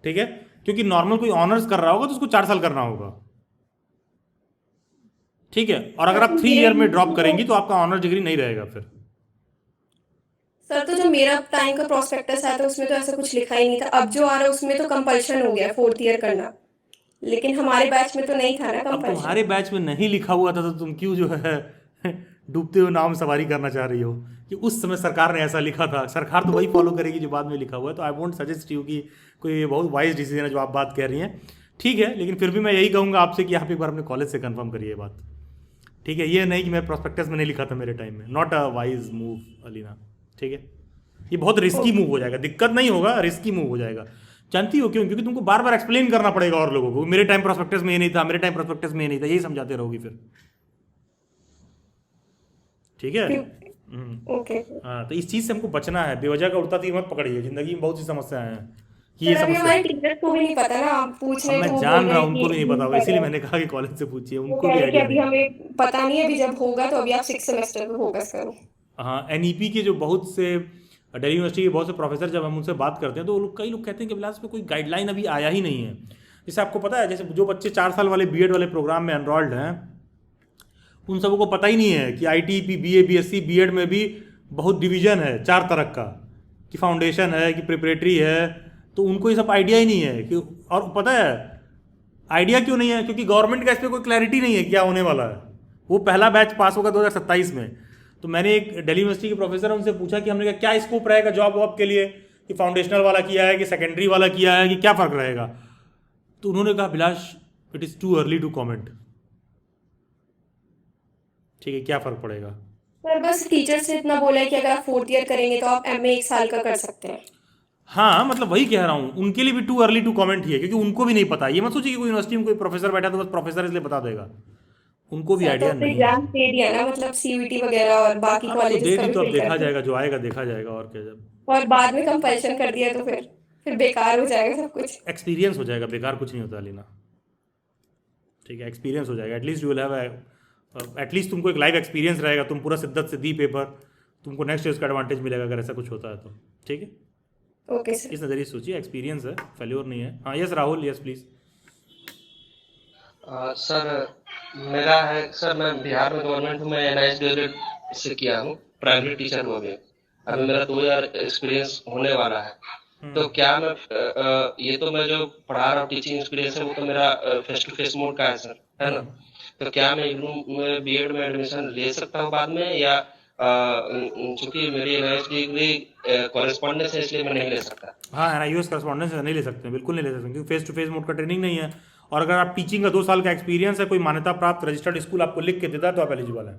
ठीक है, क्योंकि नॉर्मल कोई ऑनर्स कर रहा होगा तो उसको 4 साल करना होगा, ठीक है, और अगर आप 3 ईयर में ड्रॉप करेंगी तो आपका ऑनर्स डिग्री नहीं रहेगा फिर। सर तो जो मेरा टाइम का प्रोस्पेक्टस आया था उसमें तो ऐसा कुछ लिखा ही नहीं था, अब जो आ रहा है उसमें तो कंपल्शन हो गया 4th ईयर करना, लेकिन हमारे बैच में तो नहीं था ना अब कंपल्शन। तुम्हारे बैच में नहीं लिखा हुआ था तो तुम क्यों जो है डूबते हुए नाव में सवारी करना चाह रही हो कि उस समय सरकार ने ऐसा लिखा था। सरकार तो वही फॉलो करेगी जो बाद में लिखा हुआ है। तो आई वोंट सजेस्ट यू कि कोई बहुत वाइज डिसीजन है जो आप बात कह रही हैं, ठीक है, लेकिन फिर भी मैं यही कहूँगा आपसे कि आप एक बार अपने कॉलेज से कंफर्म करिए बात, ठीक है। ये नहीं कि मैं प्रोस्पेक्टस में नहीं लिखा था मेरे टाइम में, not a wise move Alina, ठीक है। ये बहुत रिस्की मूव हो जाएगा, दिक्कत नहीं होगा, रिस्की मूव हो जाएगा। जानती हो क्यों? क्योंकि तुमको बार बार एक्सप्लेन करना पड़ेगा और लोगों को, मेरे टाइम प्रोस्पेक्टस में ये नहीं था, मेरे टाइम प्रोस्पेक्टस में ये नहीं था, यही समझाते रहोगी फिर, ठीक है। ओके। हाँ, तो इस चीज़ से हमको बचना है, बेवजह का उड़ता तीर मत पकड़िए, जिंदगी में बहुत सी समस्याएं हैं कि ये सर अभी समस्या। हमारे टीचर्स को भी नहीं पता ना, आप पूछ रहे अब हैं तो मैं वो जान बोल रहा रहे हूँ हैं उनको भी नहीं कि पता होगा, नहीं इसीलिए पता। मैंने कहा कि कॉलेज से पूछिए, वो उनको कह भी रहे हैं कि आइडिया अभी नहीं। हमें पता नहीं है, अभी जब होगा तो अभी आप 6th सेमेस्टर पे फोकस करो। हाँ, एनईपी के जो बहुत से दिल्ली यूनिवर्सिटी के बहुत से प्रोफेसर जब हम उनसे बात करते हैं तो वो लोग, कई लोग कहते हैं कि बिलास पे कोई गाइडलाइन अभी आया ही नहीं है। जैसे आपको पता है, जैसे जो बच्चे 4 साल वाले बीएड वाले प्रोग्राम में एनरोल्ड हैं उन सबको पता ही नहीं है कि आईटीपी, बीए, बीएससी, बीएड में भी बहुत डिवीजन है 4 तरह का, कि फाउंडेशन है, कि प्रिपरेटरी है, तो उनको ये सब आइडिया ही नहीं है कि, और पता है आइडिया क्यों नहीं है? क्योंकि गवर्नमेंट का इस पर कोई क्लैरिटी नहीं है क्या होने वाला है। वो पहला बैच पास होगा 2027 में। तो मैंने एक दिल्ली यूनिवर्सिटी के प्रोफेसर उनसे पूछा कि हमने कहा क्या स्कोप रहेगा जॉब वॉब के लिए, कि फाउंडेशनल वाला किया है कि सेकेंडरी वाला किया है, कि क्या फ़र्क रहेगा। तो उन्होंने कहा Bilash it is too early to comment, ठीक है, क्या फ़र्क पड़ेगा। सर बस टीचर से इतना बोला है कि अगर आप 4th ईयर करेंगे तो आप एमए 1 साल का कर सकते हैं। हाँ, मतलब वही कह रहा हूँ, उनके लिए भी टू अर्ली टू कमेंट ही है, क्योंकि उनको भी नहीं पता। ये मत सोचिए कि कोई यूनिवर्सिटी में कोई प्रोफेसर बैठा तो बस प्रोफेसर इसलिए बता देगा, उनको भी सर तो आइडिया अपने नहीं है। एग्जाम दे दिया ना, मतलब सीयूईटी वगैरह और बाकी हाँ, तो कॉलेजेस दे का दी भी तो अब फिल्टर देखा किया जाएगा, जो आएगा देखा जाएगा, और क्या। जब और बाद में कंपल्शन कर दिया तो फिर बेकार हो जाएगा सब कुछ। एक्सपीरियंस हो जाएगा, बेकार कुछ नहीं होता लीना, ठीक है, एक्सपीरियंस हो जाएगा। At least you will have at least तुमको एक लाइव एक्सपीरियंस रहेगा, तुम पूरा शिद्दत से दी पेपर, तुमको नेक्स्ट ईयर का एडवांटेज मिलेगा अगर ऐसा कुछ होता है तो, ठीक है। Okay sir. इस नज़रिए से सोचिए, एक्सपीरियंस है, फेल्योर नहीं है। हाँ yes Rahul, yes please. Sir मेरा है सर, मैं बिहार में गवर्नमेंट में एनआईएस ग्रेजुएट से किया हूँ, प्राइमरी टीचर हूँ अभी मेरा 2 ईयर एक्सपीरियंस होने वाला है। तो क्या मैं ये तो मैं जो पढ़ा रहा हूँ टीचिंग एक्सपीरियंस है वो तो मेरा फेस टू फेस मोड का है सर, है ना। तो क्या मैं इग्नू में बीएड में एडमिशन ले सकता हूँ बाद में, या चूंकि मेरी एनआईएस डिग्री कॉरेस्पॉन्डेंस है इसलिए मैं नहीं ले सकता। हाँ, एनआईएस कॉरेस्पॉन्डेंस नहीं ले सकते, बिल्कुल नहीं ले सकते, क्योंकि फेस टू फेस मोड का ट्रेनिंग नहीं है। और अगर आप टीचिंग का 2 साल का एक्सपीरियंस है, कोई मान्यता प्राप्त रजिस्टर्ड स्कूल आपको लिख के देता है तो आप एलिजिबल हैं।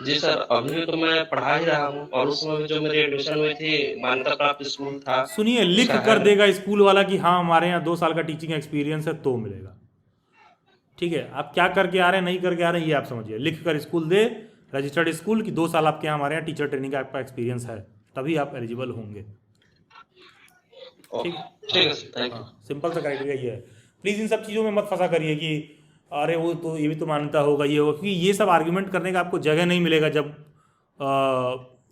जी सर, अभी तो मैं पढ़ा ही रहा हूँ और उस समय जो मेरी एडमिशन हुई थी मान्यता प्राप्त स्कूल था। सुनिए, लिख कर देगा स्कूल वाला कि हाँ हमारे यहाँ 2 साल का टीचिंग एक्सपीरियंस है तो मिलेगा, ठीक है। आप क्या करके आ रहे हैं, नहीं करके आ रहे हैं, ये आप समझिए। लिख कर स्कूल दे, रजिस्टर्ड स्कूल की 2 साल आपके यहाँ हमारे यहाँ टीचर ट्रेनिंग का आपका एक्सपीरियंस है, तभी आप एलिजिबल होंगे, ठीक है सर, थैंक यू। सिंपल सा क्राइटेरिया ये है। प्लीज़ इन सब चीज़ों में मत फंसा करिए कि अरे वो तो ये भी तो मानता होगा, ये होगा, क्योंकि ये सब आर्ग्यूमेंट करने का आपको जगह नहीं मिलेगा जब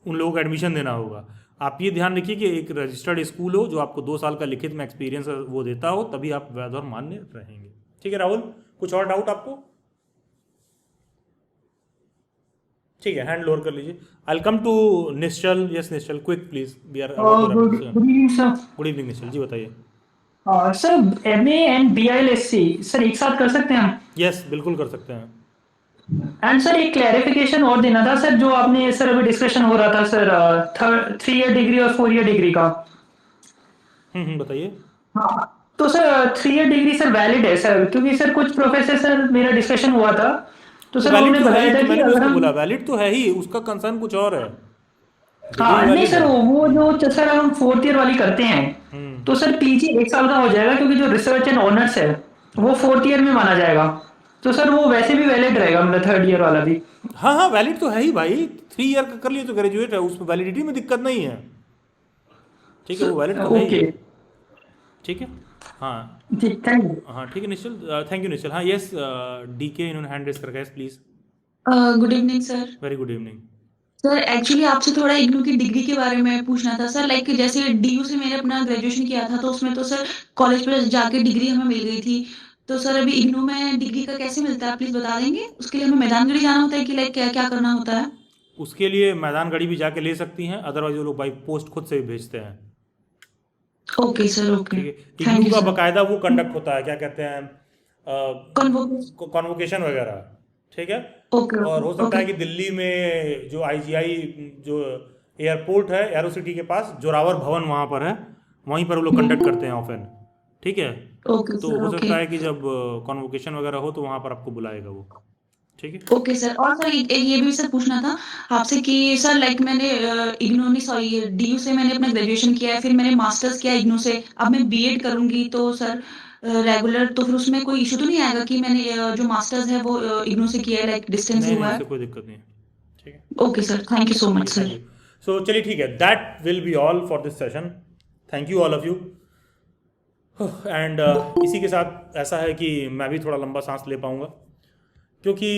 उन लोगों को एडमिशन देना होगा। आप ये ध्यान रखिए कि एक रजिस्टर्ड स्कूल हो जो आपको 2 साल का लिखित में एक्सपीरियंस वो देता हो, तभी आप वैध और मान्य रहेंगे, ठीक है। राहुल, कुछ और डाउट आपको? ठीक है, हैंड लोअर कर लीजिए। I will come to Nishchal. Yes Nishchal, quick please, we are good evening sir. Good evening Nishchal ji, बताइए। Sir MA and BILSC sir एक साथ कर सकते हैं हम? यस बिल्कुल कर सकते हैं। एंड सर एक क्लैरिफिकेशन और देना था सर, जो आपने सर अभी डिस्कशन हो रहा था सर 3 ईयर डिग्री और 4 ईयर डिग्री का। बताइए। हाँ, तो sir 3 year degree sir valid है सर, क्योंकि सर कुछ प्रोफेसर सर मेरा डिस्कशन हुआ था तो सर उन्होंने बताया था कि अगर हम बोला वैलिड तो है ही, उसका कंसर्न कुछ और है। हाँ नहीं सर, वो जो सर हम 4th ईयर वाली करते हैं तो सर पीजी 1 साल का हो जाएगा, क्योंकि जो रिसर्च एंड ऑनर्स है वो 4th ईयर में माना जाएगा, तो सर वो वैसे भी वैलिड रहेगा, मतलब 3rd ईयर वाला भी। हाँ हाँ, वैलिड तो है ही भाई, 3 ईयर का कर लिए तो ग्रेजुएट है, उसमें वैलिडिटी में दिक्कत नहीं है। ठीक है, वो वैलिड तो है ही। ओके ठीक है, हाँ जी, थैंक यू। हाँ ठीक है निश्चल, थैंक यू निश्चल। हाँ यस, डीके इन्होंने हैंड रेस करके, please. Good evening sir. Very good evening sir actually आपसे थोड़ा इग्नू की डिग्री के बारे में पूछना था सर। लाइक जैसे डीयू से मैंने अपना ग्रेजुएशन किया था, तो उसमें तो सर कॉलेज पर जाके डिग्री हमें मिल गई थी। तो सर अभी इग्नू में डिग्री का कैसे मिलता है, प्लीज बता देंगे? उसके लिए हमें मैदानगढ़ी जाना होता है कि लाइक क्या क्या करना होता है? उसके लिए मैदानगढ़ी भी जाके ले सकती हैं, अदरवाइज वो लोग बाई पोस्ट खुद से भी भेजते हैं। ओके सर, ओके, ठीक है, थैंक इग्नू यू का सर। बकायदा वो कंडक्ट होता है, क्या कहते हैं, कॉन्वोकेशन वगैरह। ठीक है, ओके और हो सकता ओके है कि दिल्ली में जो आईजीआई जो एयरपोर्ट है एरो सिटी के पास, जोरावर भवन वहाँ पर है, वहीं पर वो लोग कंडक्ट करते हैं ऑफन। ठीक है, ओके तो सर, हो ओके सकता है कि जब कॉन्वोकेशन वगैरह हो तो वहाँ पर आपको बुलाएगा वो। ठीक है, ओके सर। और सर ये भी सर पूछना था आपसे कि सर लाइक मैंने इग्नू नहीं, सॉरी, डीयू से मैंने अपना ग्रेजुएशन किया है, फिर मैंने मास्टर्स किया इग्नू से, अब मैं बीएड करूंगी तो सर रेगुलर, तो फिर उसमें कोई इशू तो नहीं आएगा कि मैंने जो मास्टर्स है वो इग्नू से किया है, लाइक डिस्टेंस से नहीं हुआ नहीं, है? इससे कोई दिक्कत नहीं है। ठीक है, okay sir, thank you so much sir. So चलिए ठीक है, that will be all for this session. Thank you all of you. And इसी के साथ ऐसा है कि मैं भी थोड़ा लंबा सांस ले पाऊँगा, क्योंकि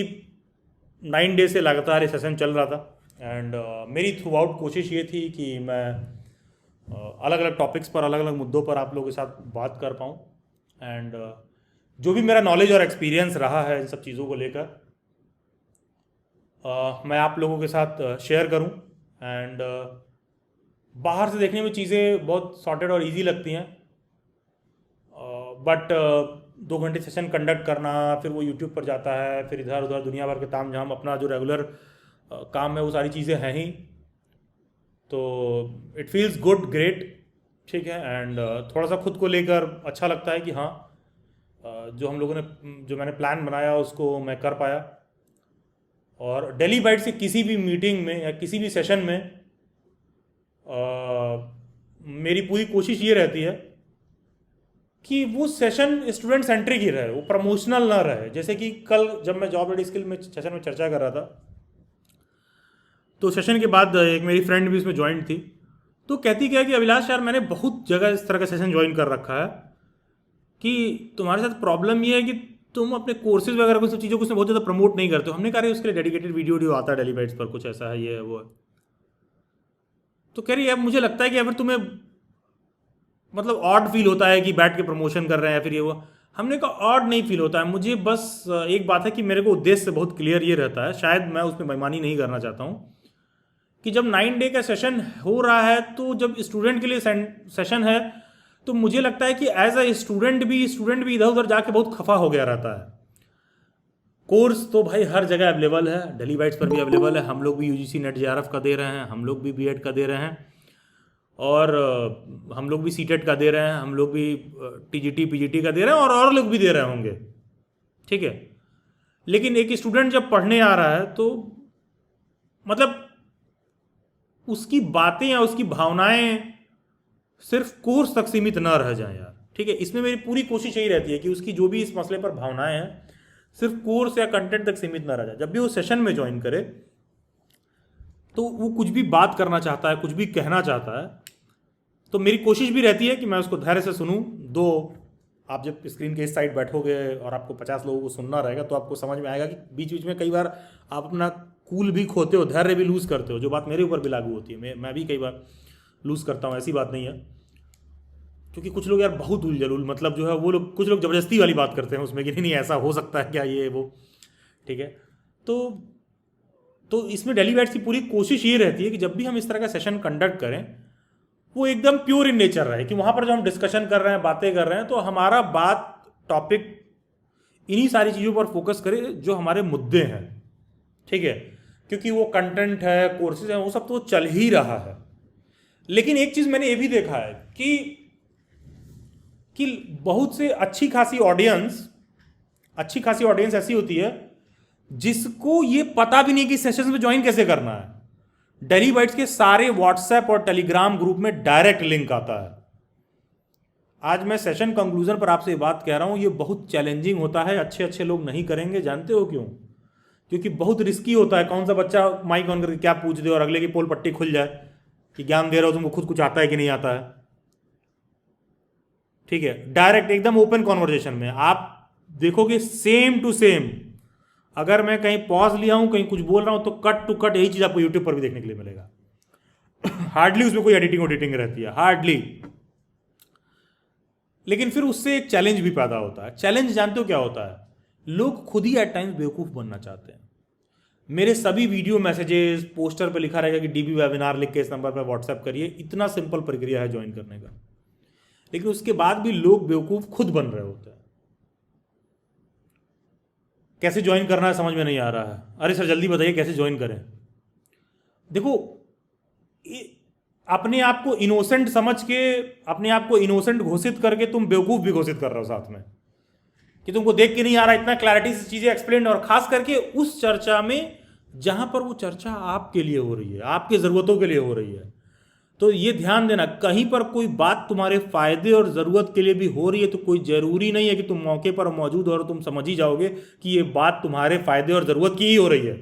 9 डे से लगातार ये सेशन चल रहा था। एंड मेरी थ्रू आउट कोशिश ये थी कि मैं अलग अलग टॉपिक्स पर, अलग अलग मुद्दों पर आप लोगों के साथ बात कर पाऊँ। एंड जो भी मेरा नॉलेज और एक्सपीरियंस रहा है इन सब चीज़ों को लेकर, मैं आप लोगों के साथ शेयर करूं। एंड बाहर से देखने में चीज़ें बहुत सॉर्टेड और इजी लगती हैं, बट 2 घंटे सेशन कंडक्ट करना, फिर वो यूट्यूब पर जाता है, फिर इधर उधर दुनिया भर के ताम झाम, अपना जो रेगुलर काम है वो सारी चीज़ें हैं ही, तो इट फील्स गुड, ग्रेट। ठीक है, एंड थोड़ा सा खुद को लेकर अच्छा लगता है कि हाँ, जो हम लोगों ने, जो मैंने प्लान बनाया उसको मैं कर पाया। और डेली बाइट्स की किसी भी मीटिंग में या किसी भी सेशन में मेरी पूरी कोशिश ये रहती है कि वो सेशन स्टूडेंट सेंट्रिक ही रहे, वो प्रमोशनल ना रहे। जैसे कि कल जब मैं जॉब रेडी स्किल में सेशन में चर्चा कर रहा था, तो सेशन के बाद एक मेरी फ्रेंड भी इसमें ज्वाइन थी, तो कहती क्या कि अभिलाष यार, मैंने बहुत जगह इस तरह का सेशन ज्वाइन कर रखा है कि तुम्हारे साथ प्रॉब्लम ये है कि तुम अपने कोर्सेज वगैरह को, सब चीज़ों को उसमें बहुत ज़्यादा प्रमोट नहीं करते हो। हमने कहा उसके लिए डेडिकेटेड वीडियो आता है डेली बाइट्स पर, कुछ ऐसा है, ये है वो है। तो कह रही है मुझे लगता है कि अगर तुम्हें मतलब ऑड फील होता है कि बैठ के प्रमोशन कर रहे हैं या फिर ये वो। हमने कहा ऑड नहीं फील होता है मुझे, बस एक बात है कि मेरे को उद्देश्य बहुत क्लियर ये रहता है, शायद मैं उसमें बेईमानी नहीं करना चाहता हूँ, कि जब 9 डे का सेशन हो रहा है, तो जब स्टूडेंट के लिए सेशन है, तो मुझे लगता है कि एज अ स्टूडेंट भी इधर उधर जाके बहुत खफा हो गया रहता है। कोर्स तो भाई हर जगह अवेलेबल है, डेली बाइट्स पर भी अवेलेबल है, हम लोग भी यूजीसी नेट जेआरएफ का दे रहे हैं, हम लोग भी बीएड का दे रहे हैं, और हम लोग भी सीटेट का दे रहे हैं, हम लोग भी टीजीटी पीजीटी का दे रहे हैं, और लोग भी दे रहे होंगे। ठीक है, लेकिन एक स्टूडेंट जब पढ़ने आ रहा है तो मतलब उसकी बातें या उसकी भावनाएं सिर्फ कोर्स तक सीमित ना रह जाएं यार। ठीक है, इसमें मेरी पूरी कोशिश यही रहती है कि उसकी जो भी इस मसले पर भावनाएं हैं सिर्फ कोर्स या कंटेंट तक सीमित ना रह जाए। जब भी वो सेशन में ज्वाइन करे तो वो कुछ भी बात करना चाहता है, कुछ भी कहना चाहता है, तो मेरी कोशिश भी रहती है कि मैं उसको धैर्य से सुनूं। दो आप जब स्क्रीन के इस साइड बैठोगे और आपको 50 लोगों को सुनना रहेगा, तो आपको समझ में आएगा कि बीच बीच में कई बार आप अपना कूल भी खोते हो, धैर्य भी लूज़ करते हो, जो बात मेरे ऊपर भी लागू होती है। मैं भी कई बार लूज़ करता हूँ, ऐसी बात नहीं है, क्योंकि कुछ लोग यार बहुत उलझुल, मतलब जो है वो लोग, कुछ लोग ज़बरदस्ती वाली बात करते हैं उसमें कि नहीं ऐसा हो सकता है क्या, ये वो। ठीक है, तो इसमें डेली बाइट्स की पूरी कोशिश ये रहती है कि जब भी हम इस तरह का सेशन कंडक्ट करें, वो एकदम प्योर इन नेचर रहे, कि वहाँ पर जो हम डिस्कशन कर रहे हैं, बातें कर रहे हैं, तो हमारा बात टॉपिक इन्हीं सारी चीज़ों पर फोकस करे जो हमारे मुद्दे हैं। ठीक है, क्योंकि वो कंटेंट है, कोर्सेज हैं, वो सब तो चल ही रहा है। लेकिन एक चीज़ मैंने ये भी देखा है कि बहुत से अच्छी खासी ऑडियंस ऐसी होती है जिसको ये पता भी नहीं कि सेशंस में ज्वाइन कैसे करना है। डेली बाइट्स के सारे व्हाट्सएप और टेलीग्राम ग्रुप में डायरेक्ट लिंक आता है। आज मैं सेशन कंक्लूजन पर आपसे बात कह रहा हूं, ये बहुत चैलेंजिंग होता है, अच्छे अच्छे लोग नहीं करेंगे। जानते हो क्यों? क्योंकि बहुत रिस्की होता है। कौन सा बच्चा माइक ऑन करके क्या पूछ दे और अगले की पोल पट्टी खुल जाए कि ज्ञान दे रहा हो तुमको, खुद कुछ आता है कि नहीं आता है। ठीक है, डायरेक्ट एकदम ओपन कॉन्वर्जेशन में आप देखोगे सेम टू सेम। अगर मैं कहीं पॉज लिया हूं, कहीं कुछ बोल रहा हूं, तो कट टू कट यही चीज आपको यूट्यूब पर भी देखने के लिए मिलेगा। हार्डली उसमें कोई एडिटिंग रहती है, हार्डली। लेकिन फिर उससे एक चैलेंज भी पैदा होता है। चैलेंज जानते हो क्या होता है? लोग खुद ही एट टाइम्स बेवकूफ बनना चाहते हैं। मेरे सभी वीडियो मैसेजेस, पोस्टर पे लिखा रहेगा कि डीबी वेबिनार लिख के इस नंबर पर व्हाट्सएप करिए। इतना सिंपल प्रक्रिया है ज्वाइन करने का, लेकिन उसके बाद भी लोग बेवकूफ खुद बन रहे होते हैं। कैसे ज्वाइन करना है समझ में नहीं आ रहा है। अरे सर जल्दी बताइए कैसे ज्वाइन करें। देखो, अपने आप को इनोसेंट समझ के, अपने आप को इनोसेंट घोषित करके तुम बेवकूफ भी घोषित कर रहे हो साथ में, कि तुमको देख के नहीं आ रहा इतना क्लैरिटी से चीजें एक्सप्लेन। और खास करके उस चर्चा में जहां पर वो चर्चा आपके लिए हो रही है, आपकी जरूरतों के लिए हो रही है। तो ये ध्यान देना, कहीं पर कोई बात तुम्हारे फायदे और जरूरत के लिए भी हो रही है तो कोई जरूरी नहीं है कि तुम मौके पर मौजूद हो और तुम समझ ही जाओगे कि ये बात तुम्हारे फायदे और जरूरत की ही हो रही है।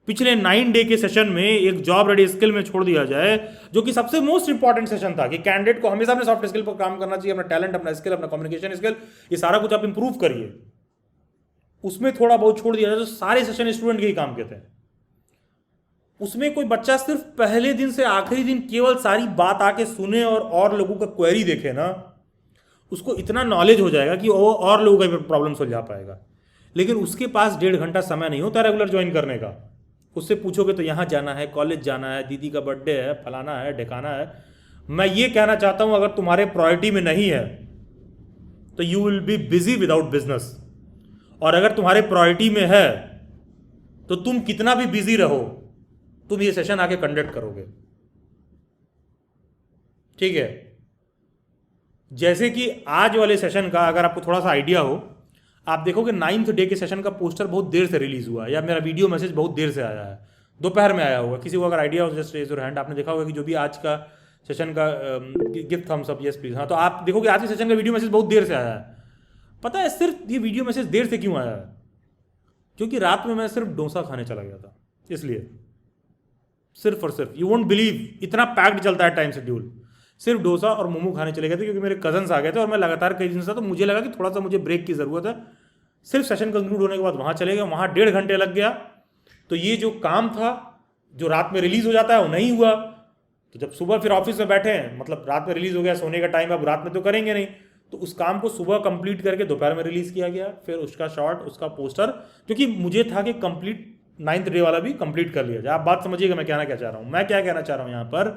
पिछले 9 डे के सेशन में एक जॉब रेडी स्किल में छोड़ दिया जाए, जो कि सबसे मोस्ट इंपॉर्टेंट सेशन था कि कैंडिडेट को हमेशा अपने सॉफ्ट स्किल पर काम करना चाहिए, अपना टैलेंट, अपना स्किल, अपना कम्युनिकेशन स्किल, ये सारा कुछ आप इंप्रूव करिए। उसमें थोड़ा बहुत छोड़ दिया जाए तो सारे सेशन स्टूडेंट के ही काम के थे। उसमें कोई बच्चा सिर्फ पहले दिन से आखिरी दिन केवल सारी बात आके सुने और लोगों का क्वेरी देखे ना, उसको इतना नॉलेज हो जाएगा कि वो और लोगों का प्रॉब्लम सुलझा पाएगा। लेकिन उसके पास 1.5 घंटा समय नहीं होता रेगुलर ज्वाइन करने का। उससे पूछोगे तो यहाँ जाना है, कॉलेज जाना है, दीदी का बर्थडे है, फलाना है, ढिकाना है। मैं ये कहना चाहता हूं, अगर तुम्हारे प्रायोरिटी में नहीं है तो you will be busy without business. और अगर तुम्हारे प्रायोरिटी में है तो तुम कितना भी बिजी रहो, तुम ये सेशन आके कंडक्ट करोगे। ठीक है, जैसे कि आज वाले सेशन का अगर आपको थोड़ा सा आइडिया हो, आप देखोगे 9th डे के सेशन का पोस्टर बहुत देर से रिलीज हुआ है, या मेरा वीडियो मैसेज बहुत देर से आया है, दोपहर में आया होगा। किसी को अगर आइडिया हो जस्ट रेज योर हैंड। आपने देखा होगा कि जो भी आज का सेशन का gift thumbs up, yes please. हाँ, तो आप देखोगे आज के सेशन का वीडियो मैसेज बहुत देर से आया है। पता है सिर्फ ये वीडियो मैसेज देर से क्यों आया है? क्योंकि रात में मैं सिर्फ डोसा खाने चला गया था, इसलिए। सिर्फ और सिर्फ, यू वोंट बिलीव, इतना पैक्ड चलता है टाइम शेड्यूल। सिर्फ डोसा और मोमो खाने चले गए थे क्योंकि मेरे कजन्स आ गए थे और मैं लगातार कई दिन से था, तो मुझे लगा कि थोड़ा सा मुझे ब्रेक की ज़रूरत है। सिर्फ सेशन कंक्लूड होने के बाद वहाँ चले गए, वहाँ 1.5 घंटे लग गया। तो ये जो काम था जो रात में रिलीज़ हो जाता है वो नहीं हुआ। तो जब सुबह फिर ऑफिस में बैठे हैं, मतलब रात में रिलीज़ हो गया, सोने का टाइम, अब रात में तो करेंगे नहीं, तो उस काम को सुबह कंप्लीट करके दोपहर में रिलीज़ किया गया। फिर उसका शॉर्ट, उसका पोस्टर, क्योंकि मुझे था कि कंप्लीट 9th डे वाला भी कंप्लीट कर लिया जाए। आप बात समझिएगा मैं कहना क्या चाह रहा हूँ। मैं क्या कहना चाह रहा हूँ यहाँ पर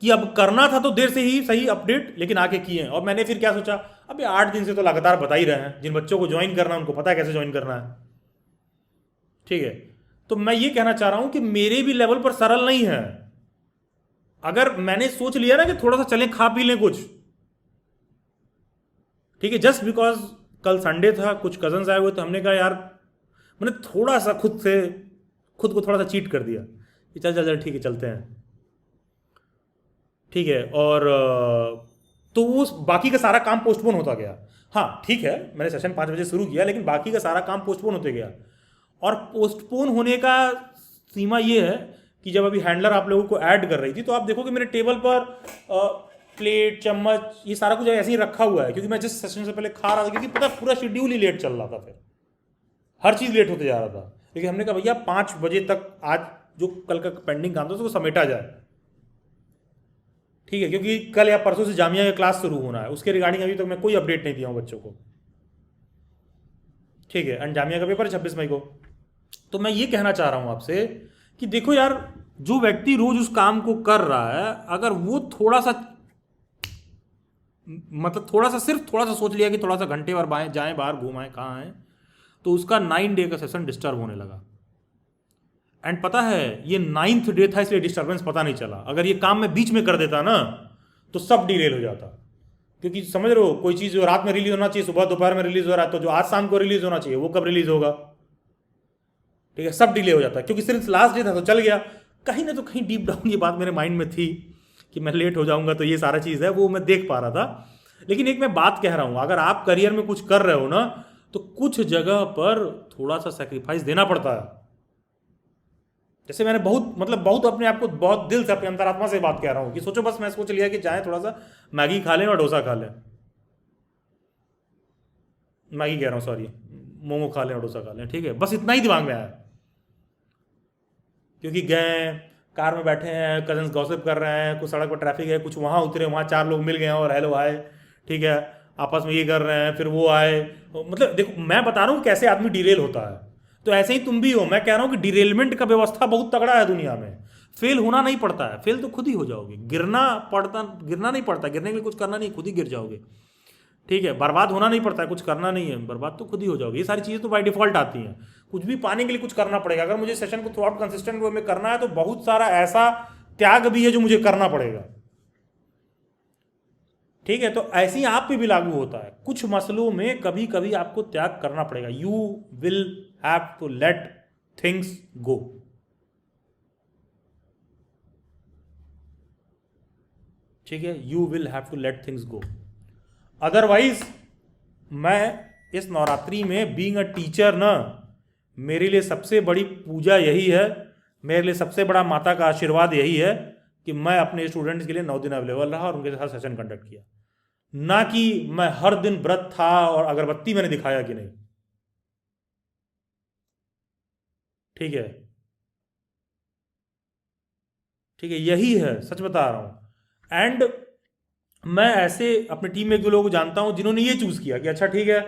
कि अब करना था तो देर से ही सही अपडेट, लेकिन आके किए हैं। और मैंने फिर क्या सोचा, अबे 8 दिन से तो लगातार बता ही रहे हैं, जिन बच्चों को ज्वाइन करना है उनको पता है कैसे ज्वाइन करना है। ठीक है, तो मैं ये कहना चाह रहा हूं कि मेरे भी लेवल पर सरल नहीं है। अगर मैंने सोच लिया ना कि थोड़ा सा चलें खा पी लें कुछ, ठीक है, जस्ट बिकॉज कल संडे था, कुछ कजन्स आए हुए, तो हमने कहा यार, मैंने थोड़ा सा खुद को थोड़ा सा चीट कर दिया कि चल चल चल ठीक है चलते हैं। ठीक है, और तो वो बाकी का सारा काम पोस्टपोन होता गया। हाँ ठीक है, मैंने सेशन 5 बजे शुरू किया, लेकिन बाकी का सारा काम पोस्टपोन होते गया। और पोस्टपोन होने का सीमा ये है कि जब अभी हैंडलर आप लोगों को ऐड कर रही थी, तो आप देखोगे मेरे टेबल पर प्लेट, चम्मच, ये सारा कुछ ऐसे ही रखा हुआ है, क्योंकि मैं जिस सेशन से पहले खा रहा था, क्योंकि पता पूरा शेड्यूल ही लेट चल रहा था, फिर हर चीज़ लेट होते जा रहा था। लेकिन हमने कहा भैया 5 बजे तक आज जो कल का पेंडिंग काम था उसको समेटा जाए। ठीक है, क्योंकि कल या परसों से जामिया का क्लास शुरू होना है, उसके रिगार्डिंग अभी तक मैं कोई अपडेट नहीं दिया हूँ बच्चों को। ठीक है, एंड जामिया का पेपर 26 मई को। तो मैं ये कहना चाह रहा हूँ आपसे कि देखो यार, जो व्यक्ति रोज उस काम को कर रहा है, अगर वो थोड़ा सा, मतलब सिर्फ थोड़ा सा सोच लिया कि थोड़ा सा घंटे भर बाएं जाएं, बाहर घूमाएं, कहाँ हैं, तो उसका 9 डे का सेशन डिस्टर्ब होने लगा। एंड पता है ये 9th डे था, इसलिए डिस्टर्बेंस पता नहीं चला। अगर ये काम मैं बीच में कर देता ना तो सब डिले हो जाता, क्योंकि समझ रहे हो, कोई चीज़ जो रात में रिलीज होना चाहिए सुबह दोपहर में रिलीज हो रहा है, तो जो आज शाम को रिलीज होना चाहिए वो कब रिलीज होगा? ठीक है, सब डिले हो जाता है, क्योंकि सिर्फ लास्ट डे था तो चल गया। कहीं ना तो कहीं डीप डाउन ये बात मेरे माइंड में थी कि मैं लेट हो जाऊंगा, तो ये सारा चीज़ है वो मैं देख पा रहा था। लेकिन एक मैं बात कह रहा हूँ, अगर आप करियर में कुछ कर रहे हो ना, तो कुछ जगह पर थोड़ा सा सेक्रीफाइस देना पड़ता है। जैसे मैंने बहुत अपने आप को बहुत दिल से, अपने अंतरात्मा से बात कह रहा हूँ कि सोचो बस मैं सोच लिया कि जाए थोड़ा सा मैगी खा लें और डोसा खा लें, मैगी कह रहा हूँ सॉरी, मोमो खा लें और डोसा खा लें, ठीक है, बस इतना ही दिमाग में आया। क्योंकि गए कार में बैठे हैं, कजन्स गॉसिप कर रहे हैं, कुछ सड़क पर ट्रैफिक है, कुछ वहाँ उतरे, वहाँ 4 लोग मिल गए और हेलो हाय, ठीक है, आपस में ये कर रहे हैं, फिर वो आए। मतलब देखो मैं बता रहा हूँ कैसे आदमी डिरेल होता है, तो ऐसे ही तुम भी हो। मैं कह रहा हूँ कि डिरेलमेंट का व्यवस्था बहुत तगड़ा है दुनिया में। फेल होना नहीं पड़ता है, फेल तो खुद ही हो जाओगे। गिरना नहीं पड़ता, गिरने के लिए कुछ करना नहीं, खुद ही गिर जाओगे, ठीक है। बर्बाद होना नहीं पड़ता है, कुछ करना नहीं है, बर्बाद तो खुद ही हो जाओगे। ये सारी चीज़ें तो बाय डिफॉल्ट आती हैं। कुछ भी पाने के लिए कुछ करना पड़ेगा। अगर मुझे सेशन को थ्रू आउट कंसिस्टेंट वे में करना है तो बहुत सारा ऐसा त्याग भी है जो मुझे करना पड़ेगा, ठीक है। तो ऐसे ही आप पे भी लागू होता है, कुछ मसलों में कभी कभी आपको त्याग करना पड़ेगा। You will have to let things go, ठीक है, you will have to let things go. Otherwise मैं इस नवरात्रि में बीइंग अ टीचर ना, मेरे लिए सबसे बड़ी पूजा यही है, मेरे लिए सबसे बड़ा माता का आशीर्वाद यही है कि मैं अपने स्टूडेंट्स के लिए 9 दिन अवेलेबल रहा और उनके साथ सेशन कंडक्ट किया, ना कि मैं हर दिन व्रत था और अगरबत्ती मैंने दिखाया कि नहीं, ठीक है, ठीक है, यही है, सच बता रहा हूं। एंड मैं ऐसे अपने टीम में एक दो लोगों को जानता हूं जिन्होंने ये चूज किया कि अच्छा ठीक है,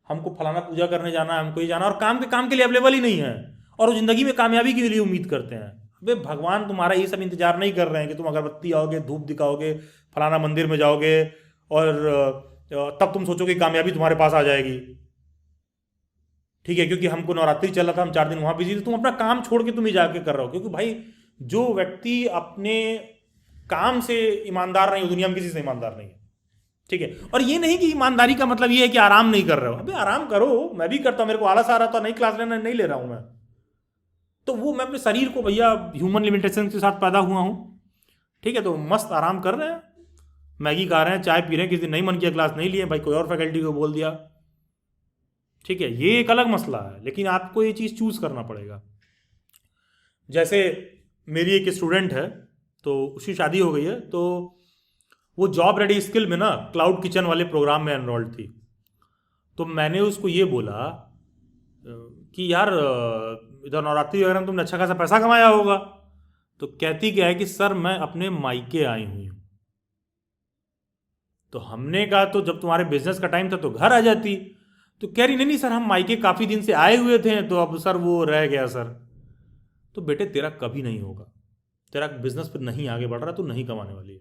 हमको फलाना पूजा करने जाना है, हमको ये जाना, और काम के लिए अवेलेबल ही नहीं है, और वो जिंदगी में कामयाबी के लिए उम्मीद करते हैं। अबे भगवान तुम्हारा ये सब इंतजार नहीं कर रहे हैं कि तुम अगरबत्ती आओगे, धूप दिखाओगे, फलाना मंदिर में जाओगे और तब तुम सोचोगे कामयाबी तुम्हारे पास आ जाएगी, ठीक है, क्योंकि हमको नवरात्रि चल रहा था, हम 4 दिन वहां बिजी थे। तुम अपना काम छोड़ के तुम ही जाके कर रहे हो, क्योंकि भाई जो व्यक्ति अपने काम से ईमानदार नहीं, दुनिया में किसी से ईमानदार नहीं है, ठीक है। और ये नहीं कि ईमानदारी का मतलब ये है कि आराम नहीं कर रहे हो। अबे आराम करो, मैं भी करता हूं, मेरे को आलस आ रहा था, नहीं क्लास लेना, नहीं ले रहा हूं मैं, तो वो मैं अपने शरीर को, भैया ह्यूमन लिमिटेशन के साथ पैदा हुआ हूं, ठीक है, तो मस्त आराम कर रहे हैं, मैगी खा रहे हैं, चाय पी रहे हैं, किसी दिन नहीं मन किया क्लास नहीं लिए, भाई कोई और फैकल्टी को बोल दिया, ठीक है, ये एक अलग मसला है, लेकिन आपको ये चीज़ चूज करना पड़ेगा। जैसे मेरी एक स्टूडेंट है, तो उसकी शादी हो गई है, तो वो जॉब रेडी स्किल में ना क्लाउड किचन वाले प्रोग्राम में एनरोल्ड थी। तो मैंने उसको ये बोला कि यार इधर नवरात्रि वगैरह में तुमने अच्छा खासा पैसा कमाया होगा। तो कहती क्या है कि सर मैं अपने मायके आई हुई हूँ। तो हमने कहा तो जब तुम्हारे बिजनेस का टाइम था तो घर आ जाती। तो कह रही नहीं सर, हम मायके काफ़ी दिन से आए हुए थे, तो अब सर वो रह गया सर। तो बेटे तेरा कभी नहीं होगा, तेरा बिजनेस पर नहीं आगे बढ़ रहा, तो नहीं कमाने वाली है।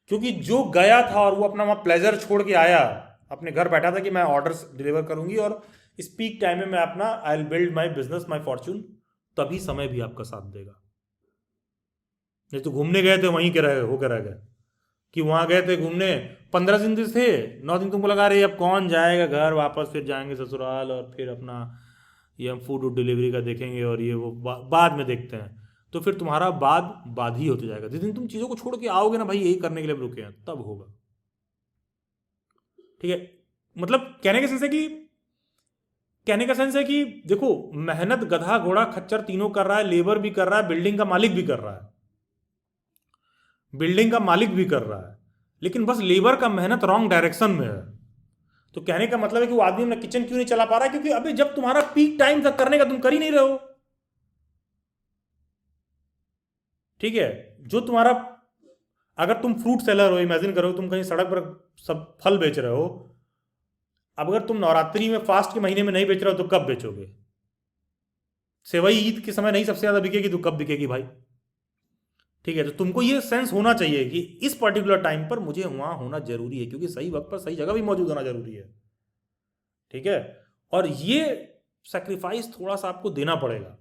क्योंकि जो गया था और वो अपना वहाँ प्लेजर छोड़ के आया, अपने घर बैठा था कि मैं ऑर्डर्स डिलीवर करूंगी और इस पीक टाइम में मैं अपना I will build my business my Fortune, तभी समय भी आपका साथ देगा। नहीं तो घूमने गए थे वहीं के रह होकर रह गए, कि वहाँ गए थे घूमने, 15 दिन थे, 9 दिन तुमको लगा रहे अब कौन जाएगा घर वापस, फिर जाएंगे ससुराल और फिर अपना ये हम फूड डिलीवरी का देखेंगे और ये वो बाद में देखते हैं। तो फिर तुम्हारा बाद ही होते जाएगा। जिस दिन तुम चीज़ों को छोड़ के आओगे ना, भाई यही करने के लिए रुके हैं, तब होगा, ठीक है। मतलब कहने का सेंस है कि देखो, मेहनत गधा घोड़ा खच्चर तीनों कर रहा है, लेबर भी कर रहा है, बिल्डिंग का मालिक भी कर रहा है, लेकिन बस लेबर का मेहनत रॉन्ग डायरेक्शन में है। तो कहने का मतलब है कि वो आदमी अपना किचन क्यों नहीं चला पा रहा है, क्योंकि अभी जब तुम्हारा पीक टाइम तक करने का तुम कर ही नहीं रहे हो, ठीक है। जो तुम्हारा, अगर तुम फ्रूट सेलर हो, इमेजिन करो तुम कहीं सड़क पर सब फल बेच रहे हो, अब अगर तुम नवरात्रि में फास्ट के महीने में नहीं बेच रहे हो तो कब बेचोगे? सेवई ईद के समय नहीं सबसे ज्यादा बिकेगी तो कब बिकेगी भाई, ठीक है। तो तुमको ये सेंस होना चाहिए कि इस पर्टिकुलर टाइम पर मुझे वहां होना जरूरी है, क्योंकि सही वक्त पर सही जगह भी मौजूद होना जरूरी है, ठीक है। और ये सैक्रिफाइस थोड़ा सा आपको देना पड़ेगा,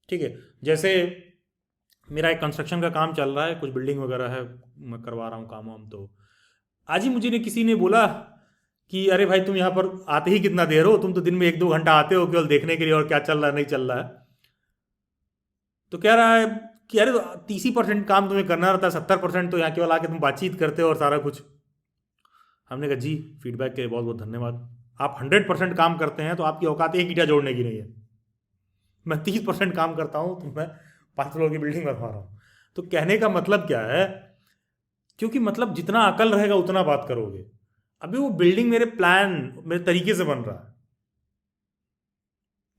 ठीक है। जैसे मेरा एक कंस्ट्रक्शन का काम चल रहा है, कुछ बिल्डिंग वगैरह है, मैं करवा रहा हूँ काम वाम। तो आज ही मुझे किसी ने बोला कि अरे भाई तुम यहाँ पर आते ही कितना देर हो, तुम तो दिन में 1-2 घंटा आते हो केवल देखने के लिए और क्या चल रहा है नहीं चल रहा है। तो कह रहा है कि अरे 30% काम तुम्हें करना रहता है, 70% तो यहाँ केवल आके तुम बातचीत करते हो और सारा कुछ। हमने कहा जी फीडबैक के लिए बहुत बहुत धन्यवाद, आप 100% काम करते हैं तो आपकी औकात एक ईंटा जोड़ने की नहीं है। मैं 30% काम करता हूँ तो मैं 5 फ्लोर की बिल्डिंग बनवा रहा हूँ। तो कहने का मतलब क्या है, क्योंकि मतलब जितना अकल रहेगा उतना बात करोगे। अभी वो बिल्डिंग मेरे प्लान मेरे तरीके से बन रहा है,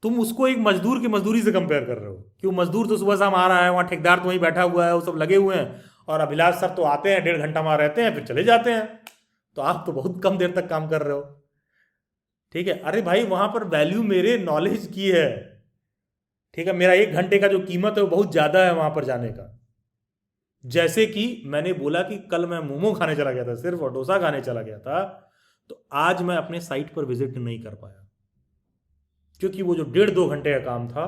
तुम उसको एक मजदूर की मजदूरी से कंपेयर कर रहे हो कि वो मजदूर तो सुबह शाम आ रहा है, वहाँ ठेकेदार तो वहीं बैठा हुआ है, वो सब लगे हुए हैं, और अभिलाष सर तो आते हैं 1.5 घंटा वहाँ रहते हैं फिर चले जाते हैं। तो आप तो बहुत कम देर तक काम कर रहे हो। ठीक है, अरे भाई वहाँ पर वैल्यू मेरे नॉलेज की है। ठीक है, मेरा 1 घंटे का जो कीमत है वो बहुत ज़्यादा है वहाँ पर जाने का। जैसे कि मैंने बोला कि कल मैं मोमो खाने चला गया था सिर्फ और डोसा खाने चला गया था, तो आज मैं अपने साइट पर विजिट नहीं कर पाया क्योंकि वो जो 1.5-2 घंटे का काम था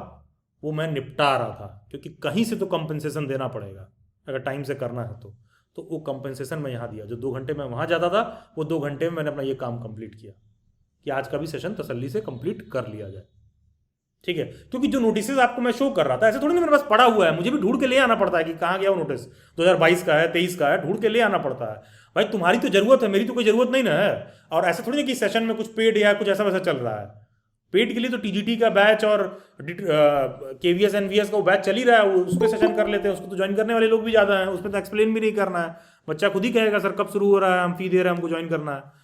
वो मैं निपटा रहा था, क्योंकि कहीं से तो कंपनसेशन देना पड़ेगा अगर टाइम से करना है तो वो कंपनसेशन मैं यहाँ दिया। जो 2 घंटे मैं वहाँ जाता था वो 2 घंटे में मैंने अपना ये काम कंप्लीट किया कि आज का भी सेशन तसल्ली से कंप्लीट कर लिया जाए। ठीक है, क्योंकि जो नोटिसेस आपको मैं शो कर रहा था ऐसे थोड़ी ना मेरे पास पड़ा हुआ है, मुझे भी ढूंढ के ले आना पड़ता है कि कहाँ गया वो नोटिस, 2022 का है 23 का है, ढूंढ के ले आना पड़ता है। भाई तुम्हारी तो जरूरत है, मेरी तो कोई जरूरत नहीं ना है। और ऐसा थोड़ी ना कि सेशन में कुछ पेड या कुछ ऐसा वैसा चल रहा है। पेड के लिए तो टीजीटी का बैच और केवीएस एनवीएस का वो बैच चल ही रहा है, उस पर सेशन कर लेते हैं, उसको तो ज्वाइन करने वाले लोग भी ज़्यादा हैं, उसमें तो एक्सप्लेन भी नहीं करना है, बच्चा खुद ही कहेगा सर कब शुरू हो रहा है, हम फी दे रहे हैं, हमको ज्वाइन करना है।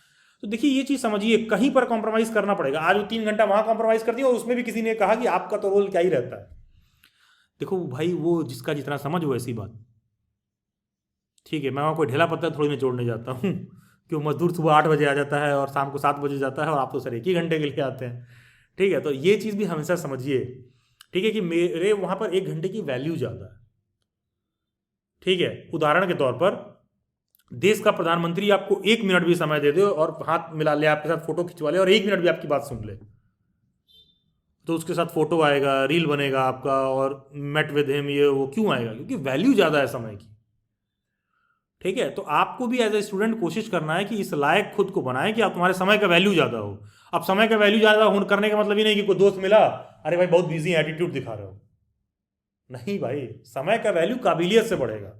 तो देखिए ये चीज़ समझिए, कहीं पर कॉम्प्रोमाइज़ करना पड़ेगा। आज वो 3 घंटा वहाँ कॉम्प्रोमाइज़ कर दिया और उसमें भी किसी ने कहा कि आपका तो रोल क्या ही रहता है। देखो भाई वो जिसका जितना समझ वो ऐसी बात। ठीक है, मैं वहाँ कोई ढेला पत्ता थोड़ी ना जोड़ने जाता हूँ कि वो मजदूर सुबह 8 बजे आ जाता है और शाम को 7 बजे जाता है और आप तो सर 1 ही घंटे के लिए आते हैं। ठीक है, तो ये चीज़ भी हमेशा समझिए। ठीक है, कि मेरे वहाँ पर 1 घंटे की वैल्यू ज़्यादा है। ठीक है, उदाहरण के तौर पर देश का प्रधानमंत्री आपको 1 मिनट भी समय दे दे और हाथ मिला ले, आपके साथ फोटो खिंचवा ले और 1 मिनट भी आपकी बात सुन ले, तो उसके साथ फोटो आएगा, रील बनेगा आपका और मेट विद हिम, ये वो क्यों आएगा? क्योंकि वैल्यू ज़्यादा है समय की। ठीक है, तो आपको भी एज ए स्टूडेंट कोशिश करना है कि इस लायक खुद को बनाए कि आप तुम्हारे समय का वैल्यू ज़्यादा हो। अब समय का वैल्यू ज़्यादा होने करने का मतलब ये नहीं कि कोई दोस्त मिला, अरे भाई बहुत बिजी एटीट्यूड दिखा रहे हो। नहीं भाई, समय का वैल्यू काबिलियत से बढ़ेगा।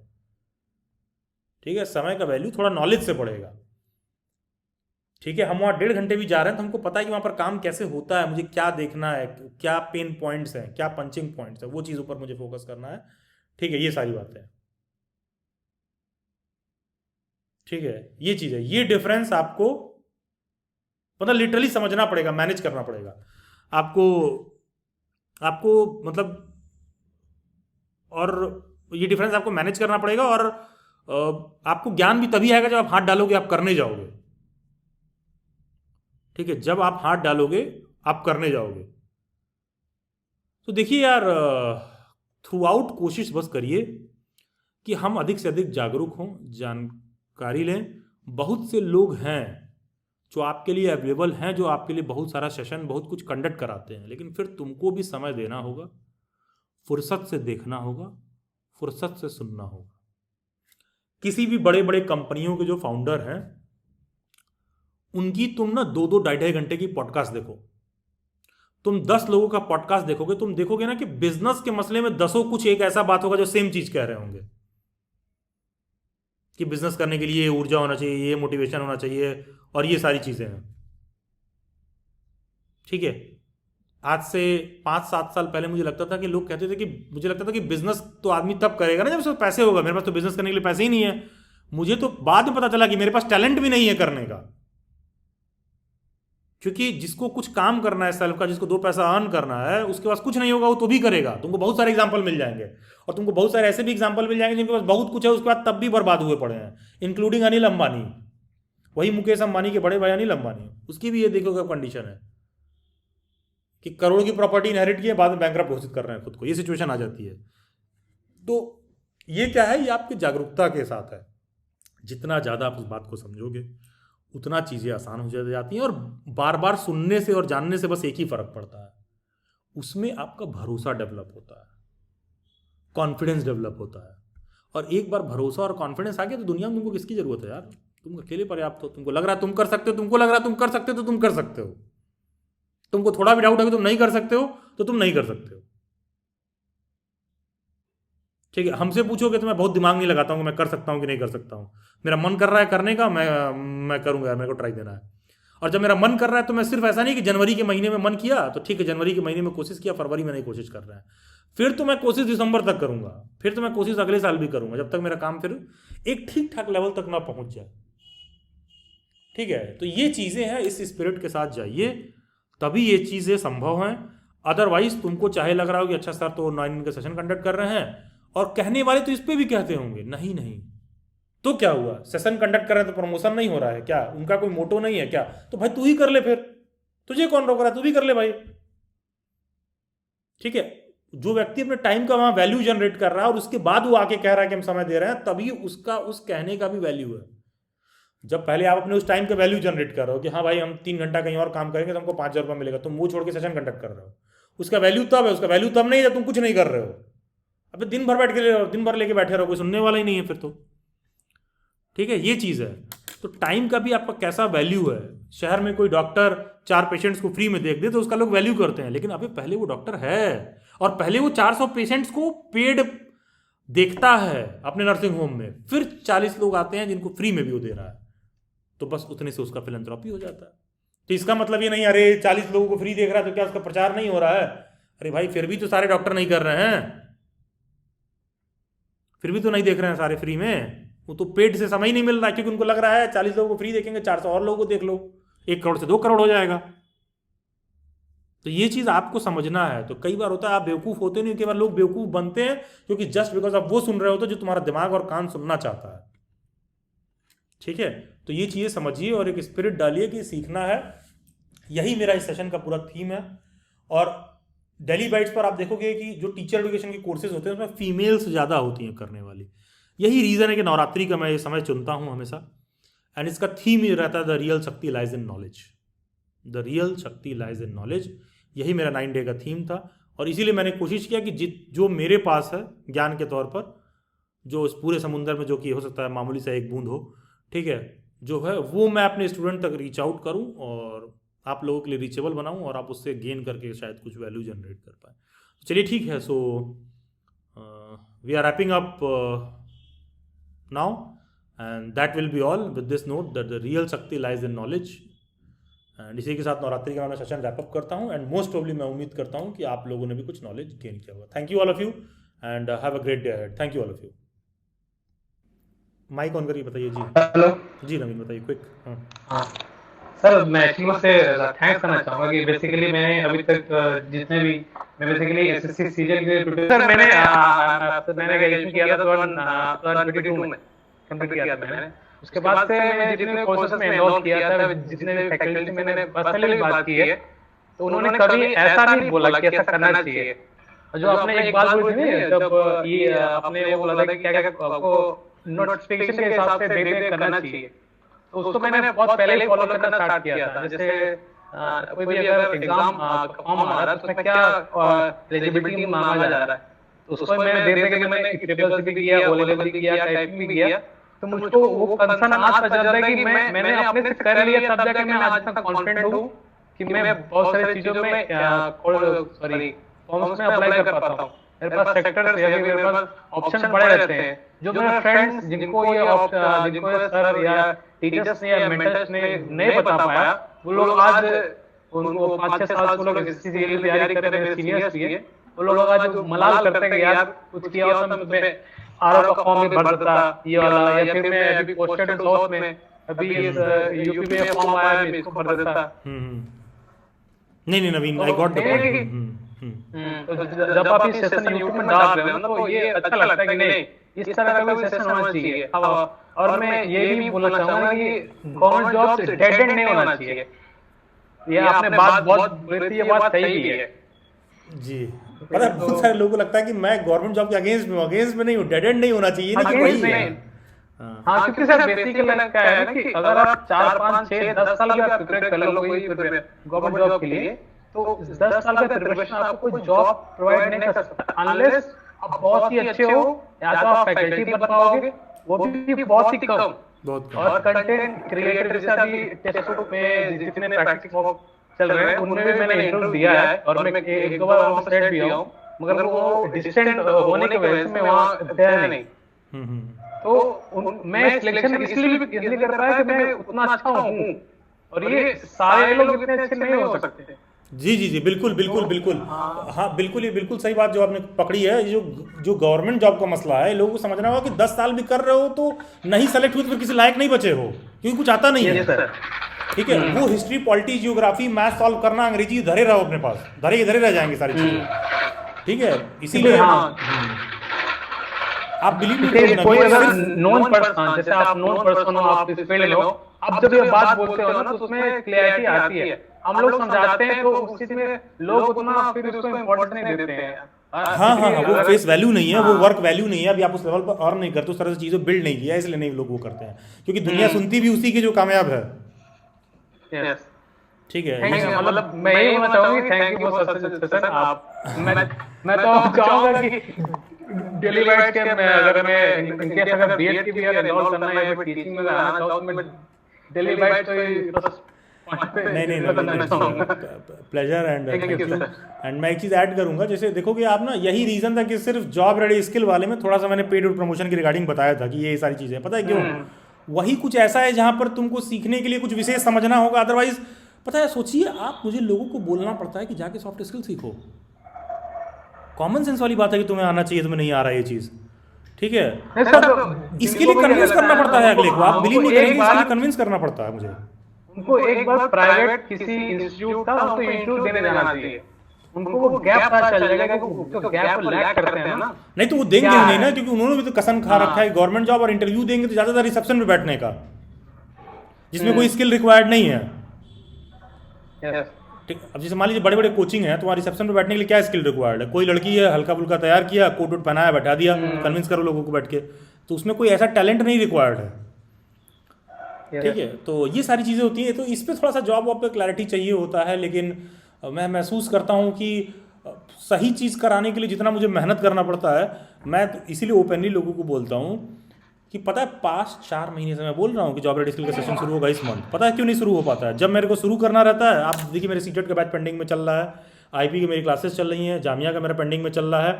ठीक है, समय का वैल्यू थोड़ा नॉलेज से बढ़ेगा। ठीक है, हम वहाँ 1.5 घंटे भी जा रहे हैं तो हमको पता है कि वहाँ पर काम कैसे होता है, मुझे क्या देखना है, क्या पेन पॉइंट्स हैं, क्या पंचिंग पॉइंट्स हैं, वो चीज़ ऊपर मुझे फोकस करना है। ठीक है, ये सारी बातें। ठीक है, ये चीज़ है, ये डिफरेंस आपको मतलब लिटरली समझना पड़ेगा, मैनेज करना पड़ेगा आपको मतलब, और ये डिफरेंस आपको मैनेज करना पड़ेगा। और आपको ज्ञान भी तभी आएगा जब आप हाथ डालोगे, आप करने जाओगे। ठीक है, जब आप हाथ डालोगे आप करने जाओगे। तो देखिए यार, थ्रू आउट कोशिश बस करिए कि हम अधिक से अधिक जागरूक हों, जानकारी लें। बहुत से लोग हैं जो आपके लिए अवेलेबल हैं, जो आपके लिए बहुत सारा सेशन बहुत कुछ कंडक्ट कराते हैं, लेकिन फिर तुमको भी समय देना होगा, फुर्सत से देखना होगा, फुर्सत से सुनना होगा। किसी भी बड़े बड़े कंपनियों के जो फाउंडर हैं उनकी तुम ना 2-2 2.5 घंटे की पॉडकास्ट देखो, तुम 10 लोगों का पॉडकास्ट देखोगे, तुम देखोगे ना कि बिजनेस के मसले में 10 कुछ एक ऐसा बात होगा जो सेम चीज कह रहे होंगे कि बिजनेस करने के लिए ये ऊर्जा होना चाहिए, ये मोटिवेशन होना चाहिए और ये सारी चीजें हैं। ठीक है, आज से 5-7 साल पहले मुझे लगता था कि लोग कहते थे कि मुझे लगता था कि बिजनेस तो आदमी तब करेगा ना जब उसके पास पैसे होगा। मेरे पास तो बिजनेस करने के लिए पैसे ही नहीं है। मुझे तो बाद में पता चला कि मेरे पास टैलेंट भी नहीं है करने का, क्योंकि जिसको कुछ काम करना है सेल्फ का, जिसको 2 पैसा अर्न करना है, उसके पास कुछ नहीं होगा वो तो भी करेगा। तुमको बहुत सारे एग्जांपल मिल जाएंगे और तुमको बहुत सारे ऐसे भी एग्जांपल मिल जाएंगे जिनके पास बहुत कुछ है, उसके बाद तब भी बर्बाद हुए पड़े हैं, इंक्लूडिंग अनिल अंबानी, वही मुकेश अंबानी के बड़े भाई अनिल अंबानी। उसकी भी ये देखोगे कंडीशन है कि करोड़ों की प्रॉपर्टी इनहेरिट की है, बाद में बैंकरप्ट घोषित कर रहे हैं खुद को, ये सिचुएशन आ जाती है। तो ये क्या है, ये आपकी जागरूकता के साथ है। जितना ज़्यादा आप उस बात को समझोगे उतना चीज़ें आसान हो जाती हैं। और बार बार सुनने से और जानने से बस एक ही फ़र्क पड़ता है, उसमें आपका भरोसा डेवलप होता है, कॉन्फिडेंस डेवलप होता है। और एक बार भरोसा और कॉन्फिडेंस आ गया तो दुनिया में तुमको किसकी ज़रूरत है यार? तुम अकेले पर्याप्त हो। तुमको लग रहा है तुम कर सकते हो, तुमको लग रहा है तुम कर सकते हो, तो तुम कर सकते हो। तुमको थोड़ा भी डाउट है कि तुम नहीं कर सकते हो तो तुम नहीं कर सकते हो। ठीक है, हमसे पूछोगे तो मैं बहुत दिमाग नहीं लगाता हूँ कि मैं कर सकता हूँ कि नहीं कर सकता हूँ। मेरा मन कर रहा है करने का, मैं करूँगा यार, मेरे को ट्राई देना है। और जब मेरा मन कर रहा है तो मैं सिर्फ ऐसा नहीं कि जनवरी के महीने में मन किया तो ठीक है, जनवरी के महीने में कोशिश किया, फरवरी में नहीं कोशिश कर रहा है, फिर तो मैं कोशिश दिसंबर तक करूँगा, फिर तो मैं कोशिश अगले साल भी करूँगा, जब तक मेरा काम फिर एक ठीक ठाक लेवल तक ना पहुँच जाए। ठीक है, तो ये चीज़ें हैं, इस स्पिरिट के साथ जाइए, तभी ये चीज़ें संभव हैं। अदरवाइज तुमको चाहे लग रहा हो कि अच्छा सर तो 9 दिन का सेशन कंडक्ट कर रहे हैं, और कहने वाले तो इस पे भी कहते होंगे नहीं नहीं तो क्या हुआ, सेशन कंडक्ट कर रहे हैं तो प्रमोशन नहीं हो रहा है क्या, उनका कोई मोटो नहीं है क्या, तो भाई तू ही कर ले, फिर तुझे कौन रोक रहा है, तू भी कर ले भाई। ठीक है, जो व्यक्ति अपने टाइम का वहां वैल्यू जनरेट कर रहा है और उसके बाद वो आके कह रहा है कि हम समय दे रहे हैं, तभी उसका उस कहने का भी वैल्यू है। जब पहले आप अपने उस टाइम का वैल्यू जनरेट कर रहे हो कि हाँ भाई हम 3 घंटा कहीं और काम करेंगे तो हमको 5,000 रुपये मिलेगा, तुम वो छोड़ के सेशन कंडक्ट कर रहे हो, उसका वैल्यू तब है, उसका वैल्यू तब नहीं है जब तुम कुछ नहीं कर रहे हो। अबे दिन भर बैठ के दिन भर लेके बैठे रहो, कोई सुनने वाला ही नहीं है फिर तो। ठीक है, ये चीज़ है। तो टाइम का भी आपका कैसा वैल्यू है। शहर में कोई डॉक्टर 4 पेशेंट्स को फ्री में देख दे तो उसका लोग वैल्यू करते हैं, लेकिन अभी पहले वो डॉक्टर है और पहले वो 400 पेशेंट्स को पेड देखता है अपने नर्सिंग होम में, फिर 40 लोग आते हैं जिनको फ्री में भी वो दे रहा है, तो बस उतने से उसका फिलैंथ्रोपी हो जाता है। तो इसका मतलब ये नहीं अरे 40 लोगों को फ्री देख रहा है तो क्या उसका प्रचार नहीं हो रहा है। अरे भाई फिर भी तो सारे डॉक्टर नहीं कर रहे हैं, फिर भी तो नहीं देख रहे हैं सारे फ्री में, वो तो पेड से समय ही नहीं मिल रहा है, क्योंकि उनको लग रहा है 40 लोगों को फ्री देखेंगे 400 और लोगों को देख लो, 1 करोड़ से 2 करोड़ हो जाएगा। तो ये चीज़ आपको समझना है। तो कई बार होता है आप बेवकूफ़ होते नहीं, कई बार लोग बेवकूफ़ बनते हैं क्योंकि जस्ट बिकॉज आप वो सुन रहे होते जो तुम्हारा दिमाग और कान सुनना चाहता है। ठीक है, तो ये चीज़ें समझिए और एक स्पिरिट डालिए कि सीखना है। यही मेरा इस सेशन का पूरा थीम है। और डेली बाइट्स पर आप देखोगे कि जो टीचर एजुकेशन के कोर्सेज होते हैं उसमें फीमेल्स ज़्यादा होती हैं करने वाली। यही रीज़न है कि नवरात्रि का मैं ये समय चुनता हूँ हमेशा, एंड इसका थीम ये रहता है द रियल शक्ति lies in knowledge. The real शक्ति लाइज इन नॉलेज, यही मेरा 9 डे का थीम था। और इसीलिए मैंने कोशिश किया कि जो मेरे पास है ज्ञान के तौर पर, जो इस पूरे समुंदर में जो कि हो सकता है मामूली सा एक बूंद हो, ठीक है, जो है वो मैं अपने स्टूडेंट तक रीच आउट करूँ और आप लोगों के लिए रीचेबल बनाऊँ और आप उससे गेन करके शायद कुछ वैल्यू जनरेट कर पाए। चलिए ठीक है, so we are wrapping up now and that will be all with this note that the real शक्ति lies in knowledge। एंड इसी के साथ नवरात्रि का मैं सेशन रैप अप करता हूँ एंड मोस्ट प्रोबेबली मैं उम्मीद करता हूँ कि आप लोगों ने भी कुछ नॉलेज गेन किया होगा। Thank you all of you and have a great day ahead. Thank you all of you. Mic on करिए, बताइए जी। हेलो जी नवीन बताइए क्विक। हाँ सर, मैं एक्चुअली से थैंक्स करना चाहूँगा कि बेसिकली मैंने अभी तक जितने भी मैं बेसिकली एसएससी सीजन के सर मैंने ग्रेजुएशन किया था 2022 में कंप्लीट किया था मैंने। उसके बाद से मैं जितने कोर्सेज में एनरोल किया था, जितने भी फैकल्टी मैंने पर्सनली बात की है, तो उन्होंने कभी ऐसा नहीं बोला कि ऐसा करना चाहिए। और जो आपने एक बात बोली थी ना, जब ये आपने वो बोला था कि क्या आपको नोटिफिकेशन के हिसाब से दे करना चाहिए, तो उसको मैंने बहुत पहले ही फॉलो करना स्टार्ट किया था। जैसे कोई भी अगर एग्जाम फॉर्म आ रहा है तो उसमें क्या एलिजिबिलिटी मांगा जा रहा है, तो उसको मैं देख के मैंने ट्रिपल भी किया, ओ लेवल भी किया, टाइपिंग भी किया, तो मुझको वो कंसर्न आज तक चल रहा है कि मैंने अपने से कर लिया, तब जाके मैं आज तक कॉन्फिडेंट हूँ कि मैं बहुत सारी चीजों में फॉर्म्स में अप्लाई कर पाता हूँ। मेरे पास सेक्टर्स या मेरे पास ऑप्शन बड़े रहते हैं। जो मेरे फ्रेंड्स जिनको सर या टीचर्स ने या मेंटर्स ने नहीं बता पाया, वो लोग आज उनको 5-6 साल से लोग एसएससी की तैयारी कर रहे हैं, सीनियर्स भी है, वो लोग आज मलाल करते हैं कि यार कुछ किया होता तो मैं आरओ का फॉर्म भी भर देता ये वाला, या फिर मैं अभी पोस्टेड हूं साउथ में, अभी यूपी में फॉर्म आया मैं इसको भर देता। नहीं नवीन, आई गॉट द तो जब आप इस सेशन यूट्यूब में डाल रहे हो ना, तो ये अच्छा लगता है कि नहीं इस तरह का कोई सेशन होना चाहिए। और मैं ये भी बोलना चाहूंगा कि गवर्नमेंट जॉब डेड एंड नहीं होना चाहिए। ये आपने बात बहुत बोली थी, ये बात सही भी है जी। पता है बहुत सारे लोगों को लगता है कि मैं गवर्नमेंट जॉब के अगेंस्ट में नहीं हूँ, डेड एंड नहीं होना चाहिए, नहीं वही है। हाँ, क्योंकि सर बेसिकली क्या है ना कि अगर आप 4, 5, 6, 10 साल भी आप प्रिपेयर कर लो कोई गवर्नमेंट जॉब के लिए, तो 10 साल का प्रिपरेशन आपको कोई जॉब प्रोवाइड नहीं कर सकता अनलेस आप बहुत ही अच्छे हो, या तो आप फैकल्टी बन पाओगे, वो भी बहुत ही कम। बहुत और कंटेंट क्रिएटर जैसे अभी टेक्स्ट बुक में जितने प्रैक्टिस चल रहे हैं उनमें भी मैंने इंटरव्यू दिया है और मैं एक दो बार वहाँ सेलेक्ट भी हुआ हूँ, मगर वो डिस्टेंट होने की वजह से मैं वहाँ गया नहीं। तो मैं सिलेक्शन इसलिए कर पाया कि मैं उतना अच्छा हूँ और ये सारे लोग इतने अच्छे नहीं हो सकते। जी जी जी, बिल्कुल बिल्कुल बिल्कुल, हाँ बिल्कुल, ये बिल्कुल सही बात जो आपने पकड़ी है। ये जो गवर्नमेंट जॉब का मसला है, लोगों को समझना होगा कि 10 साल भी कर रहे हो तो नहीं सेलेक्ट हुए तो फिर किसी लायक नहीं बचे हो, क्योंकि कुछ आता नहीं है। ठीक है, वो history, polity, geography, math solve करना, अंग्रेजी धरे रहो अपने पास, धरे रह जाएंगे सारी चीजें। ठीक है, इसीलिए आप बिलीव नहीं करोगे, कोई अगर नॉन पर्सन, जैसे आप नॉन पर्सन हो, आप इस फील्ड में हो, आप जब ये बात बोलते हो ना तो उसमें क्लैरिटी आती है। हम लोग समझाते हैं तो उस चीज में लोग उतना फिर उसको इम्पोर्टेंस नहीं देते हैं। हाँ, वो फेस वैल्यू नहीं है, वो वर्क वैल्यू नहीं है। अभी आप उस लेवल पर अर्न नहीं करते, उस तरह से चीजें बिल्ड नहीं किया, इसलिए नहीं लोग वो करते हैं, क्योंकि दुनिया सुनती भी उसी की जो कामयाब है। ठीक है, मतलब मैं यही कहना चाहूंगी, थैंक यू सर। आप मैं तो चाहूंगा कि डेली बाइट्स के मैं अगर बीएड की भी एनरोल करना है या फिर टीचिंग में आना चाहूँ तो मैं डेली बाइट्स तो नहीं, pleasure and thank you. And मैं एक चीज़ ऐड करूंगा, जैसे देखोगे आप ना, यही रीज़न था कि सिर्फ जॉब रेडी स्किल वाले में थोड़ा सा मैंने पेड प्रमोशन की रिगार्डिंग बताया था कि ये सारी चीज़ें, पता है क्यों? वही कुछ ऐसा है जहाँ पर तुमको सीखने के लिए कुछ विशेष समझना होगा, अदरवाइज पता है, सोचिए आप, मुझे लोगों को बोलना पड़ता है कि जाके सॉफ्ट स्किल सीखो। कॉमन सेंस वाली बात है कि तुम्हें आना चाहिए, तुम्हें नहीं आ रहा है ये चीज़। ठीक है, इसके लिए कन्विंस करना पड़ता है अगले को, आप बिलीव नहीं करेंगे, इसके लिए कन्विंस करना पड़ता है मुझे। उनको एक बार प्राइवेट किसी इंस्टीट्यूट का उनको इंटरव्यू देने जाना चाहिए, उनको वो गैप पता चल जाएगा कि वो गैप लैक करते हैं ना। नहीं तो वो देंगे नहीं ना, क्योंकि उन्होंने भी तो कसम खा रखा है गवर्नमेंट जॉब और इंटरव्यू देंगे तो ज़्यादातर रिसेप्शन में बैठने का, जिसमें कोई स्किल रिक्वायर्ड नहीं है। ठीक, अब जैसे मान लीजिए बड़े बड़े कोचिंग है, तुम्हारे रिसेप्शन में बैठने के लिए क्या स्किल रिक्वायर्ड है? कोई लड़की है, हल्का फुल्का तैयार किया, कोट वोट पहनाया, बैठा दिया, कन्विंस करो लोगों को बैठ के, तो उसमें कोई ऐसा टैलेंट नहीं रिक्वायर्ड है। ठीक है, तो ये सारी चीज़ें होती हैं, तो इस पर थोड़ा सा जॉब वॉब पे क्लैरिटी चाहिए होता है। लेकिन मैं महसूस करता हूँ कि सही चीज़ कराने के लिए जितना मुझे मेहनत करना पड़ता है, मैं तो इसीलिए ओपनली लोगों को बोलता हूँ कि पता है, पास्ट 4 महीने से मैं बोल रहा हूँ कि जॉब रेडी स्किल का सेशन शुरू होगा इस मंथ। पता है क्यों नहीं शुरू हो पाता है? जब मेरे को शुरू करना रहता है, आप देखिए मेरे सीटेट का बैच पेंडिंग में चल रहा है, आईपी की मेरी क्लासेस चल रही हैं, जामिया का मेरा पेंडिंग में चल रहा है,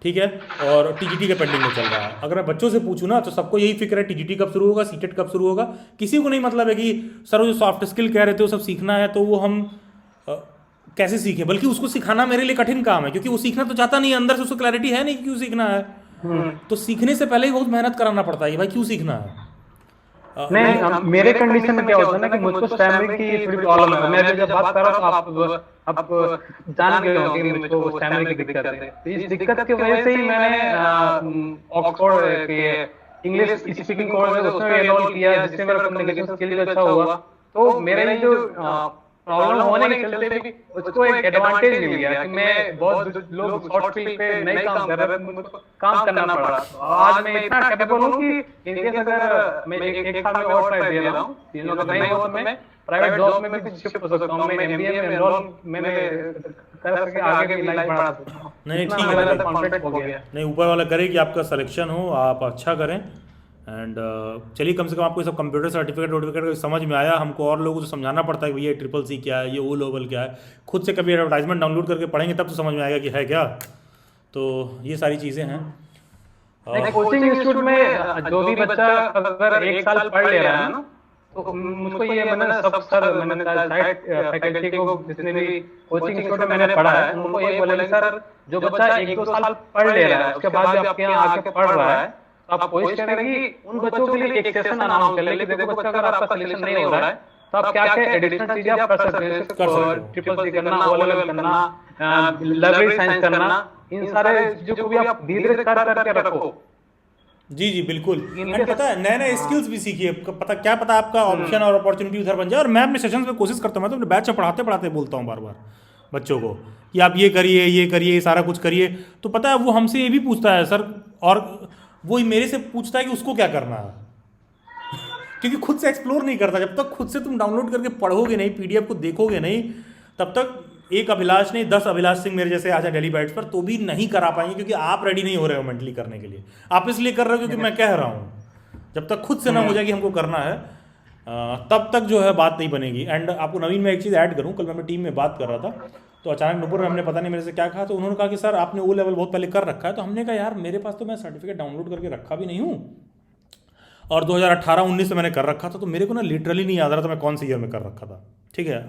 ठीक है, और टीजीटी का पेंडिंग में चल रहा है। अगर मैं बच्चों से पूछूँ ना तो सबको यही फिक्र है, टीजीटी कब शुरू होगा, सीटेट कब शुरू होगा। किसी को नहीं मतलब है कि सर वो जो सॉफ्ट स्किल कह रहे थे वो सब सीखना है, तो वो हम कैसे सीखें, बल्कि उसको सिखाना मेरे लिए कठिन काम है, क्योंकि वो सीखना तो चाहता नहीं है, अंदर से उसको क्लैरिटी है नहीं कि क्यों सीखना है। तो सीखने से पहले ही बहुत मेहनत कराना पड़ता है भाई, क्यों सीखना है। नहीं, मेरे कंडीशन में क्या होता है ना कि मुझको स्टैमरिंग की थोड़ी प्रॉब्लम है। मैं जब बात कर रहा हूँ तो आप जान गए होंगे कि मुझको स्टैमरिंग की दिक्कत है। तो इस दिक्कत की वजह से ही मैंने ऑक्सफोर्ड के इंग्लिश स्पीकिंग कोर्स है उसमें एनरोल किया, जिससे मेरा कम्युनिकेशन स्किल अच्छा हुआ। तो मेरे जो प्रॉब्लम होने के चलते भी उसको एक एडवांटेज मिल गया कि मैं बहुत लोग शॉर्ट फील्ड पे नहीं काम कर रहे थे, मुझको काम करना पड़ा। आज मैं इतना कैपेबल हूँ कि इनकेस अगर मैं एक साल में और ट्राई दे रहा हूँ, तीनों का नहीं हो तो मैं प्राइवेट जॉब में भी शिफ्ट हो सकता हूँ, मैं एमबीए में एनरोल मैं कर सके, आगे भी लाइफ बढ़ा सकता हूँ। नहीं ठीक है, कॉन्फिडेंट हो गया। नहीं, ऊपर वाला करे कि आपका सिलेक्शन हो, आप अच्छा करें। एंड चलिए, कम से कम आपको सब कंप्यूटर सर्टिफिकेट समझ में आया। हमको और लोगों को समझाना पड़ता है कि ये CCC क्या है, ये O लेवल क्या है। खुद से कभी एडवर्टाइजमेंट डाउनलोड करके पढ़ेंगे तब तो समझ में आएगा कि है क्या। तो ये सारी चीज़ें हैं। कोचिंग इंस्टीट्यूट में जो भी बच्चा अगर 1 साल पढ़ ले रहा है ना, तो मुझको ये मैंने साइड फैकल्टी को जितने भी कोचिंग इंस्टीट्यूट में मैंने पढ़ा है, उनको ये बोले सर जो बच्चा 1-2 साल पढ़ ले रहा है उसके बाद भी आपके यहाँ आके पढ़ रहा है, आप कोशिश करें कि उन बच्चों के लिए एक सेशन अनाउंस कर ले कि देखो बच्चा अगर आपका सिलेक्शन नहीं हो रहा है तो आप क्या क्या एडिशनल चीजें आप कर सकते हैं, CCC करना, O लेवल करना, लाइब्रेरी साइंस करना, इन सारे चीजों को भी आप धीरे धीरे करके रखो। जी जी बिल्कुल। एंड पता है, नए नए स्किल्स भी सीखिए। पता क्या पता आपका ऑप्शन और अपॉर्चुनिटी उधर बन जाए। और मैं अपने सेशंस में कोशिश करता हूँ, मैं तो अपने बैच में पढ़ाते पढ़ाते बोलता हूँ बार बार बच्चों को कि आप ये करिए, ये करिए, सारा कुछ करिए। तो पता है वो हमसे ये भी पूछता है सर, और वो मेरे से पूछता है कि उसको क्या करना है क्योंकि खुद से एक्सप्लोर नहीं करता। जब तक खुद से तुम डाउनलोड करके पढ़ोगे नहीं, PDF को देखोगे नहीं, तब तक एक अभिलाष नहीं 10 अभिलाष सिंह मेरे जैसे आ जाए डेली बाइट्स पर, तो भी नहीं करा पाएंगे, क्योंकि आप रेडी नहीं हो रहे हो मेंटली करने के लिए। आप इसलिए कर रहे हो क्योंकि मैं कह रहा हूँ। जब तक खुद से ना हो जाए कि हमको करना है तब तक जो है बात नहीं बनेगी। एंड आपको नवीन में एक चीज़ ऐड करूँ, कल मैं अपनी टीम में बात कर रहा था तो अचानक नुपुर ने हमने पता नहीं मेरे से क्या कहा, तो उन्होंने कहा कि सर आपने वो लेवल बहुत पहले कर रखा है। तो हमने कहा यार मेरे पास तो मैं सर्टिफिकेट डाउनलोड करके रखा भी नहीं हूँ और 2018-19 से मैंने कर रखा था, तो मेरे को ना लिटरली नहीं याद रहा था मैं कौन से ईयर में कर रखा था। ठीक है,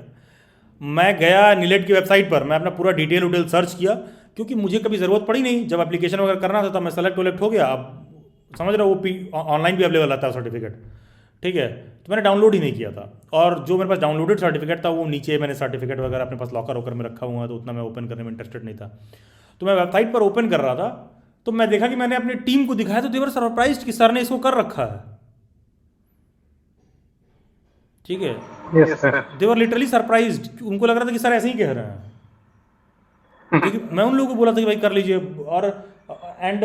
मैं गया नीलेट की वेबसाइट पर, मैं अपना पूरा डिटेल उटेल सर्च किया क्योंकि मुझे कभी ज़रूरत पड़ी नहीं, जब एप्लीकेशन वगैरह करना था तब मैं सेलेक्ट वलेक्ट हो गया। अब समझ रहे हो वो ऑनलाइन भी अवेलेबल आता है सर्टिफिकेट। ठीक है, तो मैंने डाउनलोड ही नहीं किया था और जो मेरे पास डाउनलोडेड सर्टिफिकेट था वो नीचे मैंने सर्टिफिकेट वगैरह अपने पास लॉकर वॉकर में रखा हुआ है, तो उतना मैं ओपन करने में इंटरेस्टेड नहीं था। तो मैं वेबसाइट पर ओपन कर रहा था तो मैं देखा कि मैंने अपनी टीम को दिखाया तो दे वर सरप्राइज्ड कि सर ने इसको कर रखा है। ठीक है, दे वर लिटरली सरप्राइज्ड, उनको लग रहा था कि सर ऐसे ही कह रहे हैं, क्योंकि मैं उन लोगों को बोला था कि भाई कर लीजिए। और एंड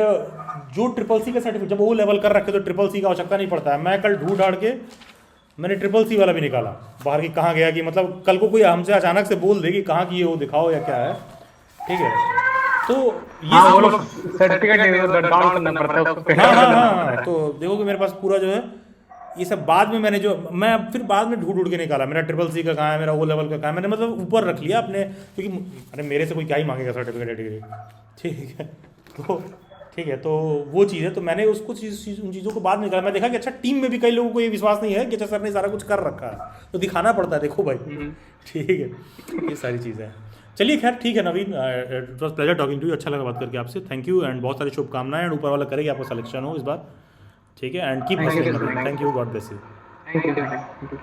जो CCC का सर्टिफिकेट जब वो लेवल कर रखे तो CCC का आवश्यकता नहीं पड़ता है। मैं कल ढूंढ ढाड़ के मैंने CCC वाला भी निकाला बाहर की, कहाँ गया कि मतलब कल को कोई हमसे अचानक से बोल दे कि कहाँ की है वो दिखाओ या क्या है। ठीक है, तो ये सर्टिफिकेट डाउन करना पड़ता है। हाँ, तो देखो कि मेरे पास पूरा जो है ये सब बाद में मैंने मैं फिर बाद में ढूंढ के निकाला मेरा CCC का कहाँ है, मेरा वो लेवल का कहाँ है, मैंने मतलब ऊपर रख लिया अपने, क्योंकि अरे मेरे से कोई क्या ही मांगेगा सर्टिफिकेट डिग्री। ठीक है, तो ठीक है, तो वो चीज़ है, तो मैंने उसको उन चीज़ों को बाद में निकाला। मैं देखा कि अच्छा टीम में भी कई लोगों को ये विश्वास नहीं है कि अच्छा सर ने सारा कुछ कर रखा है, तो दिखाना पड़ता है देखो भाई। ठीक है, ये सारी चीज़ें हैं। चलिए खैर ठीक है Naveen, it was pleasure talking to you, अच्छा लगा बात करके आपसे, थैंक यू एंड बहुत सारी शुभकामनाएं एंड ऊपर वाला करेगी आपको सिलेक्शन हो इस बार। ठीक है, and keep, thank you, God bless you. Thank you.